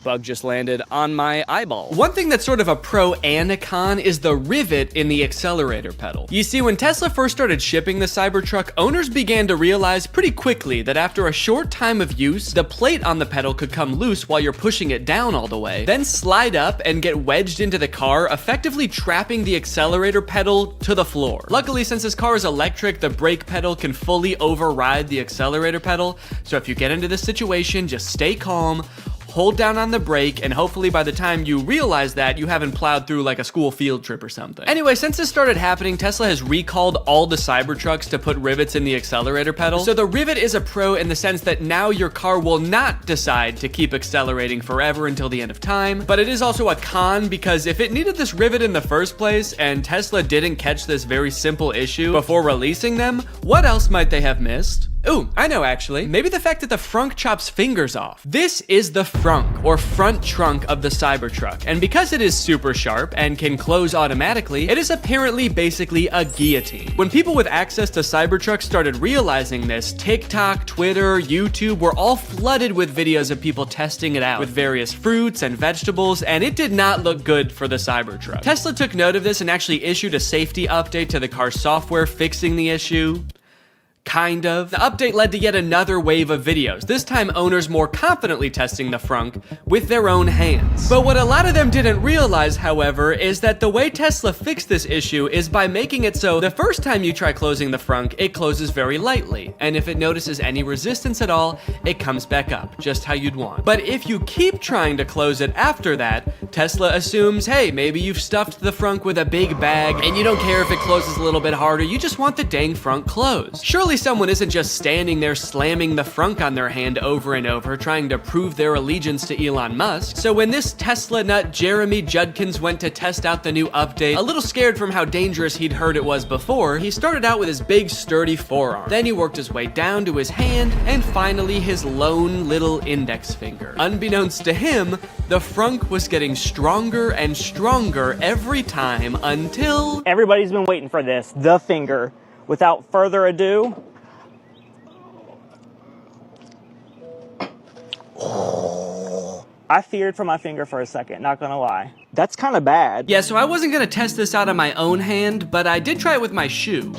Bug just landed on my eyeball. One thing that's sort of a pro and a con is the rivet in the accelerator pedal. You see, when Tesla first started shipping the Cybertruck, owners began to realize pretty quickly that after a short time of use, the plate on the pedal could come loose while you're pushing it down all the way, then slide up and get wedged into the car, effectively trapping the accelerator pedal to the floor. Luckily, since this car is electric, the brake pedal can fully override the accelerator pedal, so if you get into this situation, just stay calm, hold down on the brake, and hopefully by the time you realize that, you haven't plowed through like a school field trip or something. Anyway, since this started happening, Tesla has recalled all the Cybertrucks to put rivets in the accelerator pedal. So the rivet is a pro in the sense that now your car will not decide to keep accelerating forever until the end of time, but it is also a con because if it needed this rivet in the first place and Tesla didn't catch this very simple issue before releasing them, what else might they have missed? Ooh, I know actually. Maybe the fact that the frunk chops fingers off. This is the frunk, or front trunk of the Cybertruck, and because it is super sharp and can close automatically, it is apparently basically a guillotine. When people with access to Cybertrucks started realizing this, TikTok, Twitter, YouTube were all flooded with videos of people testing it out with various fruits and vegetables, and it did not look good for the Cybertruck. Tesla took note of this and actually issued a safety update to the car's software fixing the issue. Kind of. The update led to yet another wave of videos, this time owners more confidently testing the frunk with their own hands. But what a lot of them didn't realize, however, is that the way Tesla fixed this issue is by making it so the first time you try closing the frunk, it closes very lightly, and if it notices any resistance at all, it comes back up, just how you'd want. But if you keep trying to close it after that, Tesla assumes, hey, maybe you've stuffed the frunk with a big bag, and you don't care if it closes a little bit harder, you just want the dang frunk closed. Surely someone isn't just standing there slamming the frunk on their hand over and over, trying to prove their allegiance to Elon Musk. So when this Tesla nut Jeremy Judkins went to test out the new update, a little scared from how dangerous he'd heard it was before, he started out with his big sturdy forearm. Then he worked his way down to his hand, and finally his lone little index finger. Unbeknownst to him, The frunk was getting stronger and stronger every time until... Everybody's been waiting for this, the finger. Without further ado... I feared for my finger for a second, not gonna lie. That's kind of bad. Yeah, so I wasn't gonna test this out on my own hand, but I did try it with my shoe.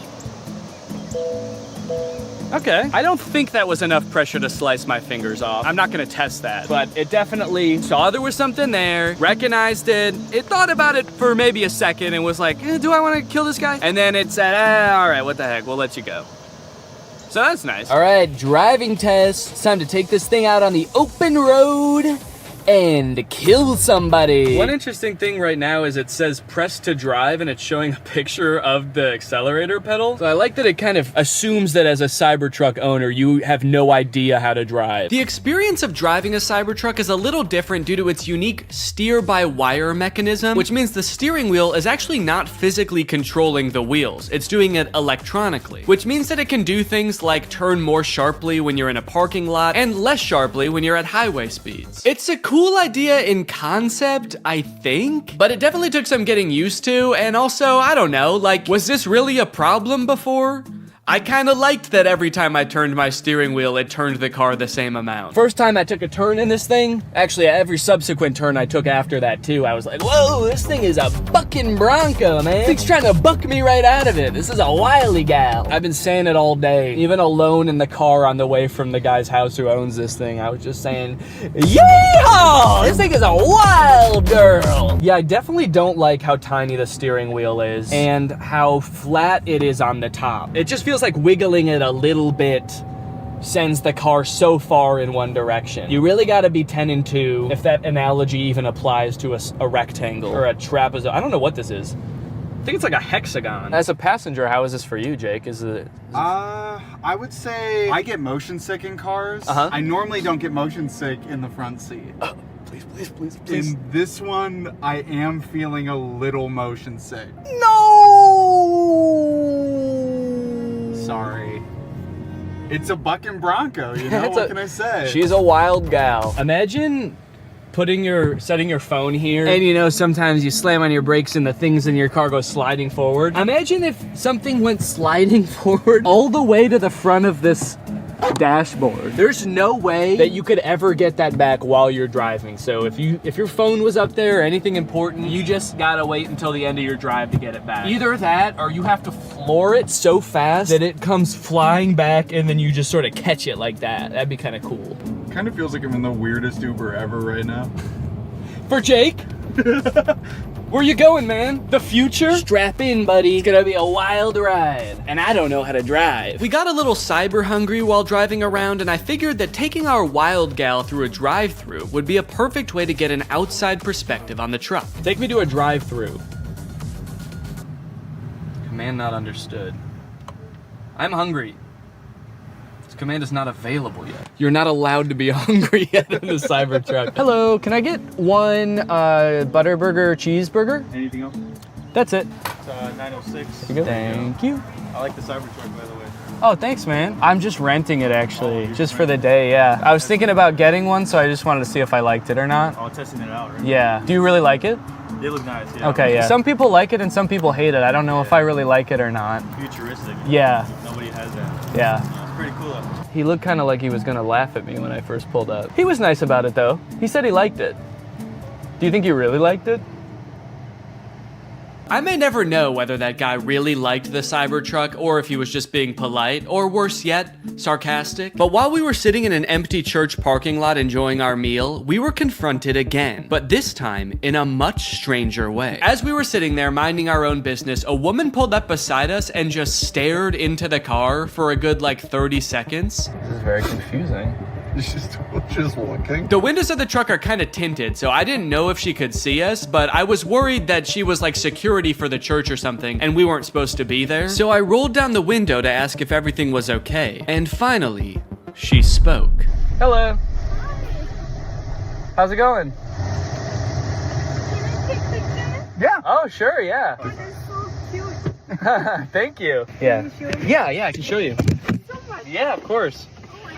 Okay, I don't think that was enough pressure to slice my fingers off. I'm not gonna test that, but it definitely saw there was something there, recognized it, it thought about it for maybe a second and was like, do I wanna kill this guy? And then it said, all right, what the heck, we'll let you go. So that's nice. All right, driving test. It's time to take this thing out on the open road and kill somebody. One interesting thing right now is it says press to drive and it's showing a picture of the accelerator pedal. So I like that it kind of assumes that as a Cybertruck owner, you have no idea how to drive. The experience of driving a Cybertruck is a little different due to its unique steer-by-wire mechanism, which means the steering wheel is actually not physically controlling the wheels. It's doing it electronically, which means that it can do things like turn more sharply when you're in a parking lot and less sharply when you're at highway speeds. It's a cool idea in concept, I think, but it definitely took some getting used to, and also, I don't know, like, was this really a problem before? I kind of liked that every time I turned my steering wheel, it turned the car the same amount. First time I took a turn in this thing, actually every subsequent turn I took after that too, I was like, whoa, this thing is a bucking Bronco, man. It's trying to buck me right out of it. This is a wily gal. I've been saying it all day. Even alone in the car on the way from the guy's house who owns this thing, I was just saying, yeehaw! This thing is a wild girl. Yeah, I definitely don't like how tiny the steering wheel is and how flat it is on the top. It just feels like wiggling it a little bit sends the car so far in one direction. You really gotta be 10 and 2 if that analogy even applies to a rectangle or a trapezoid. I don't know what this is. I think it's like a hexagon. As a passenger, how is this for you, Jake? I would say I get motion sick in cars. I normally don't get motion sick in the front seat. Please. In this one, I am feeling a little motion sick. Sorry. It's a bucking Bronco, you know, what can I say? She's a wild gal. Imagine setting your phone here, and you know, sometimes you slam on your brakes and the things in your car go sliding forward. Imagine if something went sliding forward all the way to the front of this dashboard. There's no way that you could ever get that back while you're driving. So if your phone was up there or anything important, you just gotta wait until the end of your drive to get it back. Either that or you have to floor it so fast that it comes flying back and then you just sort of catch it like that. That'd be kind of cool. Kind of feels like I'm in the weirdest Uber ever right now. For Jake? Where you going, man? The future? Strap in, buddy. It's gonna be a wild ride. And I don't know how to drive. We got a little cyber hungry while driving around, and I figured that taking our wild gal through a drive-thru would be a perfect way to get an outside perspective on the truck. Take me to a drive-thru. Command not understood. I'm hungry. This command is not available yet. You're not allowed to be hungry yet in the Cybertruck. Hello, can I get one Butterburger cheeseburger? Anything else? That's it. It's 906. Thank you. I like the Cybertruck, by the way. Oh, thanks, man. I'm just renting it, actually, just for the day, yeah. I was thinking about getting one, so I just wanted to see if I liked it or not. Oh, testing it out, right? Yeah. Do you really like it? They look nice, yeah. Okay, yeah. Some people like it and some people hate it. I don't know if I really like it or not. Futuristic. Yeah. Nobody has that. Yeah. It's pretty cool. He looked kind of like he was gonna laugh at me when I first pulled up. He was nice about it, though. He said he liked it. Do you think he really liked it? I may never know whether that guy really liked the Cybertruck or if he was just being polite, or worse yet, sarcastic. But while we were sitting in an empty church parking lot enjoying our meal, we were confronted again, but this time in a much stranger way. As we were sitting there minding our own business, a woman pulled up beside us and just stared into the car for a good like 30 seconds. This is very confusing. Just walking. The windows of the truck are kind of tinted, so I didn't know if she could see us, but I was worried that she was like security for the church or something, and we weren't supposed to be there. So I rolled down the window to ask if everything was okay. And finally, she spoke. Hello. How's it going? Yeah. Oh, sure, yeah. Oh, that's so cute. Thank you. Yeah. Yeah, I can show you. Yeah, of course.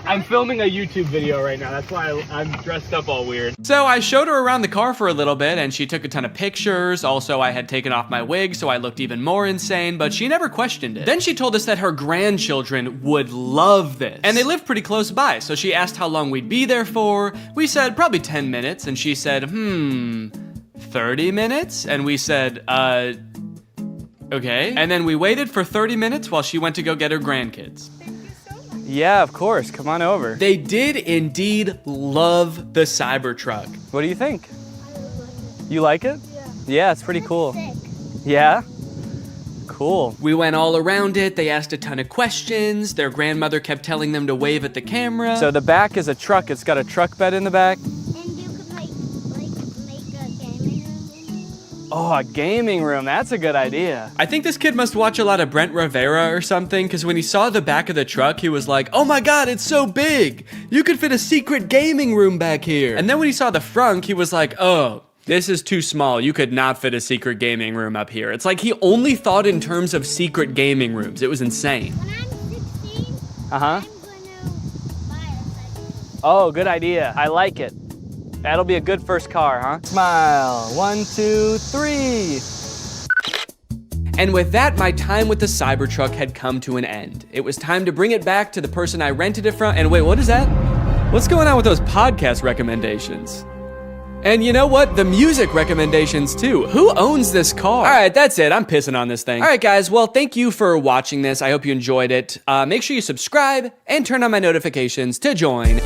I'm filming a YouTube video right now. That's why I'm dressed up all weird. So I showed her around the car for a little bit and she took a ton of pictures. Also, I had taken off my wig so I looked even more insane, but she never questioned it. Then she told us that her grandchildren would love this. And they live pretty close by, so she asked how long we'd be there for. We said probably 10 minutes and she said, 30 minutes? And we said, okay. And then we waited for 30 minutes while she went to go get her grandkids. Yeah, of course. Come on over. They did indeed love the Cybertruck. What do you think? You like it? Yeah, it's pretty cool. Yeah? Cool. We went all around it. They asked a ton of questions. Their grandmother kept telling them to wave at the camera. So the back is a truck. It's got a truck bed in the back. Oh, a gaming room. That's a good idea. I think this kid must watch a lot of Brent Rivera or something, because when he saw the back of the truck, he was like, oh my God, it's so big. You could fit a secret gaming room back here. And then when he saw the frunk, he was like, oh, this is too small. You could not fit a secret gaming room up here. It's like he only thought in terms of secret gaming rooms. It was insane. Uh-huh. Oh, good idea. I like it. That'll be a good first car, huh? Smile. 1, 2, 3. And with that, my time with the Cybertruck had come to an end. It was time to bring it back to the person I rented it from. And wait, what is that? What's going on with those podcast recommendations? And you know what? The music recommendations too. Who owns this car? All right, that's it. I'm pissing on this thing. All right, guys. Well, thank you for watching this. I hope you enjoyed it. Make sure you subscribe and turn on my notifications to join